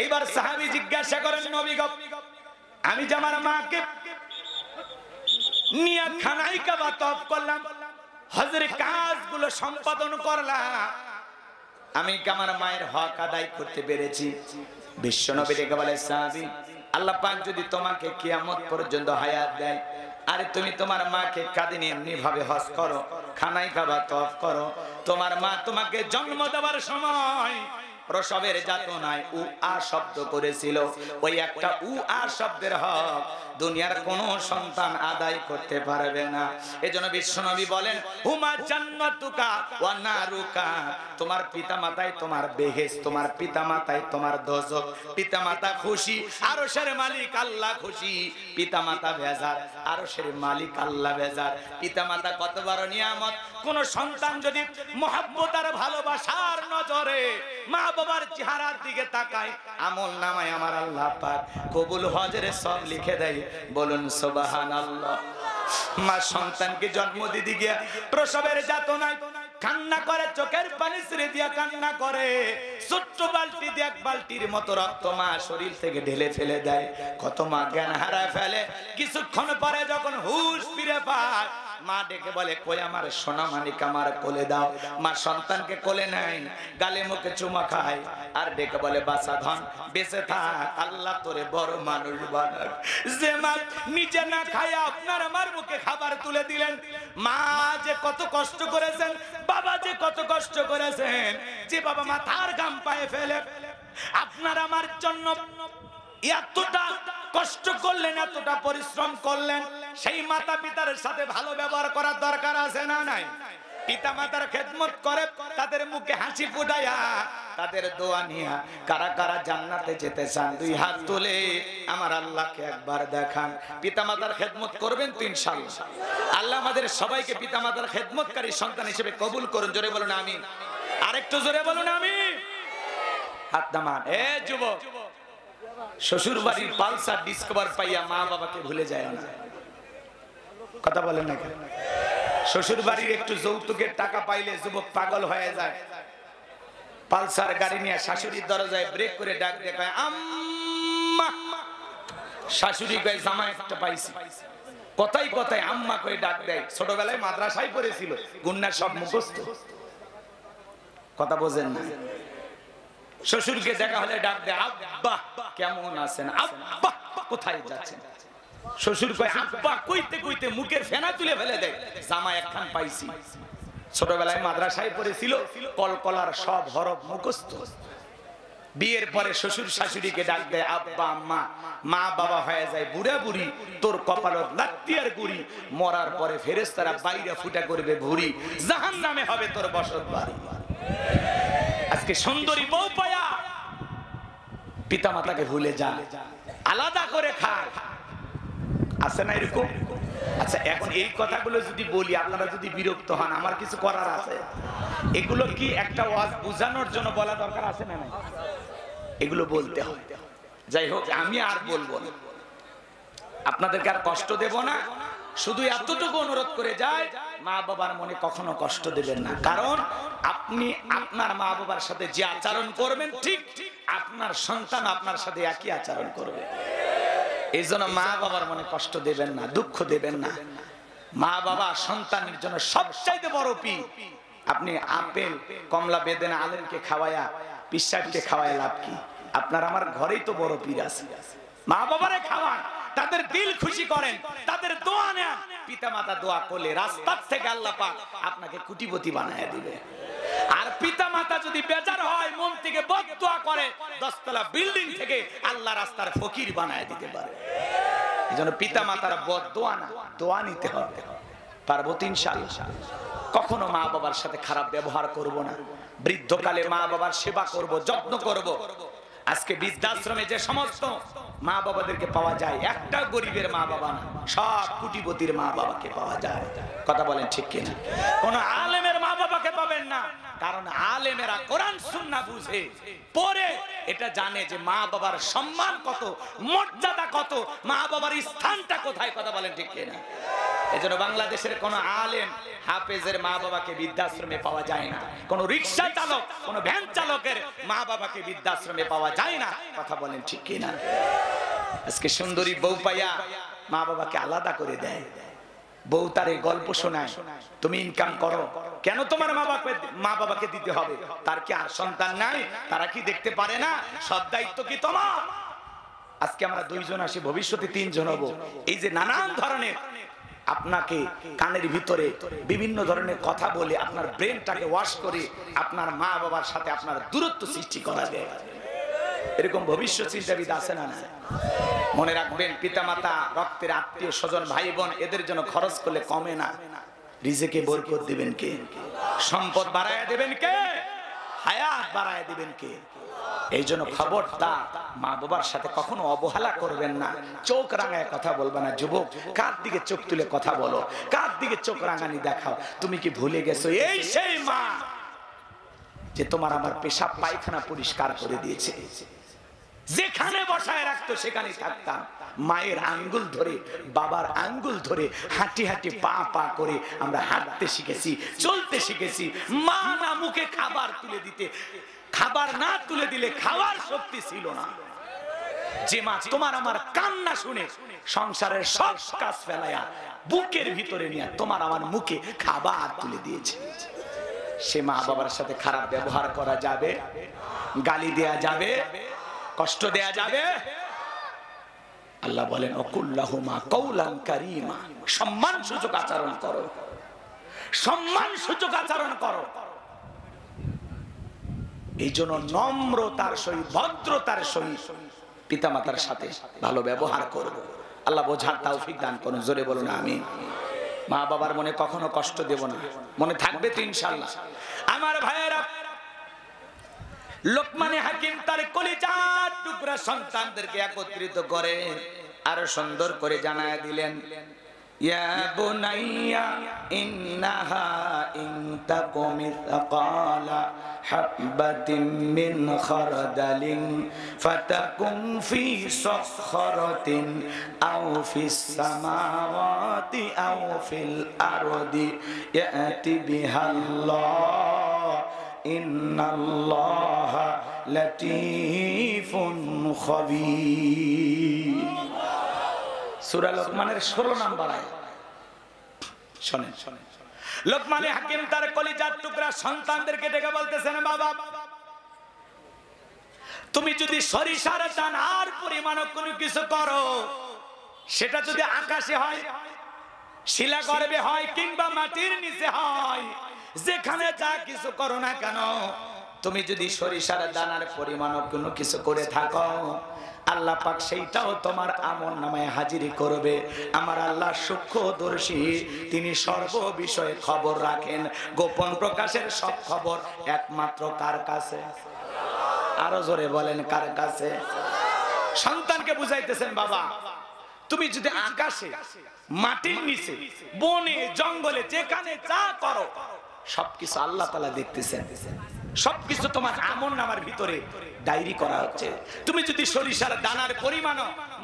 A: এইবার সাহাবী জিজ্ঞাসা করেন, নবী গো, আমি যে আমার মাকে নিয়ে খানায় কাবা তওয়াফ করলাম, হজের কাজগুলো সম্পাদন করলাম, আমি কি আমার মায়ের হক আদায় করতে পেরেছি? বিশ্বনবী ডেকে বলে, সাহাবী, আল্লাহ পাক যদি তোমাকে কিয়ামত পর্যন্ত হায়াত দেয়, আরে তুমি তোমার মাকে কাঁদিয়ে এমনি ভাবে হজ করো, খানায় কাবা তওয়াফ করো, তোমার মা তোমাকে জন্ম দেওয়ার সময় প্রসবের যাতনায় উ আ শব্দ করেছিল, ওই একটা উ আ শব্দের হক দুনিয়ার কোন সন্তান আদায় করতে পারবে না। এজন্য বিশ্বনবী বলেন, হুমা জান্নাতুকা ওয়া নারুকা, তোমার পিতামাতাই তোমার বেহেশত, তোমার পিতামাতাই তোমার দোজখ। পিতামাতা খুশি, আরশের মালিক আল্লাহ খুশি। পিতামাতা বেজার, আরশের মালিক আল্লাহ বেজার। পিতামাতা কত বড় নিয়ামত। কোন সন্তান যদি মহব্বত আর ভালোবাসার নজরে মা বাবার চেহারার দিকে তাকায়, আমল নামায় আমার আল্লাহ পাক কবুল হজের সব লিখে দেয়। বলুন সুবহানাল্লাহ। মা সন্তানকে জন্ম দিতে গিয়া প্রসবের যাতনায় কান্না করে, চোখের পানি ছেড়ে দিয়া কান্না করে, ছোট্ট বালতি দিয়ে এক বালতির মতো রক্ত মা শরীর থেকে ঢেলে ফেলে দেয়। কত মা জ্ঞান হারায় ফেলে। কিছুক্ষণ পরে যখন হুঁশ ফিরে পায়, মা ডেকে বলে, কই আমার সোনা মানিক, আমার কোলে দাও। মা সন্তানকে কোলে নেয়, গালে মুখে চুমা খায়, আর ডেকে বলে, বাছা ধন, বেঁচে থাক, আল্লাহ তোরে বড় মানুষ বানাক। যে মা নিজে না খায় আপনার আমার মুখে খাবার তুলে দিলেন, মা যে কত কষ্ট করেছেন, বাবা যে কত কষ্ট করেছেন, যে বাবা মাথার ঘাম পায়ে ফেলে আপনার আমার জন্য এতটা কষ্ট করলেন, এতটা পরিশ্রম করলেন, সেই মাতা পিতার সাথে ভালো ব্যবহার করার দরকার আছে না নাই? পিতা মাতার খেদমত করে, তাদের মুখে হাসি ফুটাইয়া, তাদের দোয়া নিয়া কারা কারা জান্নাতে যেতে চান? দুই হাত তুলে আমার আল্লাহকে একবার দেখান। পিতা মাতার খেদমত করবেন তো ইনশাআল্লাহ? আল্লাহ আমাদের সবাইকে পিতা মাতার খেদমতকারী সন্তান হিসেবে কবুল করুন। জোরে বলুন আমিন। আরেকটু জোরে বলুন আমিন। হাত নামান। এ যুবক, শ্বশুর বাড়ির পালসার ডিসকভার পাইয়া মা বাবাকে ভুলে যায় না। কথা বলেন না কেন? শ্বশুর বাড়ির একটু যৌতুকের টাকা পাইলে যুবক পাগল হয়ে যায়। পালসার গাড়ি নিয়ে শাশুড়ির দরজায় ব্রেক করে ডাক দিয়ে কয়, আম্মা। শাশুড়ি কয়, জামাই একটা পাইছি। কথাই কথায় আম্মা কয়ে ডাক দেয়। ছোটবেলায় মাদ্রাসায় পড়েছিল, গুন্নার সব মুখস্থ। কথা বোঝেন না? শ্বশুরকে দেখা হলে ডাক দেয়, আব্বা কেমন আছেন? আব্বা কোথায় যাচ্ছেন? শ্বশুর কয়, আব্বা কইতে কইতে মুখের ফেনা তুলে ফেলে দেয়, জামাই একখান পাইছি। ছোটবেলায় মাদ্রাসায় পড়েছিল, কলকলার সব হরফ মুখস্থ। বিয়ের পরে শ্বশুর শাশুড়িকে ডাক দেয়, আব্বা আম্মা। মা বাবা হয়ে যায় বুড়া বুড়ি, তোর কপালত লাত্তি আর গুড়ি, মরার পরে ফেরেশতারা বাইরে ফুটা করবে ভুড়ি, জাহান্নামে হবে তোর বসত বাড়ি। আজকে সুন্দরী বউ পায়া পিতা মাতাকে ভুলে যা, আলাদা করে খায়, আছে না এরকম? আচ্ছা, এখন এই কথাগুলো যদি বলি আপনারা যদি বিরক্ত হন, আমার কিছু করার আছে? এগুলো কি একটা ওয়াজ বুঝানোর জন্য বলা দরকার আছে না? এগুলো বলতে হয়। যাই হোক, আমি আর বলবো না, আপনাদেরকে আর কষ্ট দেব না। শুধু এতটুকু অনুরোধ করে যায়, মা বাবার মনে কখনো কষ্ট দেবেন না। কারণ আপনি আপনার মা বাবার সাথে যে আচরণ করবেন, ঠিক আপনার সন্তান আপনার সাথে একই আচরণ করবে। এই জন্য মা বাবার মনে কষ্ট দেবেন না, দুঃখ দেবেন না। মা বাবা সন্তানের জন্য সবচাইতে বড় পি। আপনি আপেল কমলা বেদেনা আলেমকে খাওয়ায়া পিসাবকে খাওয়ায় লাভ কি? আপনার আমার ঘরেই তো বড় পীর আছে। মা বাবারে খাওয়ান, তাদের দিল খুশি করেন, তাদের দোয়া নেন। পিতা মাতা দোয়া করলে রাস্তার থেকে আল্লাহ পাক আপনাকে কোটিপতি বানায় দিবে। আর পিতা মাতা যদি বেজার হয়, মন থেকে বদদোয়া করে, 10 তলা বিল্ডিং থেকে আল্লাহ রাস্তার ফকির বানায় দিতে পারে। এজন্য পিতা মাতার বদদোয়া না, দোয়া নিতে হবে। পারবো তো ইনশাআল্লাহ। কখনো মা বাবার সাথে খারাপ ব্যবহার করব না। বৃদ্ধকালে মা বাবার সেবা করব, যত্ন করব। আজকে বৃদ্ধাশ্রমে যে সমস্ত মা বাবাদেরকে পাওয়া যায়, একটা গরিবের মা বাবা না, সব কোটিপতির মা বাবাকে পাওয়া যায়। কথা বলেন ঠিক কিনা? কোন আলেমের মা বাবাকে পাবেন না, কারণ আলেমেরা কোরআন সুন্নাহ বুঝে পড়ে এটা জানে যে মা বাবার সম্মান কত, মর্যাদা কত, মা বাবার স্থানটা কোথায়। কথা বলেন ঠিক কিনা? এজন্য বাংলাদেশের কোন আলেম হাফেজের মা বাবাকে বৃদ্ধাশ্রমে পাওয়া যায় না, কোন রিকশা চালক, কোন ভ্যান চালকের মা বাবাকে বৃদ্ধাশ্রমে পাওয়া যায় না। কথা বলেন ঠিক কিনা? আজকে সুন্দরী বউ পাইয়া মা বাবাকে আলাদা করে দেয়। বউ তার এই গল্প শোনায়, তুমি ইনকাম করো, কেন তোমার মা বাবাকে দিতে হবে? তার কি আর সন্তান নাই? তারা কি দেখতে পারে না? সব দায়িত্ব কি তোমার? আজকে আমরা দুইজন আসি, ভবিষ্যতে তিনজন হব। এই যে নানান ধরনের আপনাকে কানের ভিতরে বিভিন্ন ধরনের কথা বলে আপনার ব্রেনটাকে ওয়াশ করে আপনার মা বাবার সাথে আপনার দূরত্ব সৃষ্টি করা যায়, এরকম ভবিষ্যৎ চিন্তাবিদ আছে না? মনে রাখবেন, পিতামাতা, রক্তের আত্মীয় স্বজন, ভাই বোন, এদের জন্য খরচ করলে কমে না। রিজেকে বরকত দিবেন কে? সম্পদ বাড়ায় দিবেন কে? হায়াত বাড়ায় দিবেন কে? এই জন্য খবরদার মা বাবার সাথে কখনো অবহেলা করবেন না। চোখ রাঙায় কথা বলবে না। যুবক, কার দিকে চোখ তুলে কথা বলো, কার দিকে চোখ রাঙানি দেখাও? তুমি কি ভুলে গেছো এই সেই মা যে তোমার আমার পেশাব পায়খানা পরিষ্কার করে দিয়েছে? যেখানে বসায় রাখতো সেখানে থাকতাম। মায়ের আঙ্গুল ধরে, বাবার আঙ্গুল ধরে হাঁটি হাঁটি পা পা করে আমরা হাঁটতে শিখেছি, চলতে শিখেছি। মা না মুখে খাবার তুলে দিতে, খাবার না তুলে দিলে খাওয়ার শক্তি ছিল না। যে মা তোমার আমার কান্না শুনে সংসারের সব কাজ ফেলায়া বুকের ভিতরে নিয়ে তোমার আমার মুখে খাবার তুলে দিয়েছে, সে মা বাবার সাথে খারাপ ব্যবহার করা যাবে? গালি দেয়া যাবে? কষ্ট দেয়া যাবে? আল্লাহ বলেন, অকুল্লাহুমা কওলান কারীমা, সম্মান সূচক আচরণ করো, সম্মান সূচক আচরণ করো। এই জন্য নম্রতার সহিত, ভদ্রতার সহিত পিতামাতার সাথে ভালো ব্যবহার করব। আল্লাহ বোঝার তৌফিক দান করুন। জোরে বলুন আমিন। মা বাবার মনে কখনো কষ্ট দেব না, মনে থাকবে তো ইনশাআল্লাহ। আমার ভাইয়েরা, লোকমানে হাকিম তার কলিজার টুকরা সন্তানদেরকে একত্রিত করে আরো সুন্দর করে জানায় দিলেন, ইয়া বুনাইয়া ইন্নাহা ইন তাকু মিসকালা হাববাতিন মিন খারদালিন ফাতাকুন ফি সাখরাতিন আও ফিস সামাওয়াতি আও ফিল আরদি ইয়াতি বিহাল্লাহ ইন্নাল্লাহা লাতীফুন খাবীর। সূরা লোকমানের 16 নম্বর আয়াত। শুনেন, লোকমানে হাকিম তার কলিজার টুকরা সন্তানদেরকে ডেকে বলতেছেন, বাবা, তুমি যদি সরিষার দানার পরিমাণ কোনো কিছু করো, সেটা যদি আকাশে হয়, শিলা গর্ভে হয়, কিংবা মাটির নিচে হয়, যেখানে যা কিছু করো না কেন, তুমি যদি সরিষার দানার পরিমাণ কোনো কিছু করে থাকো, আল্লাহ পাক সেইটাও তোমার আমল নামায় হাজিরি করবে। আমার আল্লাহ সূক্ষ্মদর্শী, তিনি সর্ব বিষয়ে খবর রাখেন। গোপন প্রকাশের সব খবর একমাত্র কার কাছে? আরো জোরে বলেন, কার কাছে? সন্তানকে বুঝাইতেছেন, বাবা, তুমি যদি আকাশে, মাটির নিচে, বনে, জঙ্গলে, যেখানে যা করো, সবকিছু আল্লাহ তাআলা দেখতেছেন। সবকিছু তোমার আমল নামার ভিতরে ডায়েরি করা হচ্ছে। তুমি যদি সরিষার দানার পরিমাণ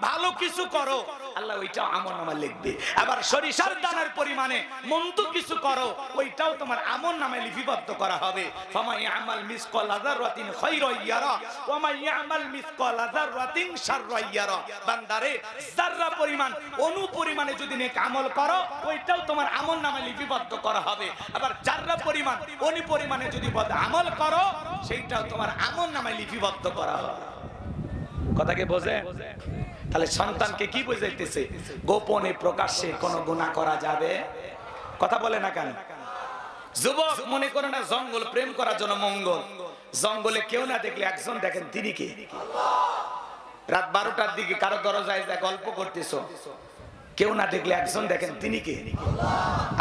A: ভালো কিছু করো, আল্লাহ ওইটাও আমল নামা লিখবে। আবার সরিষার দানার পরিমাণে মন্দ কিছু করো, ওইটাও তোমার আমল নামায় লিপিবদ্ধ করা হবে। ফামান ইয়ামাল মিসকালা যাররাতিন খায়রান ইয়ারা ওয়া মান ইয়ামাল মিসকালা যাররাতিন শাররান ইয়ারা। বান্দারে, যাররা পরিমাণ, অণু পরিমাণে যদি নেক আমল করো, ওইটাও তোমার আমল নামায় লিপিবদ্ধ করা হবে। আবার যাররা পরিমাণ, অণু পরিমাণে যদি বদ আমল করো, সেইটাও তোমার আমল নামায় লিপিবদ্ধ করা হবে। কথা কি বোঝে? তাহলে সন্তানকে কি বুঝাইতেছে? গোপনে প্রকাশ্যে কোনো গুনাহ করা যাবে? কথা বলে না কেন? যুবক, মনে করে না জঙ্গল প্রেম করার জন্য মঙ্গল। জঙ্গলে কেউ না দেখলে একজন দেখেন, তিনি কে? রাত 12টার দিকে কারো দরজায় যায় গল্প করতেছো, কেউ না দেখলে একজন দেখেন, তিনি কে?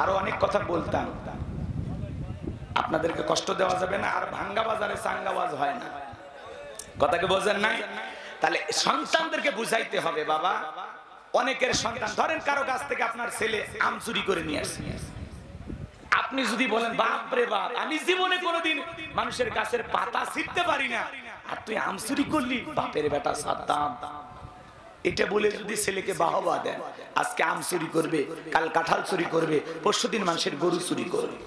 A: আরো অনেক কথা বলতাম, আপনাদেরকে কষ্ট দেওয়া যাবে না। আর ভাঙ্গা বাজারে চাঙ্গাবাজ হয় না। কথাকে বোঝেন নাই? তাহলে সন্তানদেরকে বুঝাইতে হবে, বাবা, অনেকের সন্তান, ধরেন কারো কাছ থেকে আপনার ছেলে আম চুরি করে নিয়ে আসছে, আপনি যদি বলেন বাপ রে বাপ, আমি জীবনে কোনোদিন মানুষের গাছের পাতা ছিঁড়তে পারি না, আর তুই আম চুরি করলি, বাপের বেটা সাদ্দাম, এটা বলে যদি ছেলেকে বাহবা দেন, আজকে আম চুরি করবে, কাল কাঁঠাল চুরি করবে, পরশুদিন মানুষের গরু চুরি করবে।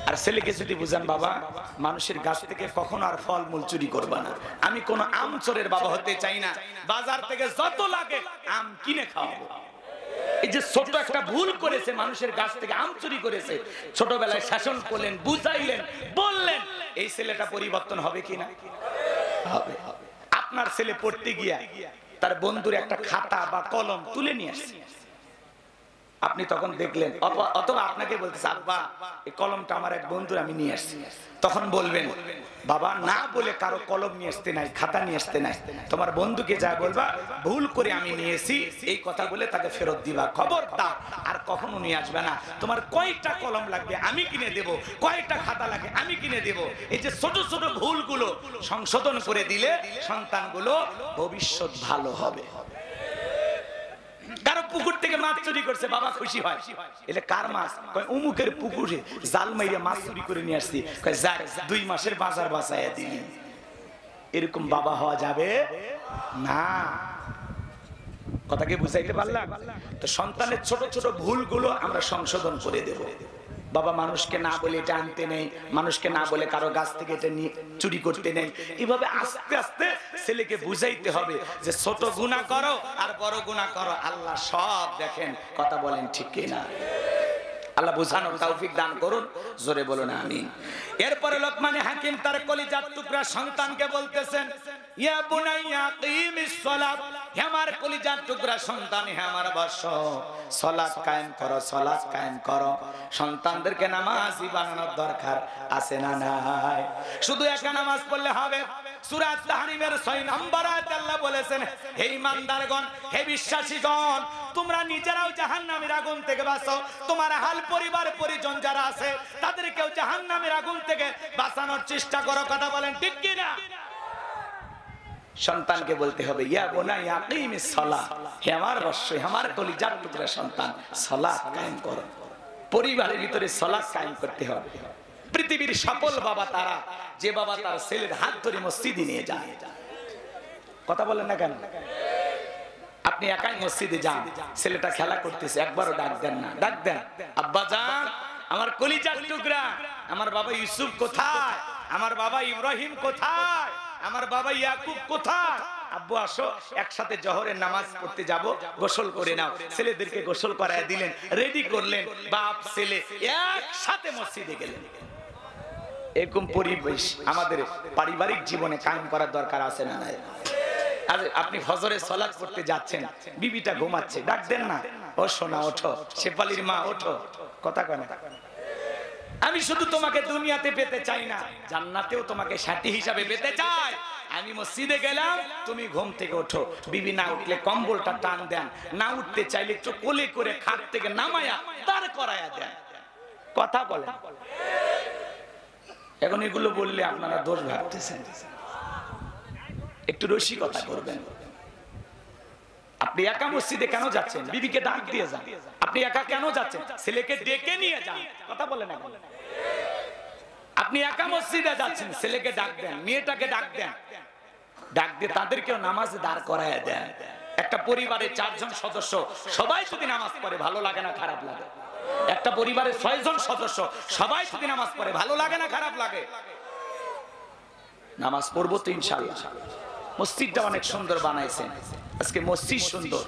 A: আর ছেলেকে যদি বুঝান বাবা মানুষের গাছ থেকে কখনো আর ফল মূল চুরি করবা না, আমি কোন আম চোরের বাবা হতে চাই না, বাজার থেকে যত লাগে আম কিনে খাওয়াবো। এই যে ছোট একটা ভুল করেছে, মানুষের গাছ থেকে আম চুরি করেছে, ছোটবেলায় শাসন করলেন, বুঝাইলেন, বললেন, এই ছেলেটা পরিবর্তন হবে কিনা? হবে। আপনার ছেলে পড়তে গিয়া তার বন্ধুর একটা খাতা বা কলম তুলে নিয়ে আসছে, আপনি তখন দেখলেন, অথবা আপনাকে বলতেছে আব্বা এই কলমটা আমার এক বন্ধুর আমি নিয়ে আসছি, তখন বলবেন বাবা না বলে কারো কলম নিয়ে আসতে নাই, খাতা নিয়ে আসতে নাই, তোমার বন্ধুকে যা বলবা ভুল করে আমি নিয়েছি এই কথা বলে তাকে ফেরত দিবা, খবরদার আর কখনো নিয়ে আসবে না। তোমার কয়টা কলম লাগবে আমি কিনে দেব, কয়টা খাতা লাগে আমি কিনে দেব। এই যে ছোট ছোট ভুলগুলো সংশোধন করে দিলে সন্তানগুলো ভবিষ্যৎ ভালো হবে। কারো পুকুর থেকে মাছ চুরি করছে, বাবা খুশি হয়, এটা কার মাছ? কয় অমুকের পুকুরে জাল মাইরা মাছ চুরি করে নিয়ে আসছি, কয় যাক 2 মাসের বাজার বাঁচাইয়া দিলি। এরকম বাবা হওয়া যাবে না। কথাকে বুঝাইতে পারলাম? তো সন্তানের ছোট ছোট ভুলগুলো আমরা সংশোধন করে দেব। বাবা মানুষকে না বলে এটা আনতে নেই, মানুষকে না বলে কারো গাছ থেকে এটা চুরি করতে নেই। এইভাবে আস্তে আস্তে ছেলেকে বুঝাইতে হবে যে ছোট গুনাহ করো আর বড় গুনাহ করো, আল্লাহ সব দেখেন। কথা বলেন ঠিক কিনা? আল্লাহ বুঝানোর তৌফিক দান করুন, জোরে বলুন আমিন। এরপরে লোকমান হাকিম তার কলিজার টুকরা সন্তানকে বলতেছেন, ইয়া বুনাইয়া কিমিস সালাত, হে আমার কলিজার টুকরা সন্তান, হে আমার বৎস, সালাত কায়েম করো, সালাত কায়েম করো। সন্তানদেরকে নামাজি বানানোর দরকার আছে না নাই? শুধু একা নামাজ পড়লে হবে? সূরা তাহরিমের 6 নম্বর আয়াতে আল্লাহ বলেছেন, হে ঈমানদারগণ, হে বিশ্বাসীগণ, তোমরা নিজেরাও জাহান্নামের আগুন থেকে বাঁচো, তোমার আহল পরিবার পরিজন যারা আছে তাদেরকেও জাহান্নামের আগুন থেকে বাঁচানোর চেষ্টা করো। কথা বলেন ঠিক কি না? সন্তানকে বলতে হবে ইয়া বুনাইয়া কিমিস সালাহ, হে আমার বৎস, হে আমার কলিজার টুকরা সন্তান, সালাত কায়েম করো। পরিবারের ভিতরে সালাত কায়েম করতে হবে। পৃথিবীর সফল বাবা তারা যে বাবা তার ছেলের হাত ধরে মসজিদে নিয়ে যায়। কথা বলেন না কেন? আপনি একাই মসজিদে যান, ছেলেটা খেলা করতেছে, একবারও ডাক দেন না? ডাক দেন, আব্বা জান, আমার কলিজার টুকরা, আমার বাবা ইউসুফ কোথায়, আমার বাবা ইব্রাহিম কোথায়, আমার বাবা ইয়াকুব কোথায়? আব্বু আসো একসাথে জোহরের নামাজ পড়তে যাব, গোসল করে নাও। ছেলেদেরকে গোসল করায় দিলেন, রেডি করলেন, বাপ ছেলে একসাথে মসজিদে গেলেন। এরকম পরিবেশ আমাদের পারিবারিক জীবনে কায়েম করার দরকার আছে না নাই? আর আপনি ফজরের সালাত করতে যাচ্ছেন, বিবিটা ঘুমাচ্ছে, ডাক দেন না, ও সোনা ওঠো, শেফালির মা ওঠো। কথা কয় না? আমি শুধু তোমাকে দুনিয়াতে পেতে চাই না, জান্নাতেও তোমাকে সাথী হিসাবে পেতে চাই। আমি মসজিদে গেলাম, তুমি ঘুম থেকে ওঠো, বিবি না উঠলে কম্বলটা টান দেন, না উঠতে চাইলে একটু কোলে করে খাট থেকে নামায়া দাঁড় করায়া দেন। কথা বলেন? এখন এগুলো বললে আপনারা দোষ ভাবতেছেন, একটু রসিকতা করবেন। আপনি একা মসজিদে কেন যাচ্ছেন? বিবিকে ডাক দিয়ে যান। আপনি একা কেন যাচ্ছেন? ছেলেকে ডেকে নিয়ে যান। কথা বলেন না? আপনি একা মসজিদে যাচ্ছেন, ছেলেকে ডাক দেন, মেয়েটাকে ডাক দেন, ডাক দিয়ে তাদেরকেও নামাজে দাঁড় করায় দেন। একটা পরিবারের 4 জন সদস্য সবাই যদি নামাজ পড়ে, ভালো লাগে না খারাপ লাগে? একটা পরিবারের 6 জন সদস্য সবাই যদি নামাজ পড়ে, ভালো লাগে না খারাপ লাগে? নামাজ পড়বো তো ইনশাআল্লাহ। মসজিদটা অনেক সুন্দর বানাইছেন, আজকে মসজিদ সুন্দর,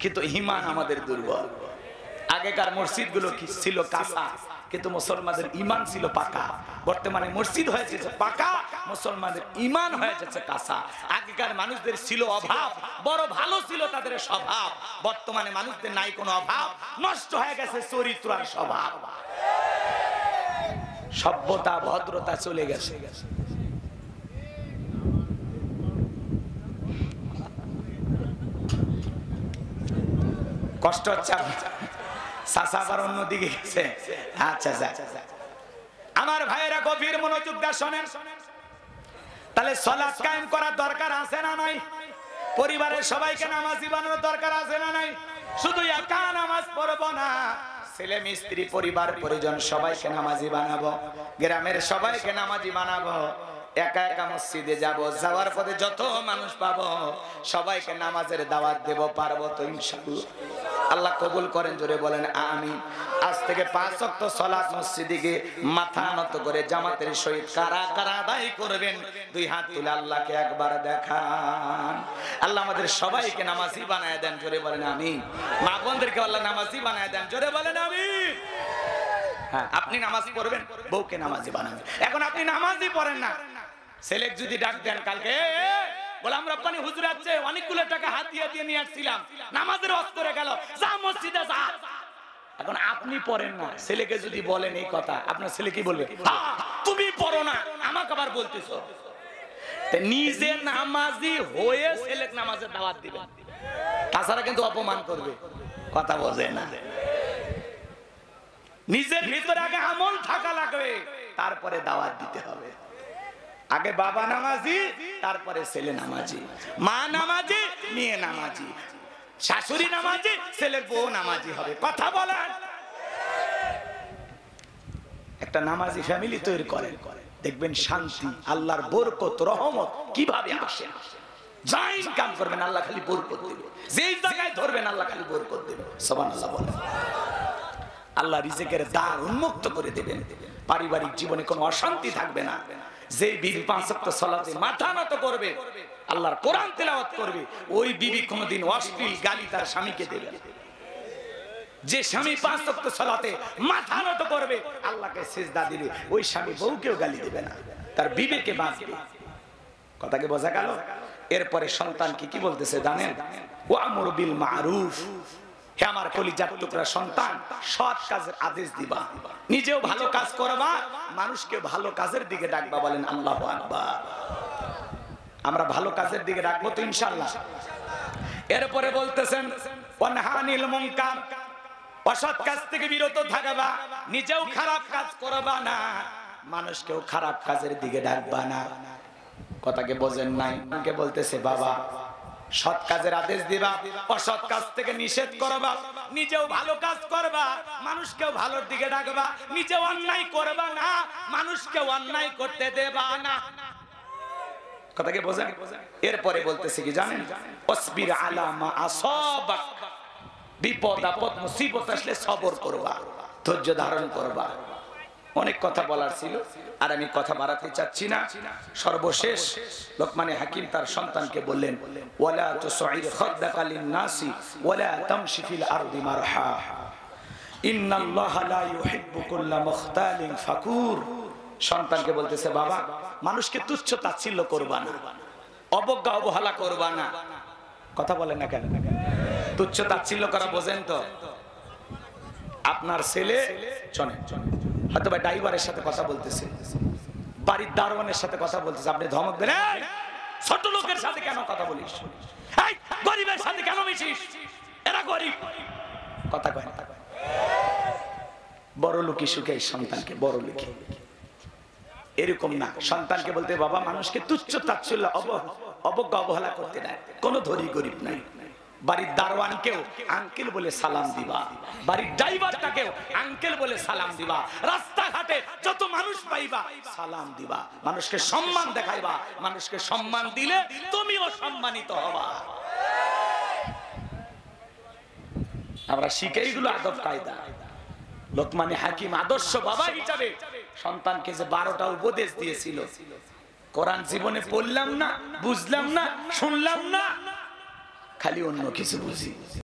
A: কিন্তু ঈমান আমাদের দুর্বল। আগেকার মসজিদ গুলো কি ছিল? কাঁচা, কিন্তু মুসলমানদের ঈমান ছিল পাকা। বর্তমানে মসজিদ হয়েছে পাকা, মুসলমানদের ঈমান হয়ে যাচ্ছে কাঁচা। আগেকার মানুষদের ছিল অভাব, বড় ভালো ছিল তাদের স্বভাব। বর্তমানে মানুষদের নাই কোনো অভাব, নষ্ট হয়ে গেছে চরিত্র আর স্বভাব, সভ্যতা ভদ্রতা চলে গেছে। কষ্ট হচ্ছে চাচা আবার অন্যদিকে গেছে। আচ্ছা আমার ভাইয়েরা গভীর মনোযোগ দিয়ে শোনেন। তাহলে সালাত কায়েম করার দরকার আছে না নাই? পরিবারের সবাইকে নামাজি বানানোর দরকার আছে না নাই? শুধু একা নামাজ পড়বো না, ছেলে মিস্ত্রি পরিবার পরিজন সবাইকে নামাজি বানাবো, গ্রামের সবাইকে নামাজি বানাবো, একা একা মসজিদে যাব, যাওয়ার পথে যত মানুষ পাবো সবাইকে নামাজের দাওয়াত দেব, পারবো তো ইনশাআল্লাহ? আল্লাহ কবুল করেন, জোরে বলেন আমিন। আজ থেকে 5 ওয়াক্ত সালাত মসজিদে গিয়ে মাথা নত করে জামাতের সহিত কারা কারা আদায় করবেন, 2 হাত তুলে আল্লাহকে একবার দেখান। আল্লাহ আমাদের সবাইকে নামাজি বানায় দেন, জোরে বলেন আমিন। মা বোনদেরকে আল্লাহ নামাজি বানায় দেন, জোরে বলেন আমিন। হ্যাঁ, আপনি নামাজ পড়বেন, বউকে নামাজি বানাবেন। এখন আপনি নামাজই পড়েন না, ছেলে যদি ডাক দেন কালকে, বলে আমরা পানি হুজুর আছে অনেকগুলো টাকা হাতিয়ে দিয়ে নিয়ে আসছিলাম, নামাজের অস্তরে গেল, যা মসজিদে যা। এখন আপনি পড়েন না, ছেলেকে যদি বলেন এই কথা, আপনার ছেলে কি বলবে? তুমি পড়ো না, আমাকে আবার বলতেছো। নিজে নামাজি হয়ে ছেলে নামাজের দাওয়াত দিবেন, তাছাড়া কিন্তু অপমান করবে, কথা বোঝে না। নিজের ভিতরে আগে আমল থাকা লাগবে, তারপরে দাওয়াত দিতে হবে। আগে বাবা নামাজি, তারপরে ছেলে নামাজি, মা নামাজি, মেয়ে নামাজি, শাশুড়ি নামাজি, ছেলের বউ নামাজি হবে, কথা বলেন। একটা নামাজি ফ্যামিলি তৈরি করেন, দেখবেন শান্তি, আল্লাহর বরকত, রহমত কিভাবে আসে। যা ইনকাম করবেন আল্লাহ খালি বরকত দিবে, যেই জায়গায় ধরবেন আল্লাহ খালি বরকত দিবে, সুবহানাল্লাহ বলেন। আল্লাহ রিজিকের দ্বার উন্মুক্ত করে দেবেন, পারিবারিক জীবনে কোনো অশান্তি থাকবে না। যে বিবি 5 ওয়াক্ত সালাতে মাথা নত করবে, আল্লাহর কোরআন তেলাওয়াত করবে, ওই বিবি কোনদিন অশ্লীল গালি তার স্বামীকে দেবে না। যে স্বামী 5 ওয়াক্ত সালাতে মাথা নত করবে, আল্লাহকে সিজদা দিবে, ওই স্বামী বউকেও গালি দেবে না, তার বিবেকে বাঁচবে। কথাকে বোঝা গেল? এরপরে সন্তানকে কি বলতেছে জানেন? ওয়ামুর বিল মারুফ, হে আমার কলিজার টুকরা সন্তান, সৎ কাজের আদেশ দিবা, নিজেও ভালো কাজ করবা, মানুষকে ভালো কাজের দিকে ডাকবা। বলেন আল্লাহু আকবার। আমরা ভালো কাজের দিকে ডাকবো তো ইনশাআল্লাহ। এরপরে বলতেছেন ওয়ানহানিল মুনকার, অসৎ কাজ থেকে বিরত থাকবা, নিজেও খারাপ কাজ করবা না, মানুষকেও খারাপ কাজের দিকে ডাকবা না। কথাকে বোঝেন নাই? কে বলতেছে বাবা সৎ কাজের আদেশ দিবা, অসৎ কাজ থেকে নিষেধ করবা, নিজেও ভালো কাজ করবা, মানুষকেও ভালোর দিকে ডাকবা, নিজেও অন্যায় করবা না, মানুষকেও অন্যায় করতে দেবা না। কথাকে বোঝেন? এরপরে বলতেছে কি জানেন? ওয়াসবির আলা মা আসাবাক, বিপদ আপদ মুসিবত আসলে সবর করবা, ধৈর্য ধারণ করবা। অনেক কথা বলার ছিল, আর আমি কথা বাড়াতে চাচ্ছি না। সর্বশেষ লোকমানে হাকিম তার সন্তানকে বললেন, ওয়ালা তুসাইর খাদ্দাকা লিন-নাসি ওয়ালা তামশি ফিল আরদি মারহা, ইন্নাল্লাহা লা ইউহিব্বু কুল্লা মুখতালিন ফাকুর। সন্তানকে বলতেছে বাবা, মানুষকে তুচ্ছ তাচ্ছিল্য করবা না, অবজ্ঞা অবহেলা করবা না। কথা বলেন না কেন? তুচ্ছ তাচ্ছিল্য করা বোঝেন তো? আপনার ছেলে চনে হয়তো বা ড্রাইভারের সাথে কথা বলতেছে, বাড়ির দারোয়ানের সাথে কথা বলতেছে, আপনি ধমক দেন, ছোট লোকের সাথে কেন কথা বলিস, গরিবের সাথে কেন মিশিস, এরা গরিব। কথা কয় না? বড় লোকই সুখে সন্তানকে বড় লোকই, এরকম না। সন্তানকে বলতে বাবা, মানুষকে তুচ্ছ তাচ্ছিল্য অবজ্ঞা অবহেলা করতে নাই, কোনো ধনী গরিব নাই। বাড়ির দারোয়ানকেও আঙ্কেল বলে সালাম দিবা, বাড়ির ড্রাইভারটাকেও আঙ্কেল বলে সালাম দিবা, রাস্তাঘাটে যত মানুষ পাইবা সালাম দিবা, মানুষকে সম্মান দেখাইবা, মানুষকে সম্মান দিলে তুমিও সম্মানিত হবা। আমরা শিখে এগুলো আদব কায়দা। লোকমানে হাকিম আদর্শ বাবা হিসাবে সন্তানকে যে 12টা উপদেশ দিয়েছিল, কোরআন জীবনে পড়লাম না, বুঝলাম না, শুনলাম না, খালি অন্য কিছু বুঝি।